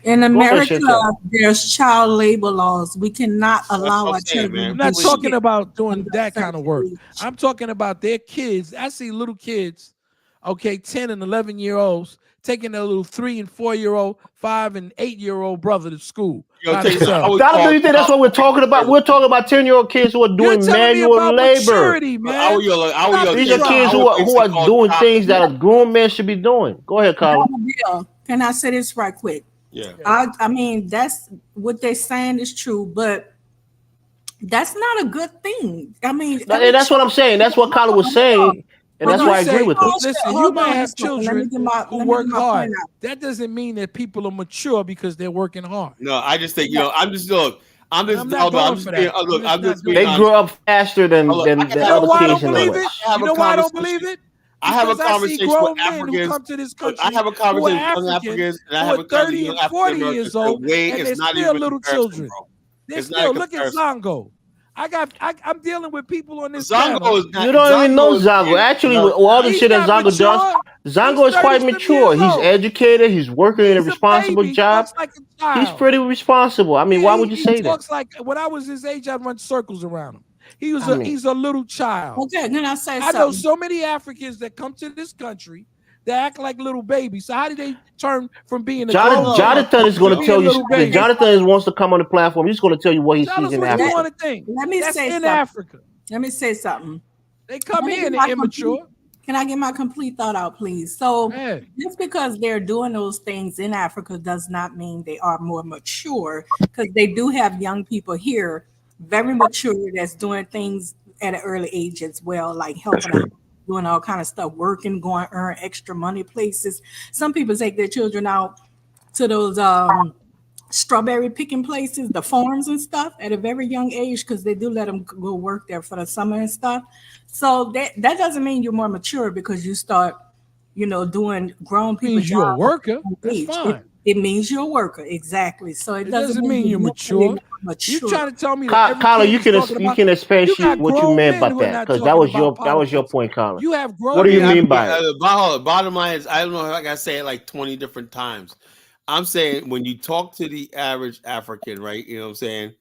In America, there's child labor laws. We cannot allow our children. I'm not talking about doing that kind of work. I'm talking about their kids. I see little kids, 10 and 11-year-olds, taking their little 3 and 4-year-old, 5 and 8-year-old brother to school. Do you think that's what we're talking about? We're talking about 10-year-old kids who are doing manual labor. These are kids who are doing things that a grown man should be doing. Go ahead, Carla. Can I say this right quick? Yeah, I mean, that's what they're saying is true, but that's not a good thing. I mean, and that's what I'm saying. That's what Carla was saying, and that's why I agree with her. Listen, you might have children who work hard. That doesn't mean that people are mature because they're working hard. No, I just think I'm just they grow up faster than the other kids in the West. You know why I don't believe it? I have a conversation with Africans. Come to this country, I have a conversation with young Africans, and I have a conversation with 40 years old, and they're still little children. They're still look at Zongo. I'm dealing with people on this Zongo. You don't even know Zongo. Actually, with all the shit that Zongo does, Zongo is quite mature. He's educated. He's working in a responsible job. He's pretty responsible. I mean, why would you say that? He talks like when I was his age, I'd run circles around him. He's a little child. Okay, then I say I know so many Africans that come to this country that act like little babies. So how did they turn from being a Jonathan is going to tell you something. Jonathan wants to come on the platform. He's going to tell you what he sees in Africa. Let me say something. Africa. Let me say something. They come here and they're immature. Can I get my complete thought out, please? So just because they're doing those things in Africa does not mean they are more mature, because they do have young people here very mature that's doing things at an early age as well, like helping out, doing all kind of stuff, working, going earn extra money places. Some people take their children out to those strawberry picking places, the farms and stuff at a very young age, because they do let them go work there for the summer and stuff. So that doesn't mean you're more mature because you start, doing grown people. Means you're a worker. That's fine. It means you're a worker, exactly. So it doesn't mean you're mature. You're trying to tell me that Carla, you can expatiate what you meant by that, because that was your point, Carla. You have grown. What do you mean by it? Bottom line is, I don't know. Like I say it like 20 different times. I'm saying when you talk to the average African, right? You know what I'm saying?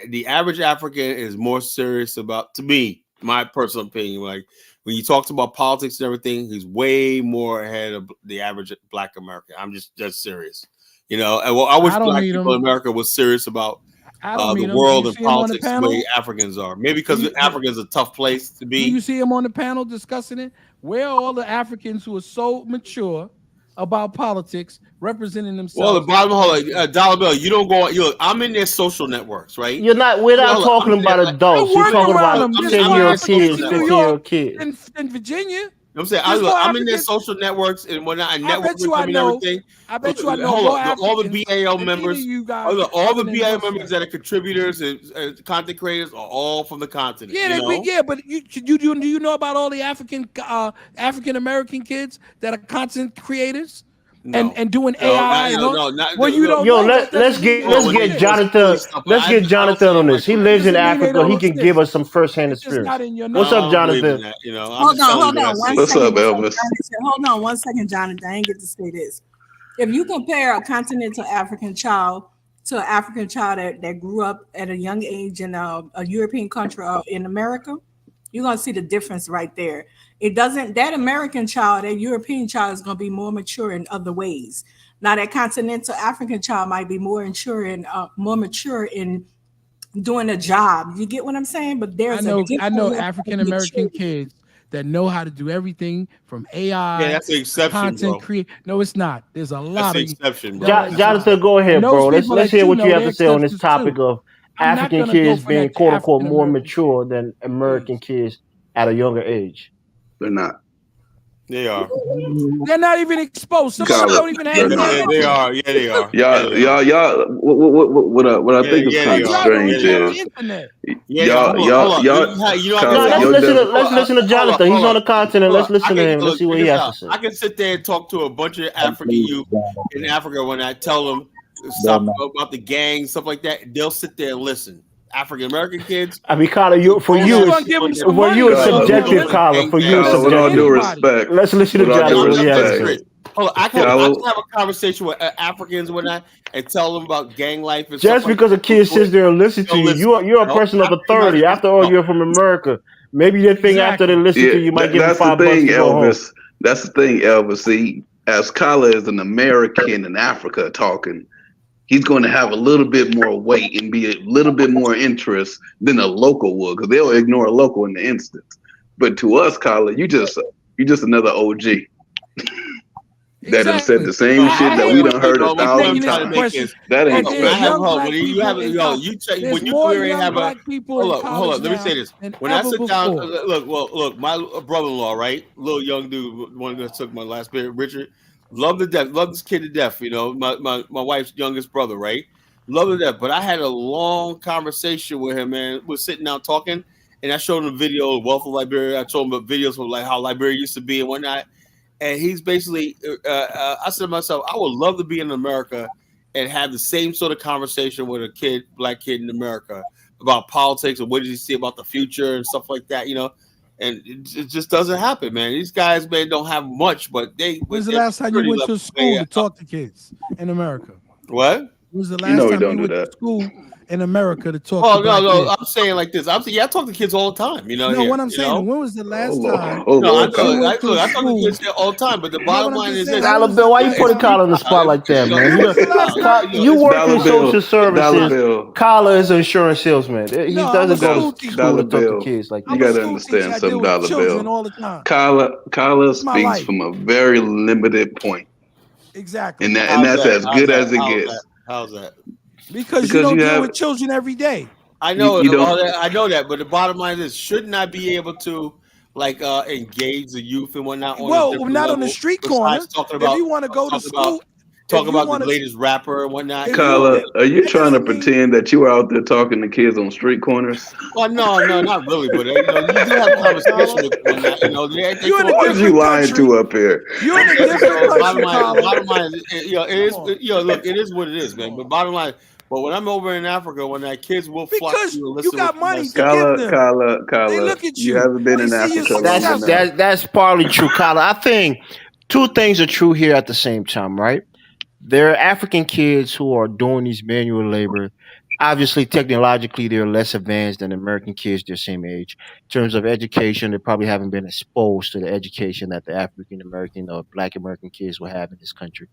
The average African is more serious about, to me, my personal opinion, like when you talk about politics and everything, he's way more ahead of the average Black American. I'm just serious, And I wish Black people in America was serious about the world and politics the way Africans are. Maybe because Africa's a tough place to be. Do you see him on the panel discussing it? Where are all the Africans who are so mature about politics representing themselves? Well, the bottom, Dollar Bill, you don't go. I'm in their social networks, right? We're not talking about adults. We're talking about 10-year-old kids, 15-year-old kids in Virginia. I'm saying I'm in their social networks and whatnot. I network with them and everything. I bet you I know all the BAO members, all the BAO members that are contributors and content creators are all from the continent. Yeah, but do you know about all the African American kids that are content creators? and doing AI. Let's get Jonathan on this. He lives in Africa. He can give us some firsthand experience. What's up, Jonathan? Hold on. What's up, Elvis? Hold on 1 second, Jonathan. I ain't get to say this. If you compare a continental African child to an African child that grew up at a young age in a European country or in America, you're gonna see the difference right there. It doesn't. That American child, that European child, is gonna be more mature in other ways. Now, that continental African child might be more mature in doing a job. You get what I'm saying? But there's I know African American kids that know how to do everything from AI. Yeah, that's the exception, content create. No, it's not. There's a lot of exception, bro. Jonathan, go ahead, bro. Let's hear what you have to say on this topic of African kids being quote unquote more mature than American kids at a younger age. They're not. They are. They're not even exposed. Some of them don't even have. They are. Yeah, they are. Y'all. What I think is kind of strange is Let's listen to Jonathan. He's on the continent. Let's listen to him. Let's see what he has to say. I can sit there and talk to a bunch of African youth in Africa when I tell them stuff about the gang, stuff like that. They'll sit there and listen. African American kids. I mean, Carla, for you, it's subjective, Carla. For you, it's subjective. With all due respect, let's listen to Jonathan. Hold on, I can have a conversation with Africans and tell them about gang life. And just because a kid sits there and listens to you, you're a person of authority. After all, you're from America. Maybe they think after they listen to you, might give them $5 to go home. That's the thing, Elvis. See, as Carla is an American in Africa talking, he's going to have a little bit more weight and be a little bit more interest than a local would, because they'll ignore a local in the instance. But to us, Carla, you just another OG that have said the same shit that we done heard 1,000 times. That ain't when you clearly have a hold up. Let me say this. When I sit down, look, my brother-in-law, right, little young dude, one that took my last bit, Richard. Love this kid to death, my wife's youngest brother, right? Love to death. But I had a long conversation with him, man. We're sitting down talking, and I showed him a video of Wealth of Liberia. I told him about videos of like how Liberia used to be and whatnot. And he's basically, I said to myself, I would love to be in America and have the same sort of conversation with a black kid in America about politics and what does he see about the future and stuff like that, And it just doesn't happen, man. These guys, man, don't have much, but they. When's the last time you went to school to talk to kids in America? What? When was the last time you went to school in America to talk? Oh no, I'm saying like this. I talk to kids all the time. What I'm saying. When was the last time? I talk to kids all the time. But the bottom line is this: Dollar Bill, why you putting Carla on the spot like that, man? You work in social services. Carla is an insurance salesman. He doesn't go to school to talk to kids like that. You got to understand something, Dollar Bill. Carla speaks from a very limited point. Exactly, and that's as good as it gets. How's that? Because you don't deal with children every day. I know I know that, but the bottom line is, shouldn't I be able to engage the youth and whatnot? Not on the street corner. If you want to go to school, talk about the latest rapper and whatnot. Carla, are you trying to pretend that you were out there talking to kids on street corners? Well, no, not really. But you do have conversation with them. What are you lying to up here? You're in a different country, bottom line, it is what it is, man. But bottom line. But when I'm over in Africa, when that kids will flock to you and listen, you got money. Carla, they look at you. You haven't been in Africa. That's partly true, Carla. I think two things are true here at the same time, right? There are African kids who are doing these manual labor. Obviously, technologically, they're less advanced than American kids their same age. In terms of education, they probably haven't been exposed to the education that the African American or Black American kids will have in this country.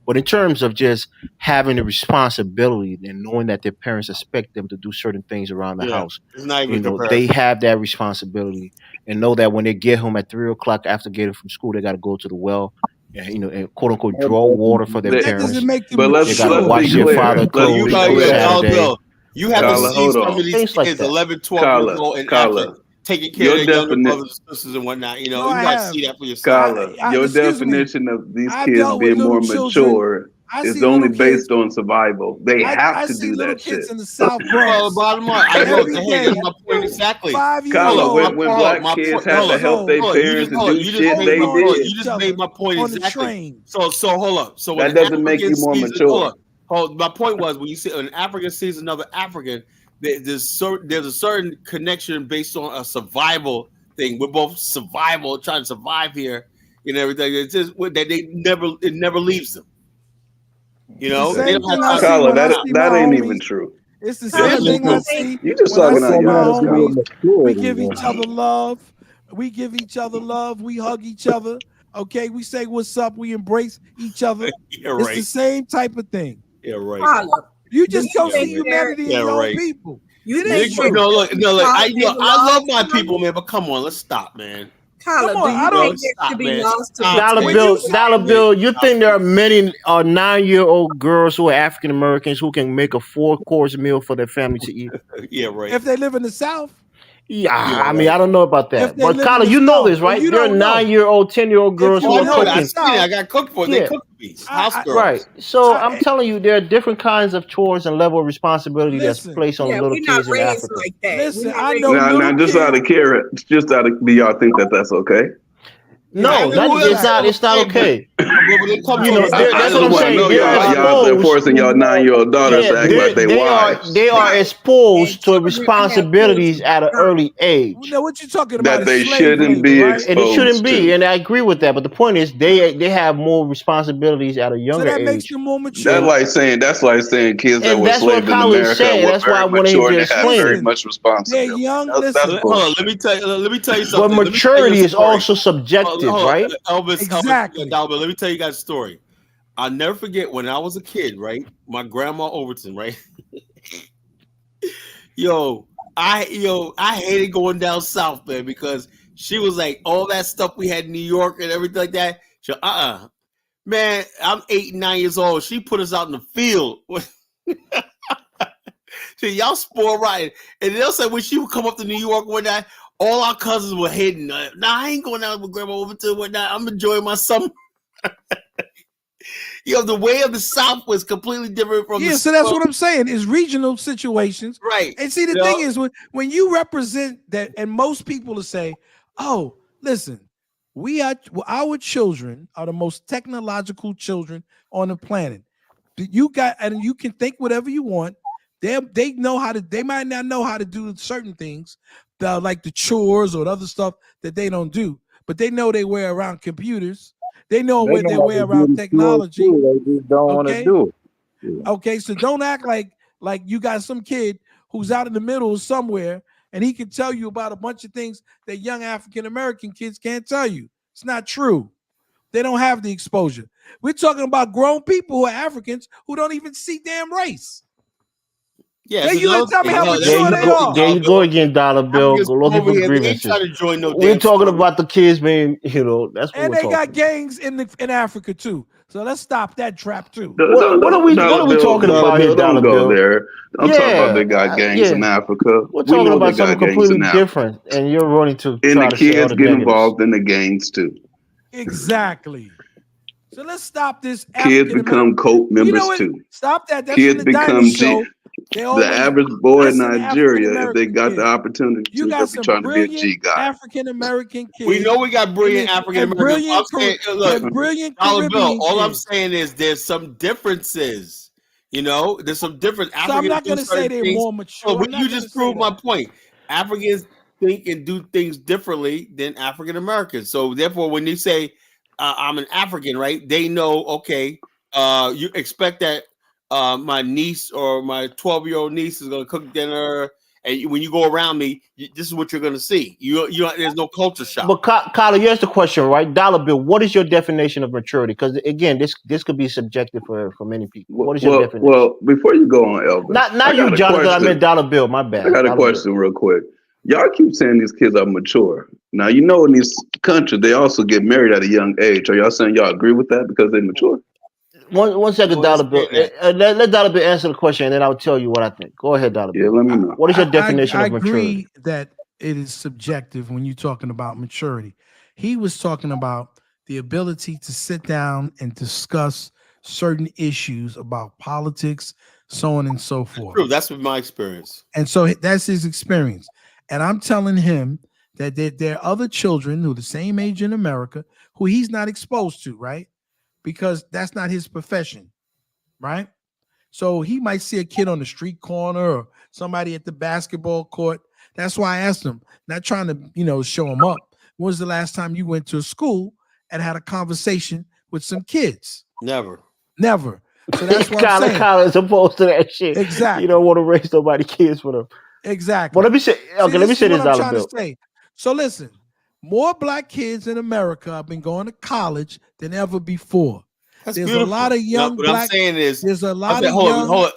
But in terms of just having the responsibility and knowing that their parents expect them to do certain things around the house, they have that responsibility and know that when they get home at 3 o'clock after getting from school, they got to go to the well. And quote unquote draw water for their parents. But let's watch their father clothes. You have to see some of these kids, 11, 12 years old, and taking care of their younger brothers and sisters and whatnot. You got to see that for yourself. Carla, your definition of these kids being more mature It's only based on survival. They have to do that shit. In the South Bronx. Bottom line, that's my point exactly. 5 years Carla, old. when black kids had to help their parents and do shit, they did. You just made my point exactly. So hold up. So that doesn't make you more mature. My point was, when you see an African sees another African, there's a certain connection based on a survival thing. We're both trying to survive here and everything. It's just that it never leaves them. You know, Carla, that ain't even true. It's the same thing I see. You just talking out your ass, Carla. We give each other love. We give each other love. We hug each other. Okay, we say what's up. We embrace each other. It's the same type of thing. Yeah, right. You just don't see humanity in your own people. Look, I love my people, man. But come on, let's stop, man. Carla, Dollar Bill, you think there are many 9-year-old girls who are African Americans who can make a 4-course meal for their family to eat? Yeah, right. If they live in the South. Yeah, I mean, I don't know about that. But Carla, you know this, right? There are 9-year-old, 10-year-old girls who are cooking. I got cooked for. They cook for me. House girls. Right. So I'm telling you, there are different kinds of chores and level of responsibility that's placed on little kids in Africa. Like that. Listen, I know. Now, just out of carrot, do y'all think that's okay? No, it's not okay. That's what I'm saying. Y'all are forcing y'all 9-year-old daughters to act like they wives. They are exposed to responsibilities at an early age. Now, what you talking about? That they shouldn't be exposed and it shouldn't be, and I agree with that. But the point is, they have more responsibilities at a younger age. So that makes them more mature. That's like saying kids that were enslaved in America were very mature and have very much responsibility. They're young. Hold on, let me tell you something. But maturity is also subjective. Right? Elvis, exactly. Let me tell you guys a story. I'll never forget when I was a kid, right? My grandma Overton, right? I hated going down south, man, because she was like all that stuff we had in New York and everything like that. So, man, I'm 8 and 9 years old. She put us out in the field. So y'all spoil right. And they'll say when she would come up to New York one night, all our cousins were hidden. Nah, I ain't going out with Grandma Overton one night. I'm enjoying my summer. The way of the South was completely different from the so that's what I'm saying. It's regional situations. Right. And see, the thing is, when you represent that, and most people will say, oh, listen, our children are the most technological children on the planet. You can think whatever you want. They know how to. They might not know how to do certain things, like the chores or the other stuff that they don't do, but they know they wear around computers. They know what they wear around technology. They just don't want to do it. Yeah. Okay, so don't act like you got some kid who's out in the middle somewhere and he can tell you about a bunch of things that young African American kids can't tell you. It's not true. They don't have the exposure. We're talking about grown people who are Africans who don't even see damn race. Yeah, you tell me how mature they are. There you go again, Dollar Bill. Go looking for grievances. We're talking about the kids being, that's what and we're they talking got about. gangs in Africa too. So let's stop that trap too. What are we talking about here, Dollar Bill? There. I'm talking about they got gangs in Africa. We're talking about something completely different, and you're running to and the kids get involved in the gangs too. Exactly. So let's stop this. Kids become cult members too. Stop that. That's kids become show. The average boy in Nigeria, if they got the opportunity to, they'll be trying to be a G guy. African American kids. We know we got brilliant African American. Brilliant. All I'm saying is there's some differences. There's some different. So I'm not going to say they're more mature. But you just proved my point. Africans think and do things differently than African Americans. So therefore, when you say I'm an African, right? They know. Okay, you expect that. My niece or my 12-year-old niece is going to cook dinner, and when you go around me, this is what you're going to see. There's no culture shock. But Kyla, here's the question, right? Dollar Bill, what is your definition of maturity? Because again, this could be subjective for many people. What is your definition? Well, before you go on, Elvis, not you, Jonathan. I meant Dollar Bill. My bad. I got a question real quick. Y'all keep saying these kids are mature. Now in these countries they also get married at a young age. Are y'all saying y'all agree with that because they're mature? One second, Dollar Bill. Let Dollar Bill answer the question, and then I'll tell you what I think. Go ahead, Dollar Bill. Yeah, let me know. What is your definition of maturity? I agree that it is subjective when you're talking about maturity. He was talking about the ability to sit down and discuss certain issues about politics, so on and so forth. True, that's my experience. And so that's his experience. And I'm telling him that there are other children who are the same age in America who he's not exposed to, right? Because that's not his profession, right? So he might see a kid on the street corner or somebody at the basketball court. That's why I asked him, not trying to, show him up. When was the last time you went to a school and had a conversation with some kids? Never. So that's what I'm saying. Kind of opposed to that shit. Exactly. You don't want to raise nobody's kids for them. Exactly. But let me say, let me say this, I'm trying to say. So listen, more black kids in America have been going to college than ever before. That's there's beautiful. A lot of young what black. I'm saying is, there's a lot of hold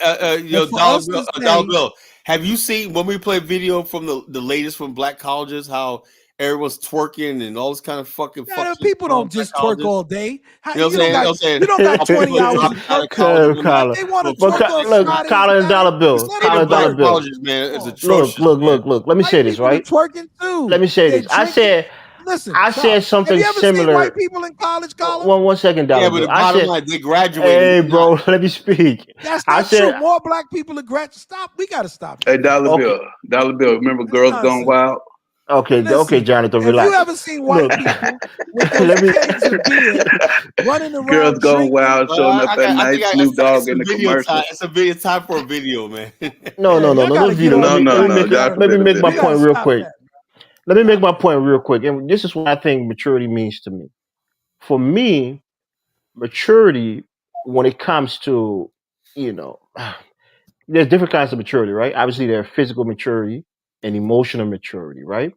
young. Dollar Bill. Have you seen when we play video from the latest from black colleges? How everyone's twerking and all this kind of fucking. People don't just twerk all day. You know what I'm saying? You don't got 20 hours of twerk. They want to twerk on look, Colin and Dollar Bill. Colin Dollar Bill. Man, it's atrocious. Look. Let me say this, right? Twerking too. Let me say this. Listen, I said something have you ever similar. Seen white people in college, Colin? One second, Dollar Bill. But the bottom line, they graduated. Hey, bro, let me speak. That's not true. More black people are graduating. Stop. We got to stop. Hey, Dollar Bill. Remember Girls Gone Wild? Okay, Jonathan, relax. Have you ever seen white people with those kegs of beer running around? Girls Gone Wild, showing up at night, Snoop Dogg in the commercial. It's a video time for a video, man. No video. Let me make my point real quick. Let me make my point real quick. And this is what I think maturity means to me. For me, maturity, when it comes to, there's different kinds of maturity, right? Obviously, there's physical maturity and emotional maturity, right?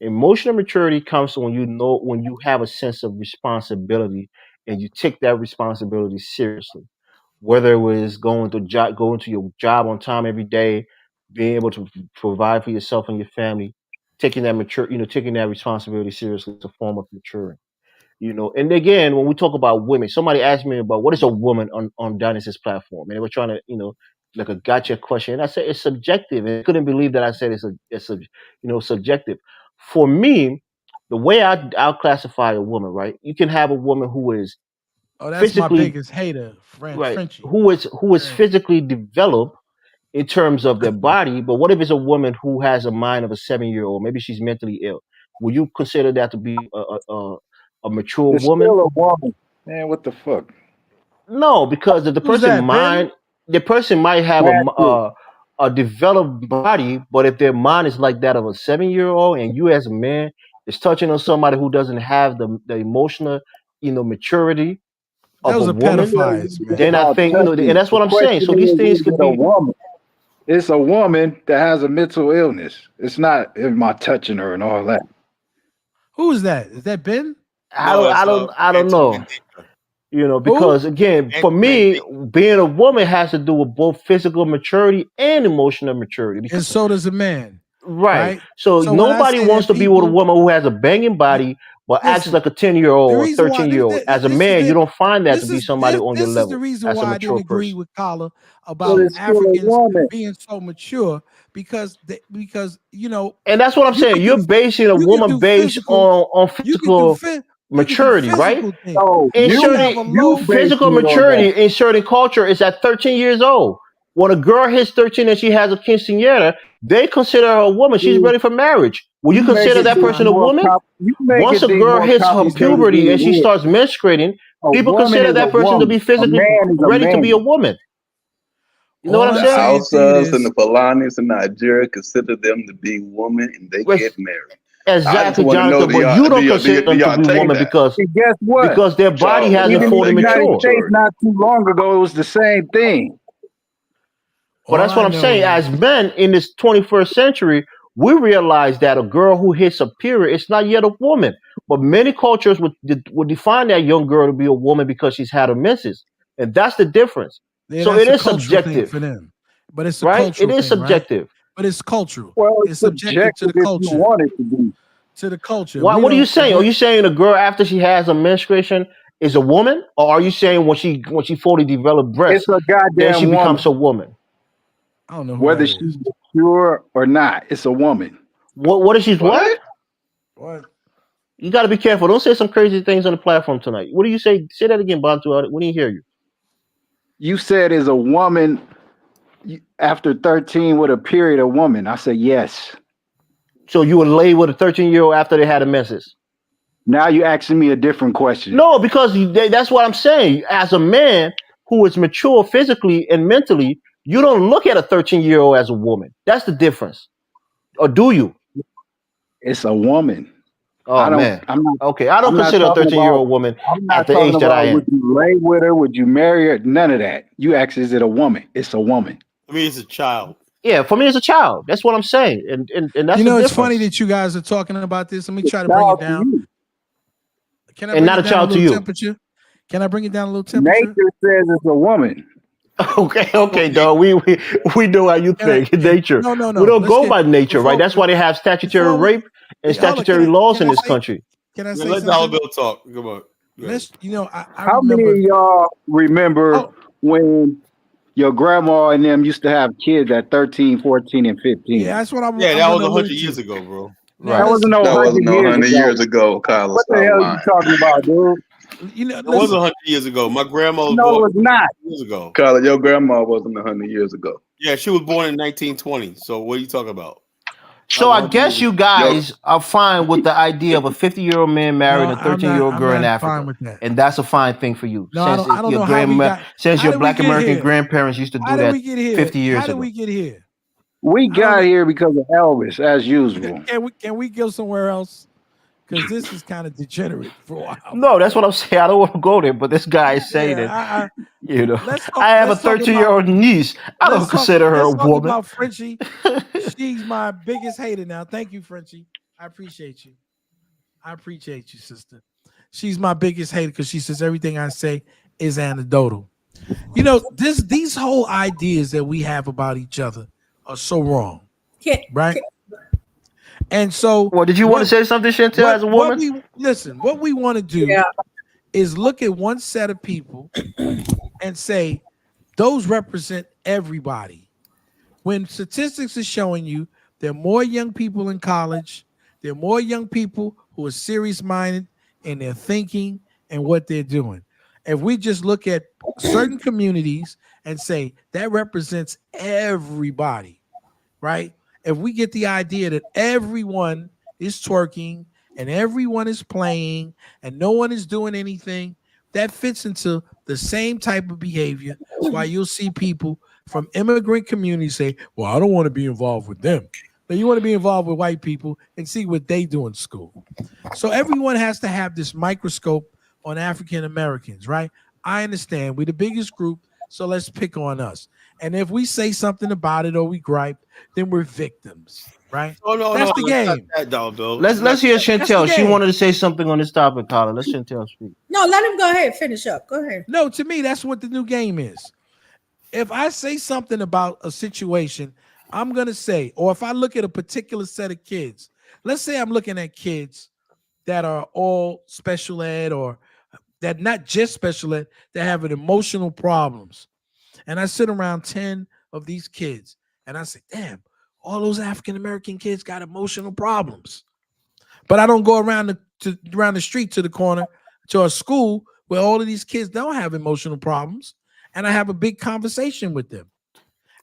Emotional maturity comes when you have a sense of responsibility and you take that responsibility seriously. Whether it was going to your job on time every day, being able to provide for yourself and your family, taking that responsibility seriously is a form of maturing. And again, when we talk about women, somebody asked me about what is a woman on Dynasty's platform, and they were trying to, like a gotcha question. And I said it's subjective, and I couldn't believe that I said it's subjective. For me, the way I'll classify a woman, right? You can have a woman who is that's my biggest hater, right? Frenchie. Who is physically developed in terms of their body, but what if it's a woman who has a mind of a 7-year-old? Maybe she's mentally ill. Will you consider that to be a mature woman? Still a woman, man. What the fuck? No, because if the person might have a developed body, but if their mind is like that of a 7-year-old, and you as a man is touching on somebody who doesn't have the emotional, maturity of a woman, then I think, and that's what I'm saying. So these things could be a woman. It's a woman that has a mental illness. It's not am I touching her and all that. Who is that? Is that Ben? I don't know. Because again, for me, being a woman has to do with both physical maturity and emotional maturity. And so does a man. Right. So nobody wants to be with a woman who has a banging body but acts like a 10-year-old or 13-year-old. As a man, you don't find that to be somebody on your level. This is the reason why I didn't agree with Kala about Africans being so mature because. And that's what I'm saying. You're basing a woman based on physical maturity, right? So physical maturity in certain culture is at 13 years old. When a girl hits 13 and she has a quinceañera, they consider her a woman. She's ready for marriage. Will you consider that person a woman? Once a girl hits her puberty and she starts menstruating, people consider that person to be physically ready to be a woman. You know what I'm saying? The Hausas and the Fulanis in Nigeria consider them to be women, and they get married. Exactly, Jonathan. But you don't consider them to be women because guess what? Because their body hasn't fully matured. Not too long ago, it was the same thing. But that's what I'm saying. As men in this 21st century, we realize that a girl who hits a period is not yet a woman. But many cultures would define that young girl to be a woman because she's had a menses, and that's the difference. Yeah, so it is subjective for them, but it's It is subjective, right? But it's cultural. Well, it's subjective to the culture. You want it to be. To the culture. What are you saying? Are you saying a girl after she has a menstruation is a woman, or are you saying when she fully developed breasts, it's a goddamn then she woman. becomes a woman? I don't know whether she's mature or not. It's a woman. What is she's what? What? You got to be careful. Don't say some crazy things on the platform tonight. What do you say? Say that again, Bantu. We didn't hear you. You said is a woman after 13 with a period, a woman. I said yes. So you would lay with a 13-year-old after they had a menses? Now you asking me a different question. No, because that's what I'm saying. As a man who is mature physically and mentally, you don't look at a 13-year-old as a woman. That's the difference. Or do you? It's a woman. Oh man. I'm not. Okay, I don't I'm not consider a talking 13-year-old woman I'm not at the talking age that I about am. would you lay with her, would you marry her? None of that. You ask, is it a woman? It's a woman. I mean, it's a child. Yeah, for me, it's a child. That's what I'm saying, and that's You know, the it's difference. funny that you guys are talking about this. Let me try to bring it down. Can I And bring not it a down a child to little you. temperature? Can I bring it down a little temperature? Nature says it's a woman. Okay, dog. We know how you think. Nature. No. We don't Let's go get by nature, right? That's why they have statutory rape and statutory laws in this country. Can I Yeah, say let something? Dollar Bill talk. Come on. Let's. You know, I How remember. many of y'all remember when your grandma and them used to have kids at 13, 14, and 15? Yeah, that's what I'm. Yeah, I'm that was gonna 100 allude years to. ago, bro. Now, That wasn't no That 100 wasn't no years 100 ago. years ago, Kyler. What the Stop hell lying. you talking about, dude? You know, It wasn't 100 years ago. My grandma was No, born it was not. years ago. Kyler, your grandma wasn't 100 years ago. Yeah, she was born in 1920. So what are you talking about? So I guess you guys are fine with the idea of a 50-year-old man marrying a 13-year-old girl in Africa, fine with that. and that's a fine thing for you. No, since I don't know how we got. Since How your did Black we get American here? grandparents used to How do did that we get here? 50 years How did ago. we get here? We got here because of Elvis, as usual. Can we go somewhere else? Because this is kind of degenerate for a while. No, that's what I'm saying. I don't want to go there, but this guy is saying it. You know, I have a 13-year-old niece. I don't consider her a woman. Let's talk about Frenchie. She's my biggest hater now. Thank you, Frenchie. I appreciate you. I appreciate you, sister. She's my biggest hater because she says everything I say is anecdotal. You know, these whole ideas that we have about each other are so wrong, right? And so, well, did you want to say something, Chantel, as a woman? What we want to do is look at one set of people and say those represent everybody. When statistics are showing you there are more young people in college, there are more young people who are serious-minded in their thinking and what they're doing. If we just look at certain communities and say that represents everybody, right? If we get the idea that everyone is twerking and everyone is playing and no one is doing anything, that fits into the same type of behavior. Why you'll see people from immigrant communities say, well, I don't want to be involved with them. But you want to be involved with white people and see what they do in school. So everyone has to have this microscope on African Americans, right? I understand we're the biggest group, so let's pick on us. And if we say something about it or we gripe, then we're victims, right? That's the game. Let's hear Chantel. She wanted to say something on this topic, Tyler. Let Chantel speak. No, let him go ahead. Finish up. Go ahead. No, to me, that's what the new game is. If I say something about a situation, I'm going to say, or if I look at a particular set of kids, let's say I'm looking at kids that are all special ed or that not just special ed, that have emotional problems. And I sit around 10 of these kids and I say, damn, all those African-American kids got emotional problems. But I don't go around the street to the corner to a school where all of these kids don't have emotional problems. And I have a big conversation with them.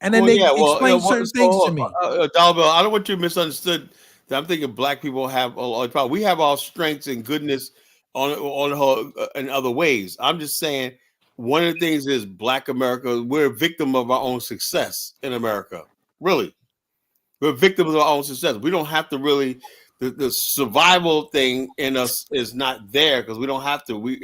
And then they explain certain things to me. Dollar Bill, I don't want you misunderstood. I'm thinking black people have a lot of problems. We have our strengths and goodness on in other ways. I'm just saying one of the things is Black America, we're a victim of our own success in America. Really. We're victims of our own success. We don't have to really, the survival thing in us is not there because we don't have to.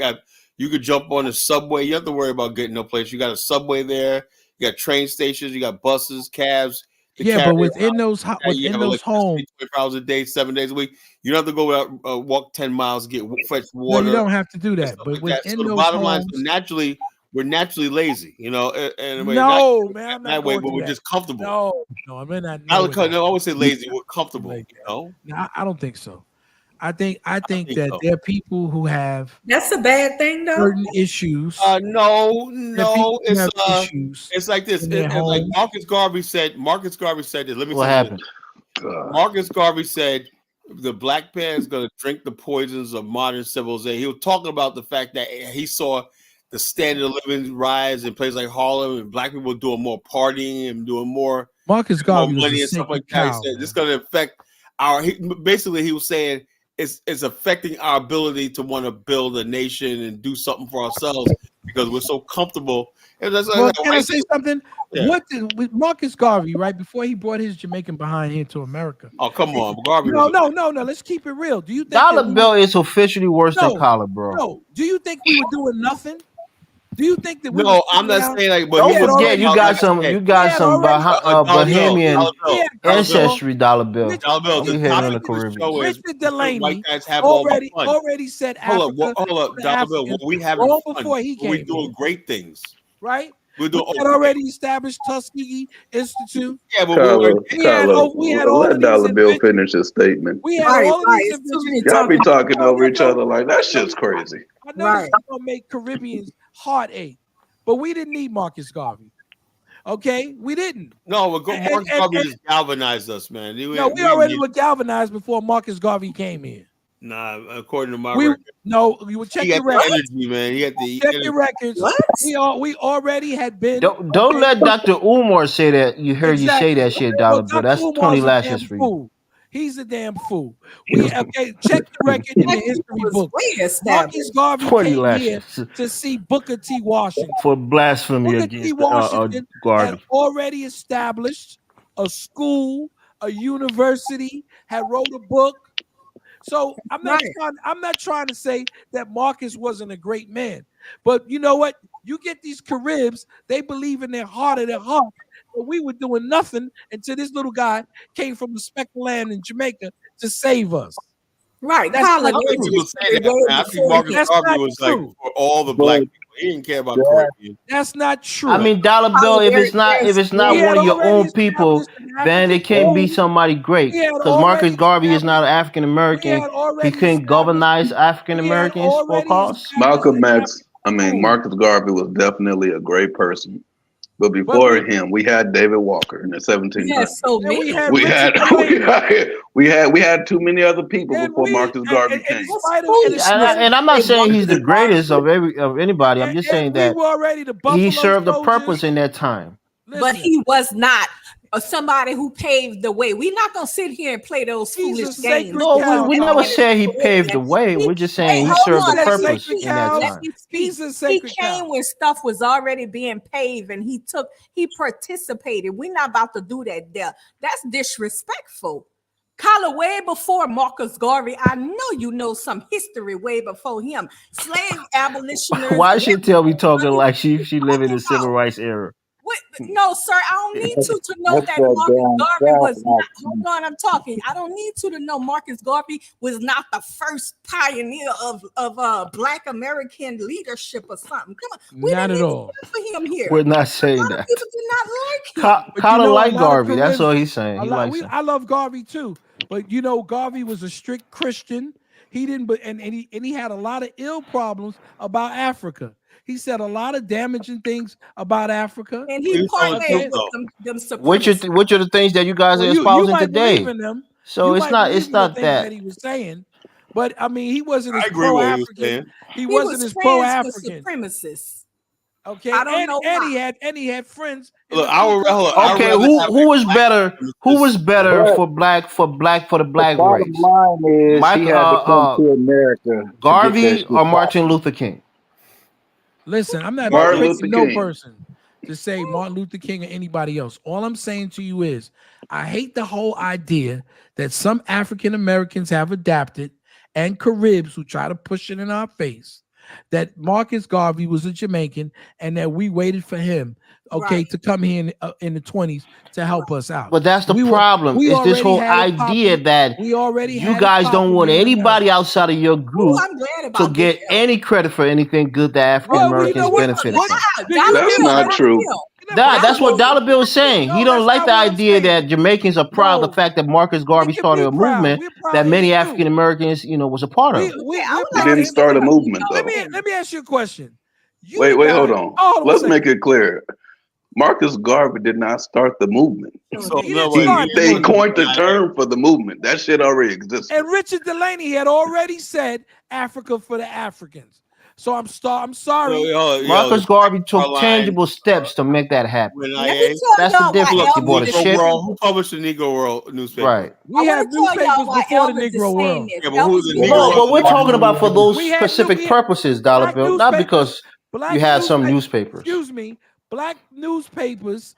You could jump on the subway. You don't have to worry about getting no place. You got a subway there. You got train stations. You got buses, cabs. Yeah, but within those homes, 24 hours a day, 7 days a week, you don't have to go out walk 10 miles to get fresh water. No, you don't have to do that. But within so the those bottom homes, line, we're naturally lazy, you know. And no, man, I'm not that way, going but we're that. just comfortable. No, I'm in that. I always say lazy. We're comfortable. You know? No, I don't think so. I think that so. There are people who have that's a bad thing though. Certain issues. No, it's like this. It's like Marcus Garvey said this. Let me what happened. Marcus Garvey said the black man is going to drink the poisons of modern civilization. He was talking about the fact that he saw the standard of living rise in places like Harlem, and black people doing more partying and doing more Marcus Garvey was money a and stuff like sacred that. cow, He said this is going to affect basically he was saying it's affecting our ability to want to build a nation and do something for ourselves because we're so comfortable. And that's well, can I say something? Yeah. What did with Marcus Garvey, right before he brought his Jamaican behind here to America? Oh, come on, Garvey. No. Let's keep it real. Do you think Dollar Bill is officially worse than Collar, bro? No. Do you think we were doing nothing? Do you think that we? No, I'm not saying like. But don't forget, you got some Bahamian ancestry. Dollar Bill. Dollar Bill. The topic of the show is Richard Delaney white guys have already said Africa. Hold up, Dollar Bill. What we have fun. Before he came, we're doing great things, right? We had already established Tuskegee Institute. Yeah, but we had all let Dollar Bill finish his statement. We had all of these inventions. Y'all be talking over each other like that shit's crazy. I know this is gonna make Caribbeans heartache, but we didn't need Marcus Garvey. Okay, we didn't. No, Marcus Garvey just galvanized us, man. We already were galvanized before Marcus Garvey came here. Nah, according to my record. No, you would check your records. Energy, man. He had the check your records. What? We already had been. Don't let Dr. Umar say that. You heard you say that shit, Dollar Bill. That's Tony Lashes for you. He's a damn fool. Check the record in the history book. Marcus Garvey came here to see Booker T. Washington for blasphemy Booker against T. Washington Garvey. Had already established a school, a university, had wrote a book. So I'm not trying to say that Marcus wasn't a great man, but you know what? You get these Caribs, they believe in their heart of their heart. But we were doing nothing until this little guy came from the speck of land in Jamaica to save us. Right. That's not true. I think Marcus Garvey was like for all the black people. He didn't care about Caribbean. That's not true. I mean, Dollar Bill, if it's not one of your own people, then it can't be somebody great. Because Marcus Garvey is not African American. He couldn't governize African Americans for a cause. Marcus Garvey was definitely a great person. But before him, we had David Walker in the 1700s. Yes, so we had too many other people before Marcus Garvey came. And I'm not saying he's the greatest of anybody. I'm just saying that he served a purpose in that time. But he was not somebody who paved the way. We're not gonna sit here and play those foolish games. No, we never said he paved the way. We're just saying he served a purpose in that time. He came when stuff was already being paved, and he participated. We're not about to do that there. That's disrespectful. Collar, way before Marcus Garvey, I know you know some history way before him. Slave abolitionists. Why should tell me talking like she lived in the civil rights era? No, sir, I don't need to know that Marcus Garvey was not. Hold on, I'm talking. I don't need to know Marcus Garvey was not the first pioneer of Black American leadership or something. Come on, we not at all. For him here. We're not saying that. People do not like him. Kind of like Garvey. That's all he's saying. I love Garvey too, but you know, Garvey was a strict Christian. He didn't, and he had a lot of ill problems about Africa. He said a lot of damaging things about Africa. And he parlayed with them which are the things that you guys are espousing today? So it's not that he was saying, but I mean, he wasn't as pro-African. He wasn't as pro-African. Supremacists. Okay, and he had friends. Look, who was better? Who was better for the black race? To America. Garvey or Martin Luther King? Listen, I'm not praising no person to say Martin Luther King or anybody else. All I'm saying to you is I hate the whole idea that some African Americans have adapted and Caribs who try to push it in our face that Marcus Garvey was a Jamaican and that we waited for him, to come here in the 20s to help us out. But that's the problem. It's this whole idea that you guys don't want anybody outside of your group to get any credit for anything good that African Americans benefited from. That's not true. That's what Dollar Bill is saying. He don't like the idea that Jamaicans are proud of the fact that Marcus Garvey started a movement that many African Americans, was a part of. We didn't start a movement, though. Let me ask you a question. Wait, hold on. Let's make it clear. Marcus Garvey did not start the movement. They coined the term for the movement. That shit already existed. And Richard Delaney had already said Africa for the Africans. So I'm sorry. Marcus Garvey took tangible steps to make that happen. Let me tell That's the y'all why difference. He bought a Elvis. ship. Who published the Negro World newspaper? Right. We I had want to tell newspapers y'all why before the Elvis is Negro saying World. this. Yeah, but who's the Elvis Negro No, but we're talking about for those We had specific purposes, Dollar black Bill, not because black you had some newspapers. newspapers. Excuse me, black newspapers.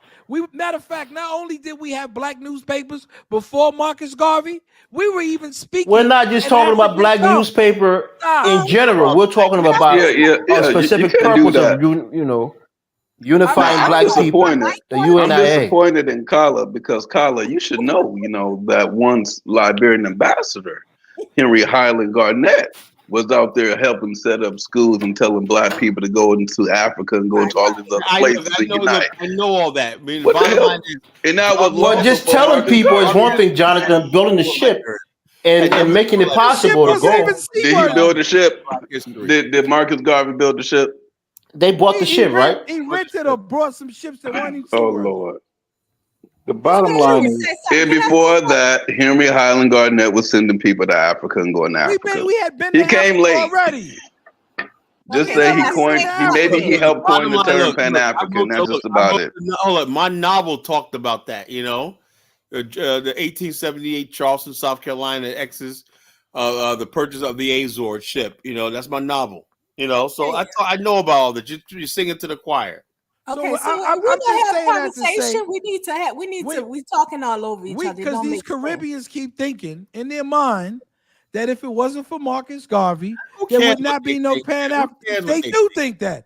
Matter of fact, not only did we have black newspapers before Marcus Garvey, we were even speaking. We're not just talking about black newspaper in general. We're talking about a specific purpose of unifying black people. The UNIA. I'm disappointed in Kala because Kala, you should know, that once Liberian ambassador Henry Highland Garnett was out there helping set up schools and telling black people to go into Africa and go into all these other places and unite. I know all that. I mean, What the hell? And that was well, just telling people is one thing, Jonathan. Building the ship and making it possible to go. Did he build the ship? Did Marcus Garvey build the ship? They bought the ship, right? He rented or brought some ships that weren't even Oh Lord. The bottom line is, and before that, Henry Highland Garnett was sending people to Africa and going to Africa. We had been he came late already. Just say he helped coin the term Pan-African. That's just about it. Hold up, my novel talked about that. The 1878 Charleston, South Carolina X's, the purchase of the Azor ship. That's my novel. So I know about all that. You sing it to the choir. Okay, so we're gonna have a conversation. We're talking all over each other. Because these Caribbeans keep thinking in their mind that if it wasn't for Marcus Garvey, there would not be no Pan-African. They do think that.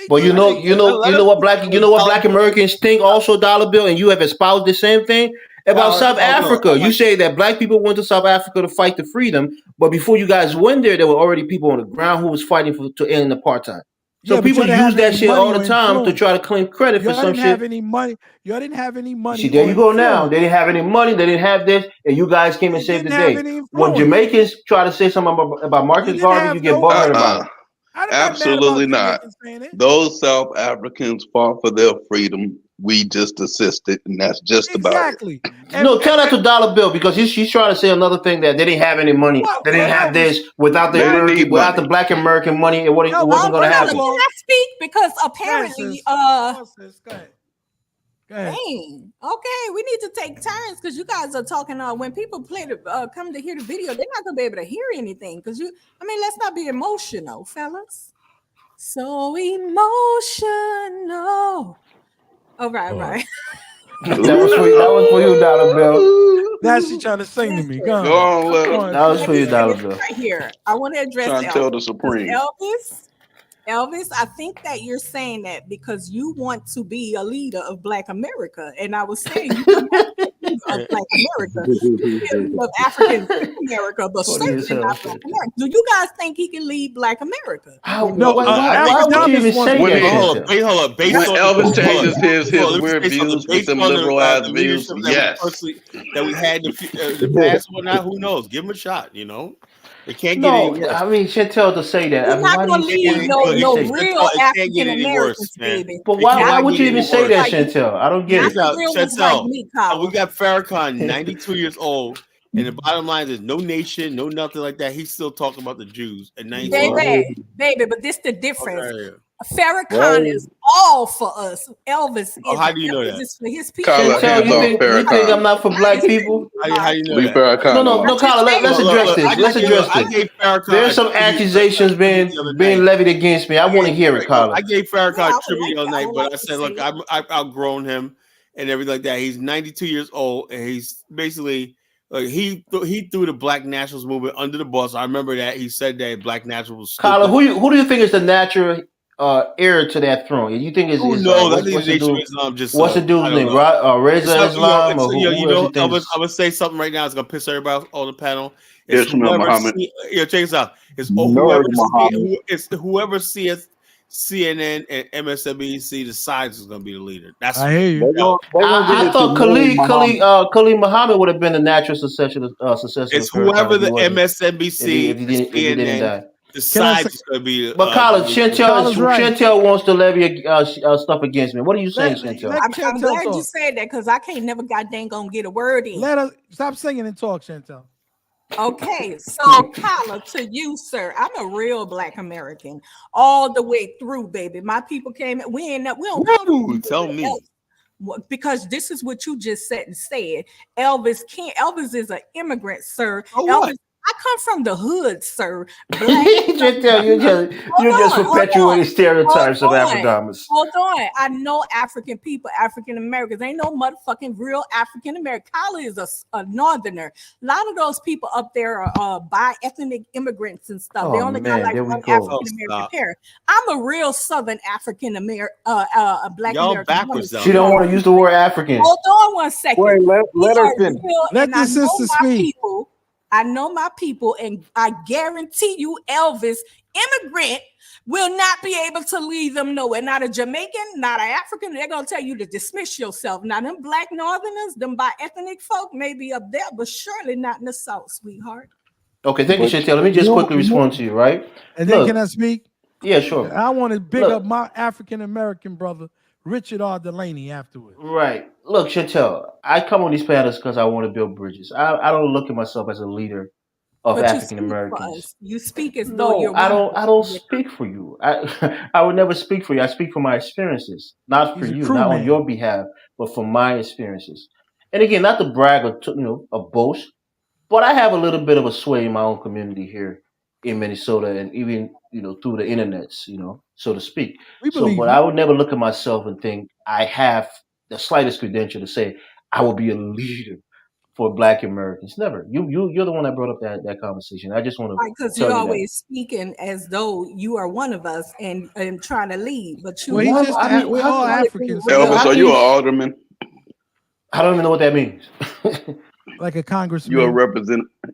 But you know what black Americans think also, Dollar Bill, and you have espoused the same thing about South Africa. You say that black people went to South Africa to fight for freedom, but before you guys went there were already people on the ground who was fighting to end apartheid. So people use that shit all the time to try to claim credit for some shit. Have any money. Y'all didn't have any money. See, there you go now. They didn't have any money. They didn't have this, and you guys came and saved the day. When Jamaicans try to say something about Marcus Garvey, you get butthurt about it. Absolutely not. Those South Africans fought for their freedom. We just assisted, and that's just about it. No, tell that to Dollar Bill because she's trying to say another thing that they didn't have any money. They didn't have this without the black American money. It wasn't going to happen. Can I speak? Because apparently, dang. Okay, we need to take turns because you guys are talking. When people come to hear the video, they're not gonna be able to hear anything. Let's not be emotional, fellas. So emotional. All right. That was for you, Dollar Bill. Now she trying to sing to me. Go on. That was for you, Dollar Bill. Right here, I want to address trying to tell the Supreme. Elvis, I think that you're saying that because you want to be a leader of Black America. And I was saying you want to be of Black America, of African America, but certainly not Black America. Do you guys think he can lead Black America? Why would you even say that? Hold up. When Elvis changes his weird views with some liberal-ass views, yes. That we had in the past or not, who knows? Give him a shot, It can't get any worse. I mean, Chantel to say that. You're not going to lead no real African Americans, baby. But why would you even say that, Chantel? I don't get it. Chantel, we got Farrakhan, 92 years old, and the bottom line is no nation, no nothing like that. He's still talking about the Jews at 92. Baby, but this the difference. Okay. Farrakhan is all for us. Elvis how do you know that? Is for his people. Chantel, you think I'm not for Black people? How you know that? No, Carla, let's address this. There's some accusations being levied against me. I want to hear it, Carla. I gave Farrakhan tribute all night, but I said, look, I've outgrown him and everything like that. He's 92 years old, and he's basically he threw the Black nationalist movement under the bus. I remember that he said that Black nationalists. Carla, who do you think is the natural heir to that throne? You think it's what's the dude's name? Reza Islam? Elvis, I would say something right now. It's gonna piss everybody on the panel. It's check this out. It's whoever sees CNN and MSNBC decides is gonna be the leader. That's I hear you. I thought Khalid Muhammad would have been the natural successor. It's whoever the MSNBC CNN decides is going to be. But Colin, Chantel wants to levy stuff against me. What are you saying, Chantel? I'm glad you said that because I can't never goddamn gonna get a word in. Let her stop singing and talk, Chantel. Okay, so Kyla, to you, sir, I'm a real Black American all the way through, baby. My people came. We don't come Ooh, from tell me. because this is what you just said and said. Elvis is an immigrant, sir. Oh, Elvis, what? I come from the hood, sir. Black. You just perpetuating stereotypes of Afro-Dominants. Hold on. I know African people, African Americans. Ain't no motherfucking real African American. Kyla is a northerner. A lot of those people up there are by ethnic immigrants and stuff. They Oh only got man, like there we one go. African American parent. I'm a real Southern African American, Black Y'all American woman. backwards down She don't there. want to use the word African. Hold on one second. Wait, let her are finish. real, Let and the I know sister my speak. people. I know my people, and I guarantee you, Elvis, immigrant will not be able to lead them nowhere. Not a Jamaican, not an African. They're gonna tell you to dismiss yourself. Now, them Black Northerners, them by ethnic folk, may be up there, but surely not in the South, sweetheart. Okay, thank you, But Chantel. Let me just quickly respond to you, right? And then can I Look, speak? yeah, sure. I want to big up Look, my African American brother, Richard R. Delaney, afterwards. right. Look, Chantel, I come on these panels because I want to build bridges. I don't look at myself as a leader of But you African speak for Americans. us. You speak as though No, you're I one of don't. I don't us. speak for you. I would never speak for you. I speak for my experiences, not for He's a you, crew not on man. your behalf, but for my experiences. And again, not to brag or to, a boast, but I have a little bit of a sway in my own community here in Minnesota, and even through the internets, so to speak. We So, believe but you. I would never look at myself and think I have the slightest credential to say I will be a leader for Black Americans. Never. You're the one that brought up that conversation. I just want to Right, because you're tell you that. always speaking as though you are one of us and trying to lead, but you Well, he's want just I mean, we're all to be Africans, well, Elvis, real. how are can you you? an alderman? I don't even know what that means. like a You're a congressman.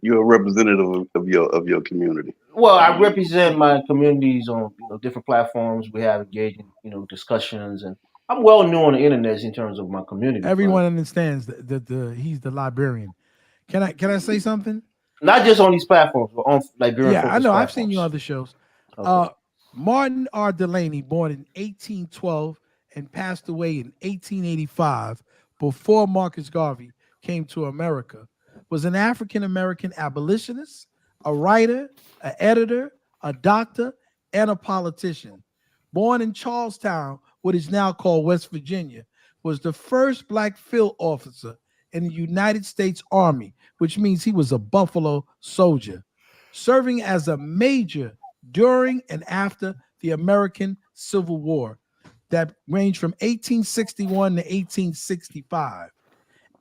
You're a representative of your community. Well, I represent my communities on different platforms. We have engaging discussions, and I'm well known on the internet in terms of my community, but Everyone understands that he's the librarian. Can I say something? not just on these platforms, but on Liberian Yeah, I focused know. I've seen you on platforms. other shows. Okay. Martin R. Delaney, born in 1812 and passed away in 1885 before Marcus Garvey came to America, was an African American abolitionist, a writer, an editor, a doctor, and a politician. Born in Charlestown, what is now called West Virginia, was the first Black field officer in the United States Army, which means he was a Buffalo soldier, serving as a major during and after the American Civil War that ranged from 1861 to 1865,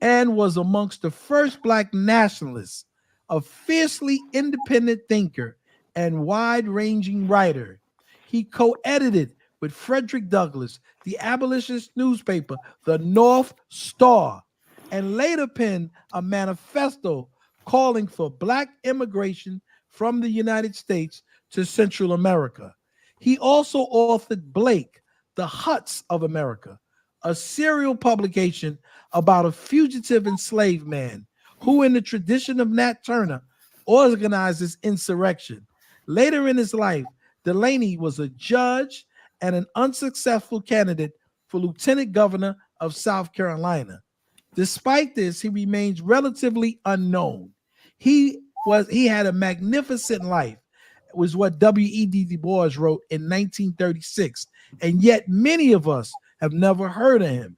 and was amongst the first Black nationalists, a fiercely independent thinker and wide-ranging writer. He co-edited with Frederick Douglass the abolitionist newspaper, the North Star, and later penned a manifesto calling for Black immigration from the United States to Central America. He also authored Blake, The Huts of America, a serial publication about a fugitive enslaved man who, in the tradition of Nat Turner, organizes insurrection. Later in his life, Delaney was a judge and an unsuccessful candidate for lieutenant governor of South Carolina. Despite this, he remains relatively unknown. He had a magnificent life, was what W.E.B. Du Bois wrote in 1936, and yet many of us have never heard of him.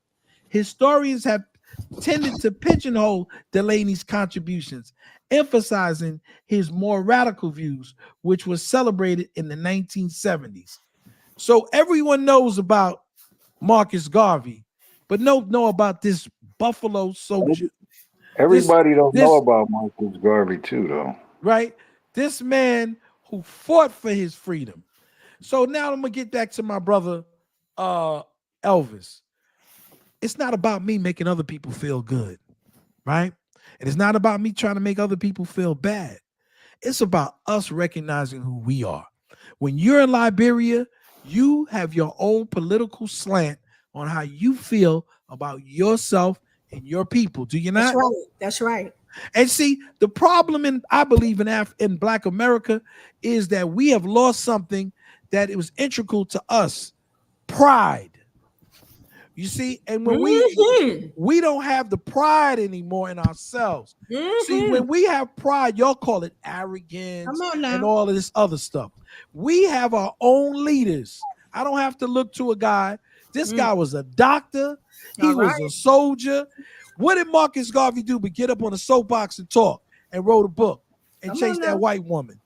Historians have tended to pigeonhole Delaney's contributions, emphasizing his more radical views, which was celebrated in the 1970s. So everyone knows about Marcus Garvey, but know about this Buffalo soldier. Everybody don't know This about Marcus Garvey too, though. right? This man who fought for his freedom. So now I'm gonna get back to my brother Elvis. It's not about me making other people feel good, right? And it's not about me trying to make other people feel bad. It's about us recognizing who we are. When you're in Liberia, you have your own political slant on how you feel about yourself and your people. Do you not? That's right. That's right. And see, the problem I believe in Black America is that we have lost something that it was integral to us: pride. You see, and when we don't have the pride anymore in ourselves. See, when we have pride, y'all call it arrogance and all of this other stuff. We have our own leaders. I don't have to look to a guy. This guy was a doctor. He was a soldier. What did Marcus Garvey do but get up on a soapbox and talk and wrote a book and chase that white woman?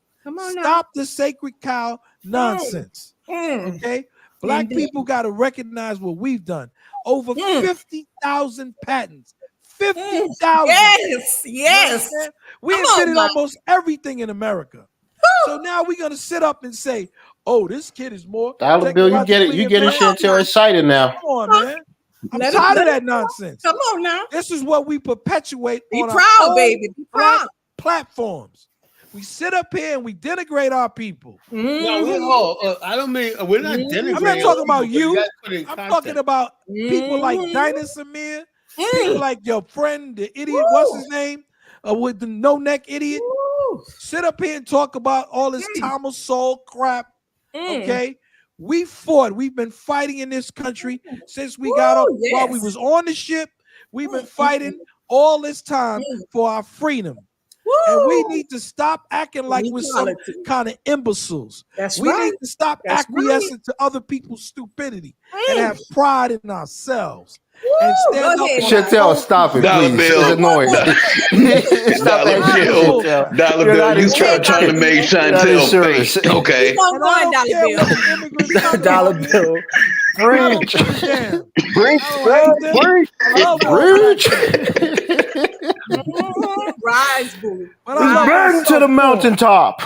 Stop the sacred cow nonsense. Okay? Black people got to recognize what we've done. Over 50,000 patents. 50,000. Yes. We invented almost everything in America. So now we're going to sit up and say, oh, this kid is more. Dollar Bill, you get it. You get it. Chantel excited now. Come on, man. I'm tired of that nonsense. Come on now. This is what we perpetuate on our baby. Be proud. Platforms. We sit up here and we denigrate our people. No, I don't mean we're not denigrating. I'm not talking about you. I'm talking about people like Dinah Samir, people like your friend, the idiot, what's his name? With the no-neck idiot. Sit up here and talk about all this Thomas Sowell crap. Okay? We fought. We've been fighting in this country since we got up while we was on the ship. We've been fighting all this time for our freedom. And we need to stop acting like we're some kind of imbeciles. We need to stop acquiescing to other people's stupidity and have pride in ourselves. And stand up. Chantel, stop it, please. It's annoying. Stop that shit, Dollar Bill, you trying to make Chantel fake. Okay. Dollar Bill. Preach. Rise, boo. Burn to the mountaintop.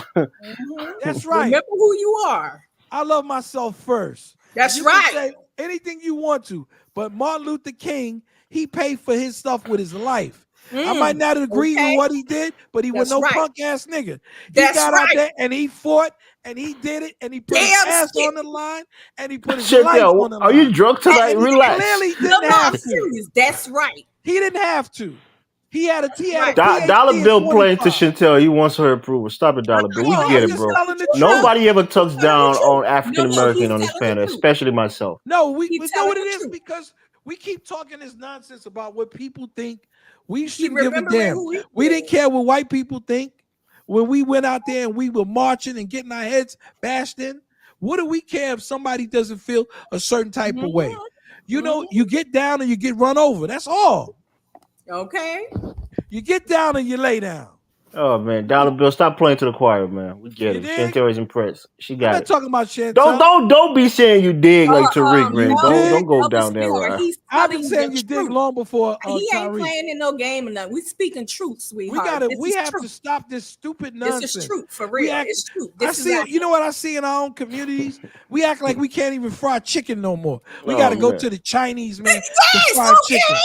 That's right. Remember who you are. I love myself first. That's right. Say anything you want to, but Martin Luther King, he paid for his stuff with his life. I might not agree with what he did, but he was no punk ass nigga. He got out there and he fought and he did it and he put his ass on the line and he put his life on the line. Are you drunk tonight? Relax. He clearly didn't have to. That's right. He didn't have to. He had a Dollar Bill playing to Chantel. He wants her approval. Stop it, Dollar Bill. We get it, bro. Nobody ever talks down on African American on this panel, especially myself. No, we know what it is because we keep talking this nonsense about what people think. We shouldn't give a damn. We didn't care what white people think when we went out there and we were marching and getting our heads bashed in. What do we care if somebody doesn't feel a certain type of way? You know, you get down and you get run over. That's all. Okay. You get down and you lay down. Oh man, Dollar Bill, stop playing to the choir, man. We get it. Chantel is impressed. She got it. I'm not talking about Chantel. Don't be saying you dig like Tariq, man. Don't go down there, right? I've been saying you dig long before. He ain't playing in no game or nothing. We speaking truth, sweetheart. We have to stop this stupid nonsense. This is truth for real. It's truth. I see it. You know what I see in our own communities? We act like we can't even fry chicken no more. We got to go to the Chinese man to fry chicken.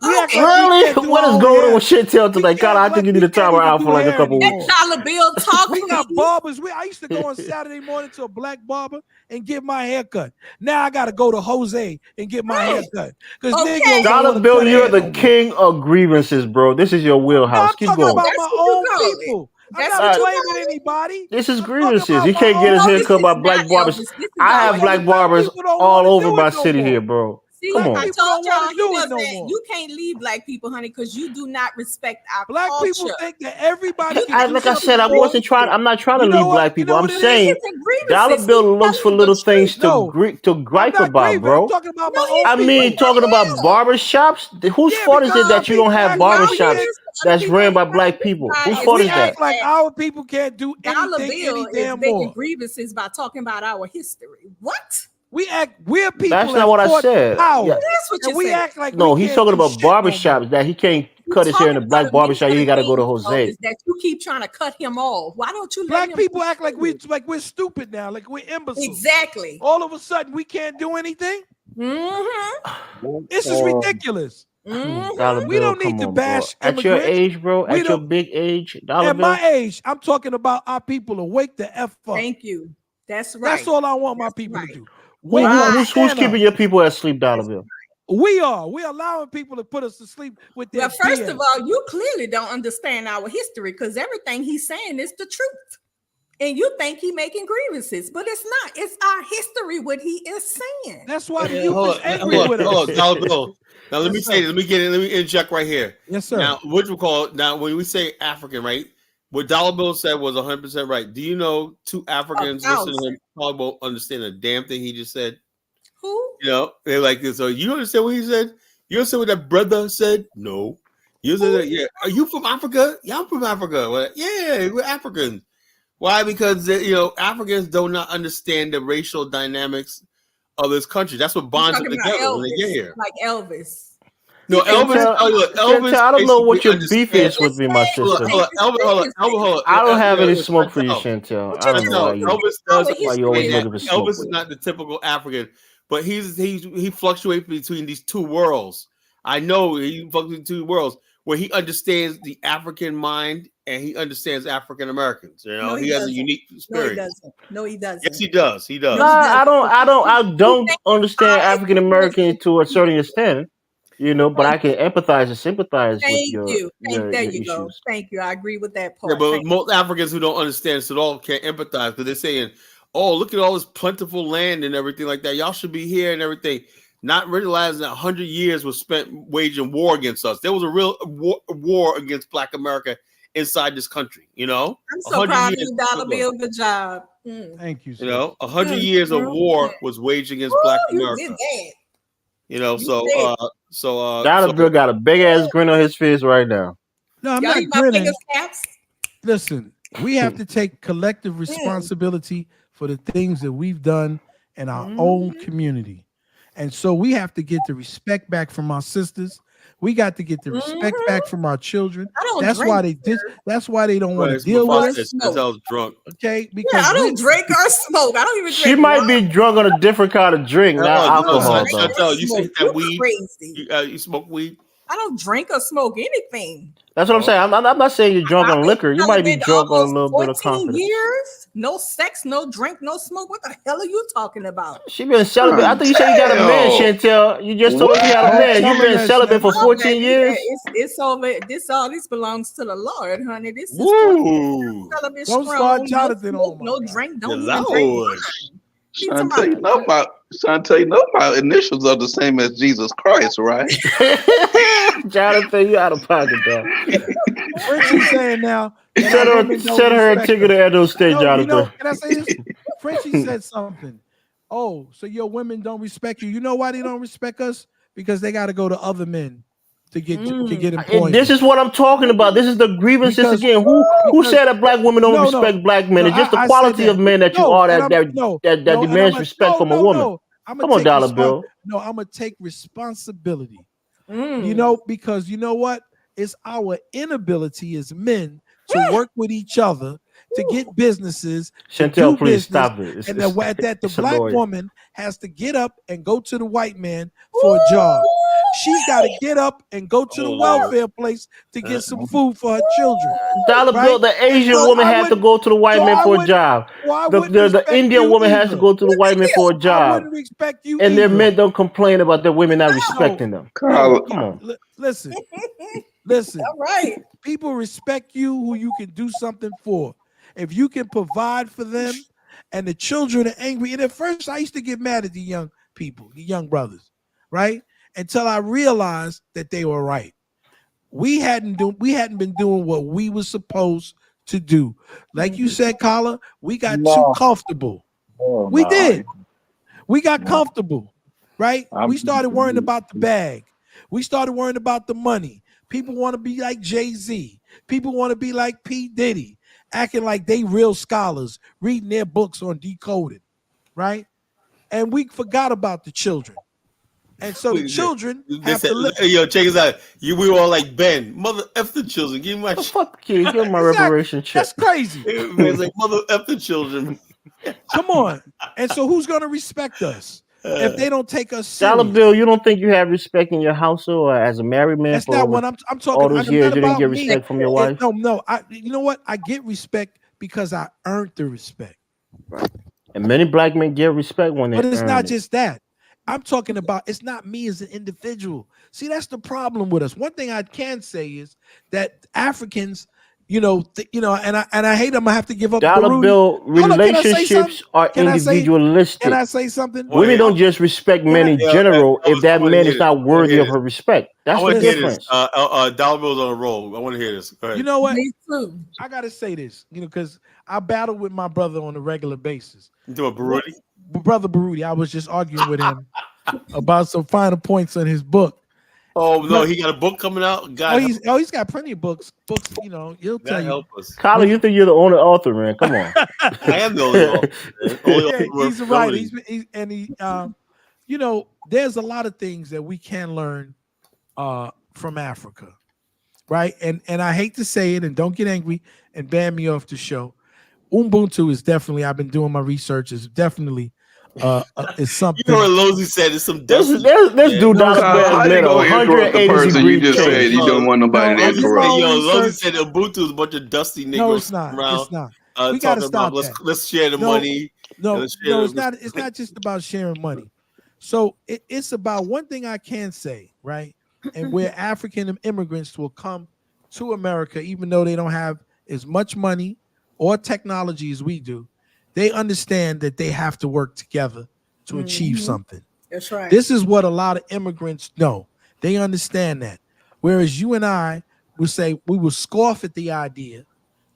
Really? What is going on with Chantel today? God, I think you need to time her out for like a couple weeks. Dollar Bill talk. We got barbers. I used to go on Saturday morning to a black barber and get my hair cut. Now I got to go to Jose and get my hair cut. Dollar Bill, you're the king of grievances, bro. This is your wheelhouse. Keep going. I'm talking about my own people. I'm not blaming anybody. This is grievances. He can't get his hair cut by black barbers. I have black barbers all over my city here, bro. See, come on. I told y'all you can't leave black people, honey, because you do not respect our black culture. People think that everybody. Like I said, I'm not trying to leave black people. I'm saying Dollar Bill looks for little things to gripe about, bro. Talking about talking about barbershops. Whose fault is it that you don't have barbershops that's ran by black people? Whose fault is that? Like our people can't do anything any damn more. Grievances by talking about our history. What? We're people. That's not what I said. Yeah. That's what you act like. No, he's talking about barbershops that he can't cut his hair in a black barbershop. He got to go to Jose. That you keep trying to cut him off. Why don't you? Black people act like we're stupid now, like we're imbeciles. Exactly. All of a sudden, we can't do anything. This is ridiculous. We don't need to bash at your age, bro. At your big age, at my age, I'm talking about our people to wake the F up. Thank you. That's right. That's all I want my people to do. Who's keeping your people asleep, Dollar Bill? We are. We're allowing people to put us to sleep with their first of all, you clearly don't understand our history because everything he's saying is the truth. And you think he making grievances, but it's not. It's our history, what he is saying. That's why the youth is angry with us. Hold on, Dollar Bill. Now let me say, let me interject right here. Yes, sir. Now, now when we say African, right? What Dollar Bill said was 100% right. Do you know 2 Africans listening to him probably won't understand a damn thing he just said? Who? You know, they're like this. So you understand what he said? You understand what that brother said? No. You said, yeah. Are you from Africa? Yeah, I'm from Africa. Well, yeah, we're Africans. Why? Because Africans do not understand the racial dynamics of this country. That's what bonds them together when they get here. Like Elvis. No, Elvis. Elvis. I don't know what your beef is with me, my sister. Hold on. I don't have any smoke for you, Chantel. I don't know why you. Elvis does. Why you always looking for smoke? Elvis is not the typical African, but he fluctuates between these 2 worlds. I know he fluctuates between 2 worlds where he understands the African mind and he understands African Americans. No, he has a unique experience. No, he doesn't. Yes, he does. He does. No, I don't understand African Americans to a certain extent. But I can empathize and sympathize with your issues. Thank you. I agree with that part. Yeah, but most Africans who don't understand this at all can't empathize because they're saying, "Oh, look at all this plentiful land and everything like that. Y'all should be here and everything." Not realizing that 100 years was spent waging war against us. There was a real war against Black America inside this country. I'm so proud of you, Dollar Bill. Good job. Thank you. Sir. 100 years of war was waged against Black America. You did that. Dollar Bill got a big ass grin on his face right now. No, I'm not grinning. Listen, we have to take collective responsibility for the things that we've done in our own community. And so we have to get the respect back from our sisters. We got to get the respect back from our children. That's why they don't want to deal with us. Because I was drunk. Okay, because I don't drink or smoke. I don't even drink. She might be drunk on a different kind of drink, not alcohol. You say that weed? You smoke weed? I don't drink or smoke anything. That's what I'm saying. I'm not saying you're drunk on liquor. You might be drunk on a little bit of confidence. 14 years, no sex, no drink, no smoke. What the hell are you talking about? She been celibate. I thought you said you got a man, Chantel. You just told me you had a man. You've been celibate for 14 years. It's over. This belongs to the Lord, honey. This is celibate. Don't start Jonathan on. No drink. Don't even drink. Chantel, you know my initials are the same as Jesus Christ, right? Jonathan, you out of pocket, dog. Frenchie saying now. Send her a ticket to Edo State, Jonathan. Can I say this? Frenchie said something. Oh, so your women don't respect you. You know why they don't respect us? Because they got to go to other men to get employment. This is what I'm talking about. This is the grievances again. Who said that Black women don't respect Black men? It's just the quality of men that you are that demands respect from a woman. Come on, Dollar Bill. No, I'm gonna take responsibility. Because you know what? It's our inability as men to work with each other to get businesses. Chantel, please stop it. And that the Black woman has to get up and go to the white man for a job. She's got to get up and go to the welfare place to get some food for her children. Dollar Bill, the Asian woman has to go to the white man for a job. The Indian woman has to go to the white man for a job. I wouldn't respect you and their men don't complain about their women not respecting them. Come on. Listen. All right. People respect you who you can do something for. If you can provide for them and the children are angry. And at first I used to get mad at the young people, the young brothers, right? Until I realized that they were right. We hadn't been doing what we were supposed to do. Like you said, Kala, we got too comfortable. We did. We got comfortable, right? We started worrying about the bag. We started worrying about the money. People want to be like Jay-Z. People want to be like P. Diddy, acting like they real scholars, reading their books on Decoded, right? And we forgot about the children. And so the children have to live. Yo, check us out. We were all like, Ben, mother F the children. Give me my fuck you. Give me my reparation check. That's crazy. It's like, mother F the children. Come on. And so who's going to respect us if they don't take us serious? Dollar Bill, you don't think you have respect in your household or as a married man? That's not what I'm talking. All those years you didn't get respect from your wife? No. You know what? I get respect because I earned the respect. Right. And many Black men get respect when they But it's not just that. I'm talking about it's not me as an individual. See, that's the problem with us. One thing I can say is that Africans you know, and I hate I'm gonna have to give up dollar Baruti. bill relationships are individualistic. Can I say something? Women don't just respect men in general if that man is not worthy of her respect. That's the difference. Dollar Bill's on a roll. I want to hear this. Go ahead. You know what? Me too. I gotta say this, because I battle with my brother on a regular basis. You doing Baruti? Brother Baruti, I was just arguing with him about some final points in his book. Oh no, he got a book coming out. God, he's got plenty of books. You know, he'll tell you. Help us, Kyler. You think you're the only author, man? Come on. I am the only author. He's right. You know, there's a lot of things that we can learn from Africa, right? And I hate to say it, and don't get angry and ban me off the show. Ubuntu is definitely. I've been doing my research. Is definitely. It's something. You know what Lozy said? It's some. Let's do dollar how you gonna interrupt the person you just said you don't want nobody to interrupt? Yo, Lozy said Ubuntu is a bunch of dusty niggas. No, it's not. Around, it's not. We gotta stop that. Let's share the money. No, it's not. It's not just about sharing money. So it's about one thing I can say, right? And where African immigrants will come to America, even though they don't have as much money or technology as we do, they understand that they have to work together to achieve something. That's right. This is what a lot of immigrants know. They understand that. Whereas you and I will say, we will scoff at the idea,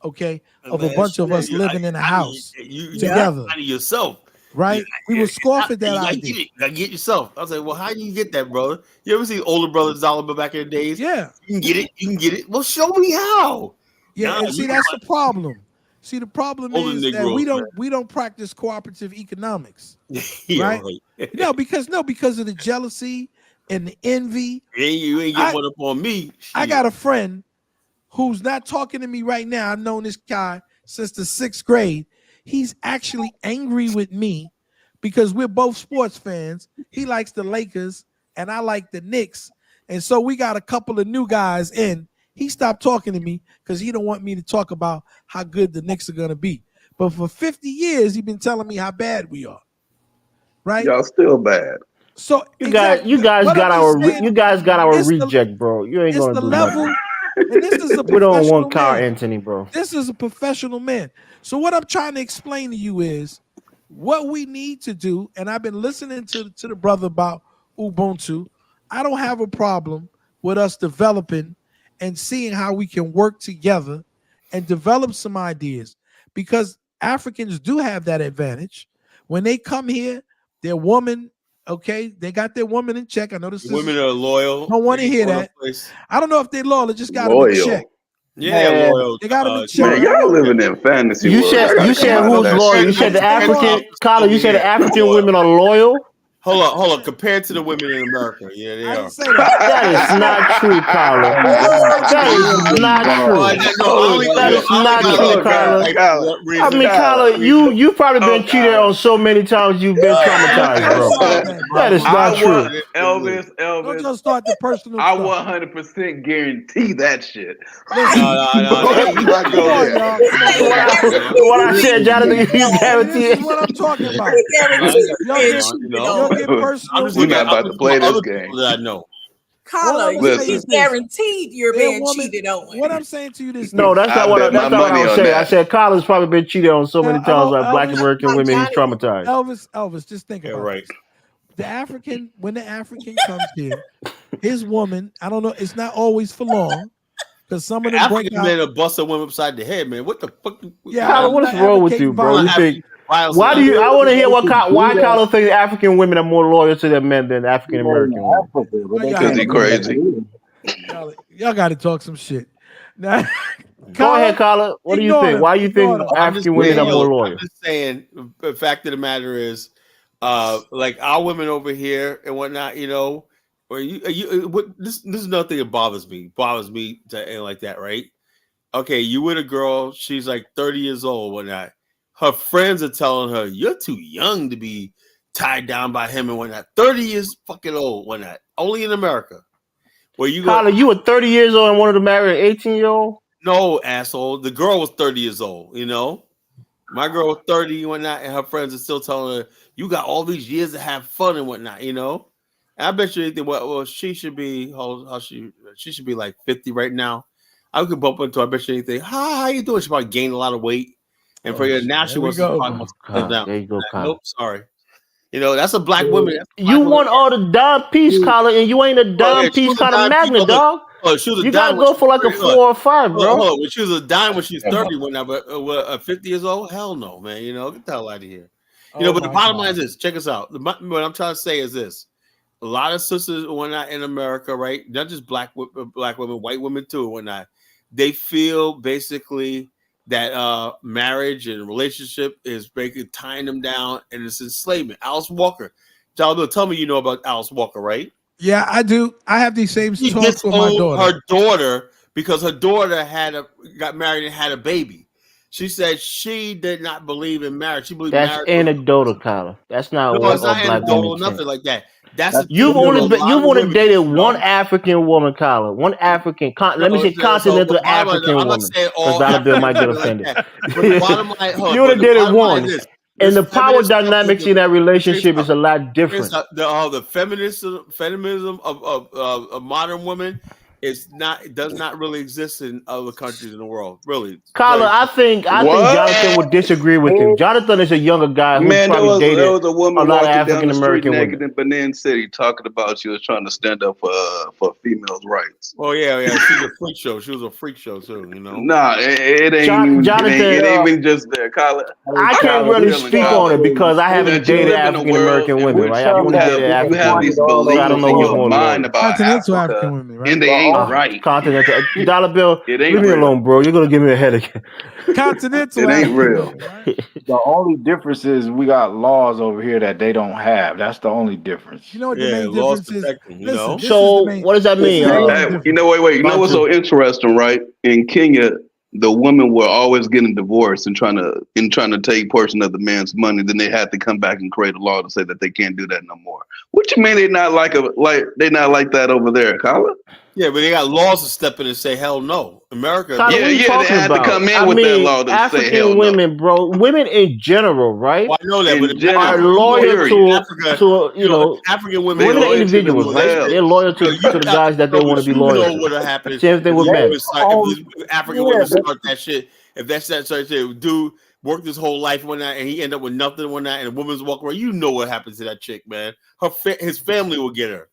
okay, of a bunch of us living in a house together. Yourself. Right? We will scoff at that idea. You gotta get yourself. I was like, well, how do you get that, brother? You ever see older brothers dollar bill back in the days? Yeah. You can get it. You can get it. Well, show me how. Yeah, and see, that's the problem. See, the problem is that we don't practice cooperative economics, right? No, because of the jealousy and the envy. You ain't get one up on me. I got a friend who's not talking to me right now. I've known this guy since the 6th grade. He's actually angry with me because we're both sports fans. He likes the Lakers and I like the Knicks, and so we got a couple of new guys in. He stopped talking to me because he don't want me to talk about how good the Knicks are going to be. But for 50 years, he's been telling me how bad we are. Right? Y'all still bad. So you guys got our reject, bro. You ain't gonna do nothing. And this is a we don't want Carl man. Anthony, bro. This is a professional man. So what I'm trying to explain to you is what we need to do. And I've been listening to the brother about Ubuntu. I don't have a problem with us developing and seeing how we can work together and develop some ideas, because Africans do have that advantage. When they come here, their woman, okay, they got their woman in check. I know this women are loyal. I don't want to hear that. I don't know if they're loyal. They just got them in check. Yeah, loyal. They got them in check. Man, y'all living in fantasy world. You said who's loyal? You said the African, Carla, you said the African women are loyal? Hold on. Compared to the women in America, yeah, they are. That is not true, Carla. That is not true. That is not true, Carla. I mean, Carla, you've probably been cheated on so many times you've been traumatized, bro. That is not true. Elvis. Don't just start the personal I stuff. 100% guarantee that shit. No. What I said, Jonathan, you guarantee This is what I'm talking about. Get personal. We're not about to play this game. I know. Carla, he's guaranteed you're being cheated on. What I'm saying to you is no, that's not what I was saying. I said Carla's probably been cheated on so many times by Black American women. He's traumatized. Elvis, just think about it. When the African comes here, his woman, I don't know, it's not always for long. Because some of them African men are busting women upside the head, man. What the fuck? Yeah, Carla, what is wrong with you, bro? You think? Why do you? I want to hear why Carla thinks African women are more loyal to their men than African American women. Because he crazy. Y'all got to talk some shit. Now, go ahead, Carla. What do you think? Why do you think African women are more loyal? I'm just saying. The fact of the matter is, like our women over here and whatnot, you know. This is nothing that bothers me to end like that, right? Okay, you with a girl, she's like 30 years old, whatnot. Her friends are telling her, you're too young to be tied down by him and whatnot. 30 years fucking old, whatnot. Only in America. Where you Carla, you were 30 years old and wanted to marry an 18-year-old? No, asshole. The girl was 30 years old, you know? My girl was 30 and whatnot, and her friends are still telling her, you got all these years to have fun and whatnot, you know? I bet you anything. Well, she should be she should be like 50 right now. I could bump into her. I bet you anything. Hi, how you doing? She probably gained a lot of weight, and for now she wants to probably settle down. There you go, Kyle. Nope, sorry. You know, that's a black woman. You want all the dime piece, Collar, and you ain't a dime piece kind of magnet, dog. She was a you dime. gotta go for like a 4 or 5, bro. When she was a dime when she was 30, when I was 50 years old, hell no, man. You know, get the hell out of here. You know, but the bottom line is this. Check us out. What I'm trying to say is this. A lot of sisters and whatnot in America, right? Not just black women, white women too, and whatnot. They feel basically that marriage and relationship is basically tying them down, and it's enslavement. Alice Walker. Jalil, tell me you know about Alice Walker, right? Yeah, I do. I have these same talks with my daughter. Her daughter, because her daughter got married and had a baby. She said she did not believe in marriage. She believed that's anecdotal, Kyla. That's not what it's not anecdotal, nothing like that. That's you've only dated one African woman, Kyla. One African. Let me say continental African woman. Because Dollar Bill might get offended. You only dated one. And the power dynamics in that relationship is a lot different. The feminism of modern women does not really exist in other countries in the world. Really, Kyla, I think Jonathan would didisagree with him. Jonathan is a younger guy who probably dated there was a woman lot of walking African down the street American naked women. in Benin City talking about she was trying to stand up for females' rights. Oh yeah, she was a freak show. She was a freak show too, you know. Nah, it ain't. Jonathan, it ain't even just there, Kyla. I can't really speak on it because I haven't dated African American women, right? I've only dated African women. You have these beliefs in your mind about continental African women, right? And they ain't right. Continental Dollar Bill, it ain't leave me alone, bro. You're gonna give me a headache. Continental it ain't real. Women, right? The only difference is we got laws over here that they don't have. That's the only difference. You know what the main difference is? Listen, so what does that mean? You know, wait. You know what's so interesting, right? In Kenya, the women were always getting divorced and trying to take portion of the man's money. Then they had to come back and create a law to say that they can't do that no more. What you mean they not like that over there, Kyla? Yeah, but they got laws to step in and say hell no. America, Kyla, they had to come in with that law to African say hell women, no. bro, women in general, right? Well, I know that, but are loyal to African women. Women are individuals, right? They're loyal to the guys that they want to be loyal to. What happens? Same thing with men. If African women start that shit, if that's that sort of shit, dude worked his whole life one night and he end up with nothing one night, and a woman's walking around, you know what happens to that chick, man. His family will get her.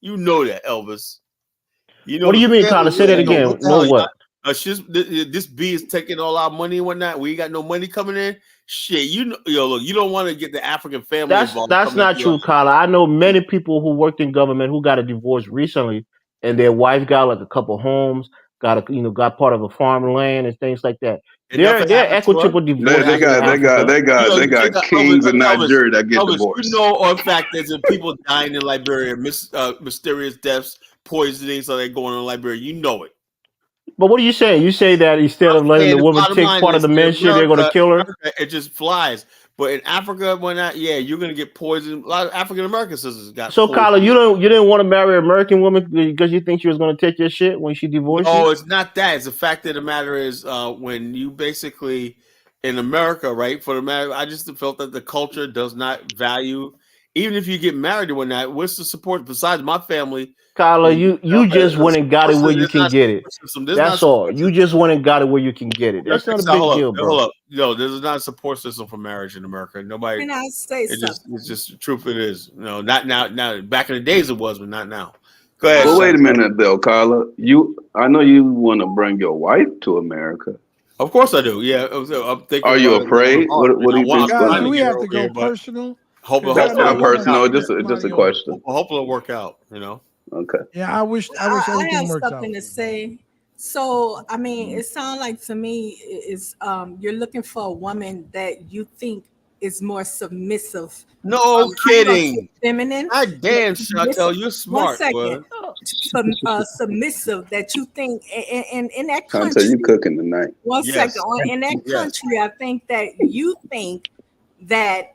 You know that, Elvis. You know what do you mean, Tyler? Say that again. No, what? This B is taking all our money and whatnot. We ain't got no money coming in. Shit, look, you don't want to get the African family involved. That's not true, Kyla. I know many people who worked in government who got a divorce recently, and their wife got like a couple homes, got part of a farmland and things like that. They're equitable divorce. They got kings in Nigeria that get divorced. You know, on fact, there's people dying in Liberia, mysterious deaths, poisoning, so they're going in Liberia. You know it. But what are you saying? You say that instead of letting the woman take part of the men's shit, they're going to kill her? It just flies. But in Africa, you're going to get poisoned. A lot of African American sisters got So, Kyla, you didn't want to marry an American woman because you think she was going to take your shit when she divorced you? No, it's not that. It's the fact of the matter is when you basically, in America, right, for the matter, I just felt that the culture does not value, even if you get married or whatnot, what's the support besides my family? Kyla, you just went and got it where you can get it. That's all. You just went and got it where you can get it. That's not a big deal, bro. Hold up. No, there's not a support system for marriage in America. Nobody. Can I say something? It's just the truth. It is. No, not now. Now, back in the days it was, but not now. Go ahead. Well, wait a minute, though, Kyla. I know you want to bring your wife to America. Of course I do. Yeah, I'm thinking. Are you afraid? What do you think? Do we have to go personal? Hopefully, that's not personal. Just a question. Hopefully, it'll work out. You know. Okay. Yeah, I wish everything works out. I have something to say. So, I mean, it sounds like to me is you're looking for a woman that you think is more submissive. No kidding. Feminine. God damn, Chantel, you're smart. 1 second. Submissive that you think in that country. Chantel, you cooking tonight. 1 second. In that country, I think that you think that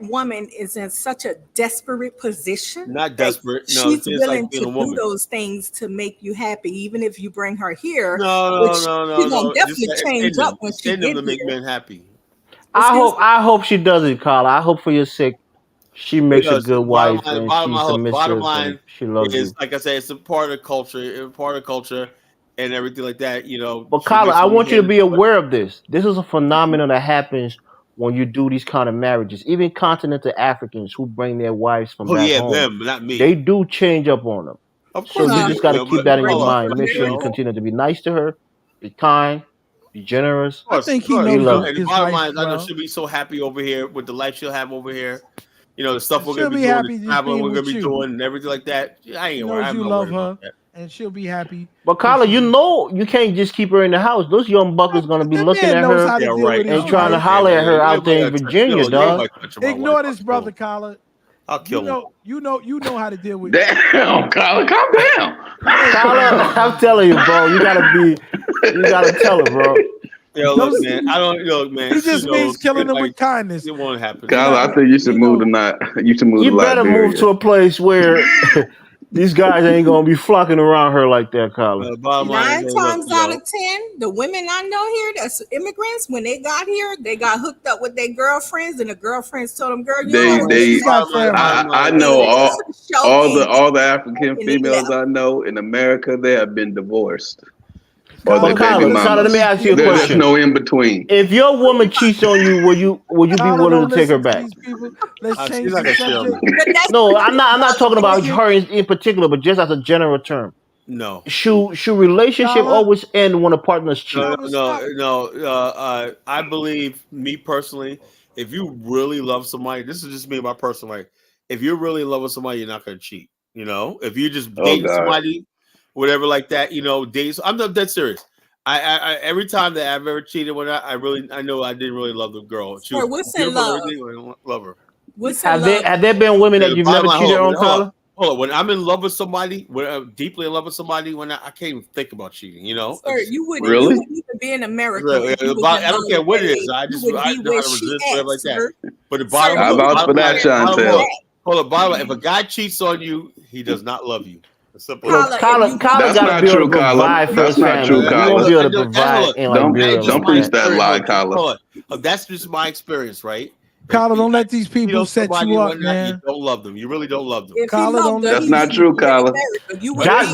woman is in such a desperate position. Not desperate. No, she's willing to do those things to make you happy, even if you bring her here. No. She's gonna definitely change up when she gets to make men happy. I hope she does it, Carla. I hope for your sake she makes a good wife and she's submissive. Bottom line, she loves is you. like I said, it's a part of culture. and everything like that. You know, But Kyla, I want you to be aware of this. This is a phenomenon that happens when you do these kind of marriages. Even continental Africans who bring their wives from back home, them, not me. they do change up on them. Of So course, you just got to keep that in your mind. Make sure you know. continue to be nice to her, be kind, be generous. I think he knows And the bottom line is, I know she'll be so happy over here with the life she'll have over here. You know, the stuff we're gonna be doing, the traveling we're gonna be doing, and everything like that. I ain't worried. You love her, and she'll be happy. But Kyla, you know you can't just keep her in the house. Those young buckers gonna be looking at her and trying to holler at her out there in Virginia, dog. Ignore this, brother, Kyla. I'll kill him. You know how to deal with. Damn, Kyla, calm down. Kyla, I'm telling you, bro. You gotta tell her, bro. Yo, look, man. I don't look, man. He just means killing them with kindness. It won't happen. Kyla, I think you should move to not. You should move. You to better Liberia. move to a place where these guys ain't gonna be flocking around her like that, Kyla. 9 times out of 10, the women I know here that's immigrants, when they got here, they got hooked up with their girlfriends, and the girlfriends told them, "Girl, I know all the African females I know in America, they have been divorced. But Kyla, let me ask you a question. There's no in between. If your woman cheats on you, would you be willing to take her back? Let's change the subject. No, I'm not talking about her in particular, but just as a general term. No. Should relationship always end when a partner's cheat? No. I believe, me personally, if you really love somebody, this is just me, my personal life. If you're really in love with somebody, you're not going to cheat. You know, if you just date somebody, whatever like that, you know, dates. I'm not dead serious. I every time that I've ever cheated with her, I know I didn't really love the girl. She was what's in love? Love her. Have there been women that you've never cheated on, Kyla? Hold on. When I'm in love with somebody, when I'm deeply in love with somebody, when I can't even think about cheating, you know. Sir, you wouldn't even be in America. I don't care what it is. I know how to resist, whatever like that. But the bottom line, hold on, bottom line, if a guy cheats on you, he does not love you. Kyla gotta be able to provide for his family. You won't be able to provide in Liberia. Don't preach that lie, Kyla. That's just my experience, right? Kyla, don't let these people set you up, man. You don't love them. You really don't love them. Kyla, that's not true, Kyla.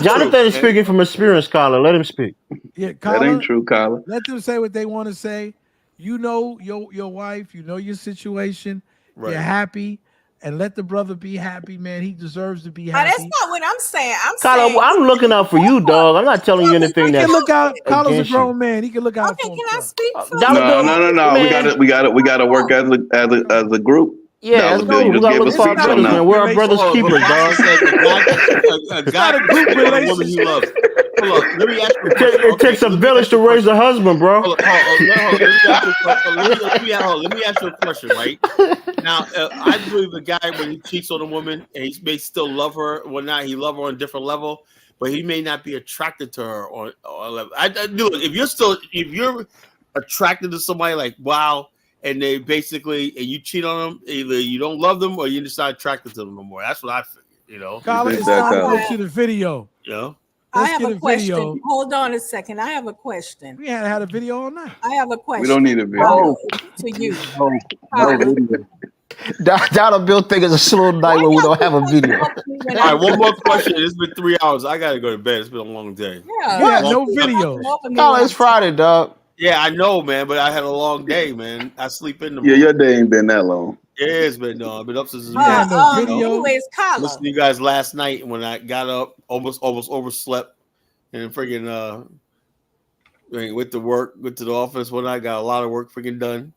Jonathan is speaking from experience, Kyla. Let him speak. Yeah, Kyla, that ain't true, Kyla. Let them say what they want to say. You know your wife. You know your situation. Right. You're happy. And let the brother be happy, man. He deserves to be happy. That's not what I'm saying. Kyla, I'm looking out for you, dog. I'm not telling you anything that. Look out. Kyla's a grown man. He can look out for himself. Can I speak? No. We got to work as a group. Yeah, let's go. We gotta look for our brothers, man. We're our brothers' keepers, dog. A guy can group with a woman he loves. Hold on, let me ask you. It takes a village to raise a husband, bro. Let me ask you a question, right? Now, I believe the guy, when he cheats on a woman and he may still love her, he love her on a different level, but he may not be attracted to her on a level. If you're attracted to somebody, like, wow, and they basically, and you cheat on them, either you don't love them or you're just not attracted to them no more. That's what I figure, you know. Kyla, it's time to go to the video. You know? I have a question. Video. Hold on a second. I have a question. We hadn't had a video all night. I have a question. We don't need a video. To you. No video. Dollar Bill think it's a slow night when we don't have a video. All right, one more question. It's been 3 hours. I gotta go to bed. It's been a long day. Yeah, no video. Oh, it's Friday, dog. Yeah, I know, man, but I had a long day, man. I sleep in the morning. Yeah, your day ain't been that long. Yeah, it's been I've been up since anyways, Kyla. Listening to you guys last night when I got up, almost overslept, and freaking went to work, went to the office. I got a lot of work freaking done.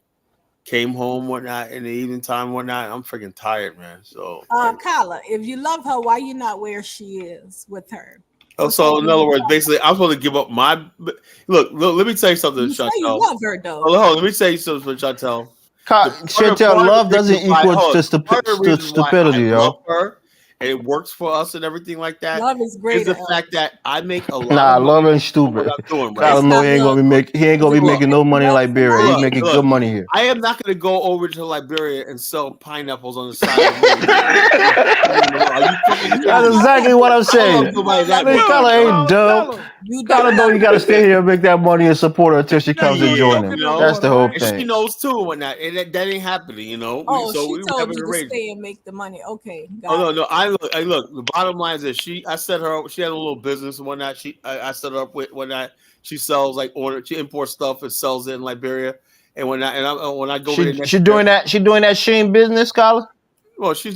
Came home, whatnot, in the evening time, whatnot. I'm freaking tired, man. So, Kyla, if you love her, why you not where she is with her? So in other words, basically, I'm supposed to give up my look. Let me tell you something, Chantel. You love her though. Hold on, let me tell you something, Chantel. Chantel, love doesn't equal to stupidity, yo. And it works for us and everything like that. Love is great. Is the fact that I make a lot. Nah, love ain't stupid. I know he ain't gonna be making no money in Liberia. He's making good money here. I am not gonna go over to Liberia and sell pineapples on the side of the road. That's exactly what I'm saying. Kyla ain't dumb. Kyla know you gotta stay here and make that money and support her until she comes and join him. That's the whole thing. She knows too and whatnot. And that ain't happening, you know. So she told you to stay and make the money. Okay. No. look. The bottom line is that I set her up. She had a little business and whatnot. I set her up with whatnot. She sells she imports stuff and sells it in Liberia and whatnot. And when I go over there, she doing that Shein business, Scholar. Well, she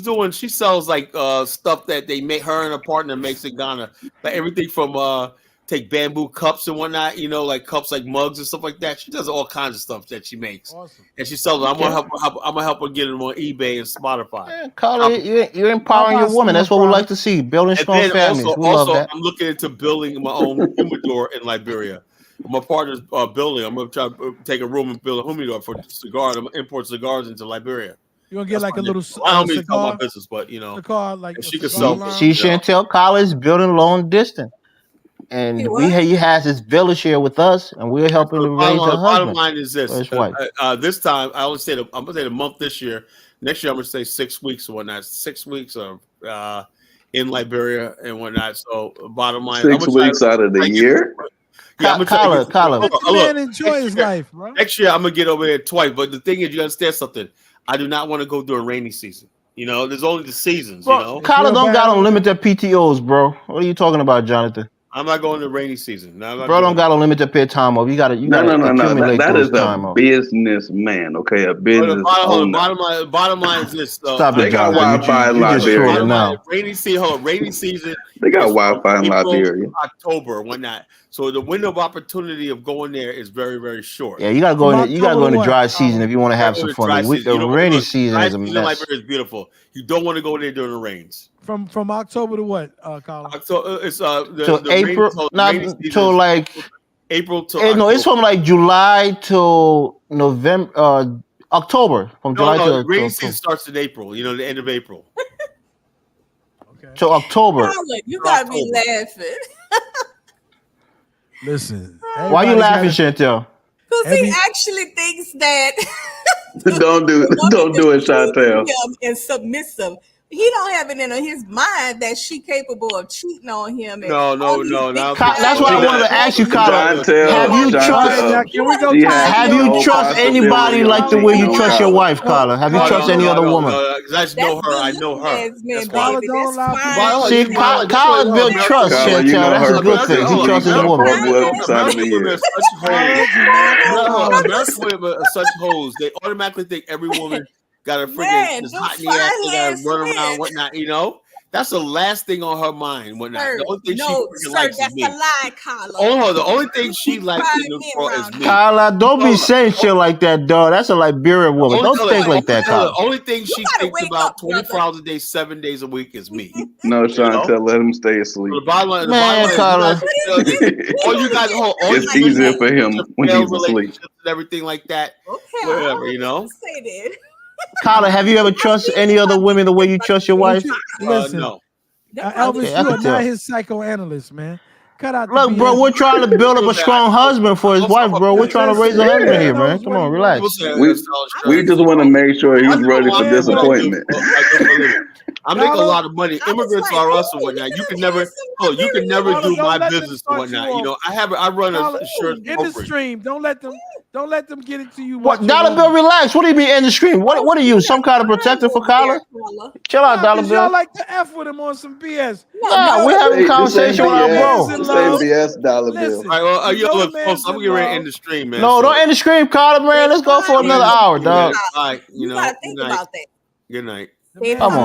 sells like stuff that they make. Her and her partner makes in Ghana, like everything from take bamboo cups and whatnot. Like cups, like mugs and stuff like that. She does all kinds of stuff that she makes, and she sells it. I'm gonna help her get it on eBay and Spotify. Yeah, Carla, you're empowering your woman. That's what we like to see. Building strong families. We love that. I'm looking into building my own humidor in Liberia. My partner's building. I'm gonna try to take a room and build a humidor for cigars. I'm gonna import cigars into Liberia. You gonna get like a little I don't mean to tell my business, but cigar, like she could sell. See, Chantel Collins building long distance, and he has his village here with us, and we're helping to raise her husband. Bottom line is this: this time I only say I'm gonna say the month this year. Next year I'm gonna say 6 weeks or whatnot. 6 weeks of in Liberia and whatnot. So bottom line, 6 weeks out of the year. Yeah, Collar. Man, enjoy his life, bro. Next year I'm gonna get over there twice. But the thing is, you understand something. I do not want to go during rainy season. There's only the seasons. Bro, Collar don't got unlimited PTOs, bro. What are you talking about, Jonathan? I'm not going to rainy season. No, bro, don't got unlimited paid time off. You gotta accumulate that those is time a off. businessman, okay? A business owner. Bottom line is this. Stop it, Jonathan. They got Wi-Fi in Liberia now. Rainy season. They got Wi-Fi in Liberia. October, whatnot. So the window of opportunity of going there is very, very short. Yeah, you gotta go in. You gotta go in the dry season if you want to have some fun. The rainy season is a mess. Liberia is beautiful. You don't want to go there during the rains. From October to what, Colin? October. It's to April, not to like April to. No, it's from like July to November, October. From July to rainy season starts in April. The end of April. Okay. To October. You gotta be laughing. Listen, why you laughing, Chantel? Because he actually thinks that. Don't do it, Chantel. And submissive. He don't have it in his mind that she capable of cheating on him. No. That's why I wanted to ask you, Colin. Have you trust anybody like the way you trust your wife, Colin? Have you trust any other woman? Because I know her. I know her. See, Colin built trust, Chantel. That's a good thing. He trusts his woman. Such hoes, they automatically think every woman got a freaking hot in the ass, they gotta run around and whatnot, That's the last thing on her mind. Whatnot. The only thing she likes is me. That's a lie, Carla. Oh, the only thing she likes in this world is me. Carla, don't be saying shit like that, dog. That's a Liberian woman. Don't think like that, Carla. The only thing she thinks about 24 hours a day, 7 days a week is me. No, Chantel, let him stay asleep. Man, Carla. It's easier for him when he's asleep. And everything like that. Okay, whatever, say that. Carla, have you ever trusted any other women the way you trust your wife? Listen, no. Elvis, you are not his psychoanalyst, man. Cut out. Look, bro, we're trying to build up a strong husband for his wife, bro. We're trying to raise a husband here, man. Come on, relax. We just want to make sure he's ready for disappointment. I make a lot of money. Immigrants are us and whatnot. You can never do my business and whatnot. I run a insurance in the stream. Don't let them get it to you. What, Dollar Bill, relax. What do you mean in the stream? What are you? Some kind of protector for Collar? Chill out, Dollar Bill. Y'all like to F with him on some BS. Nah, we're having a conversation with our bro. This ain't BS, Dollar Bill. All right, look, folks, I'm getting ready to end the stream, man. No, don't end the stream, Collar, man. Let's go for another hour, dog. You gotta think about that. Good night. Come on.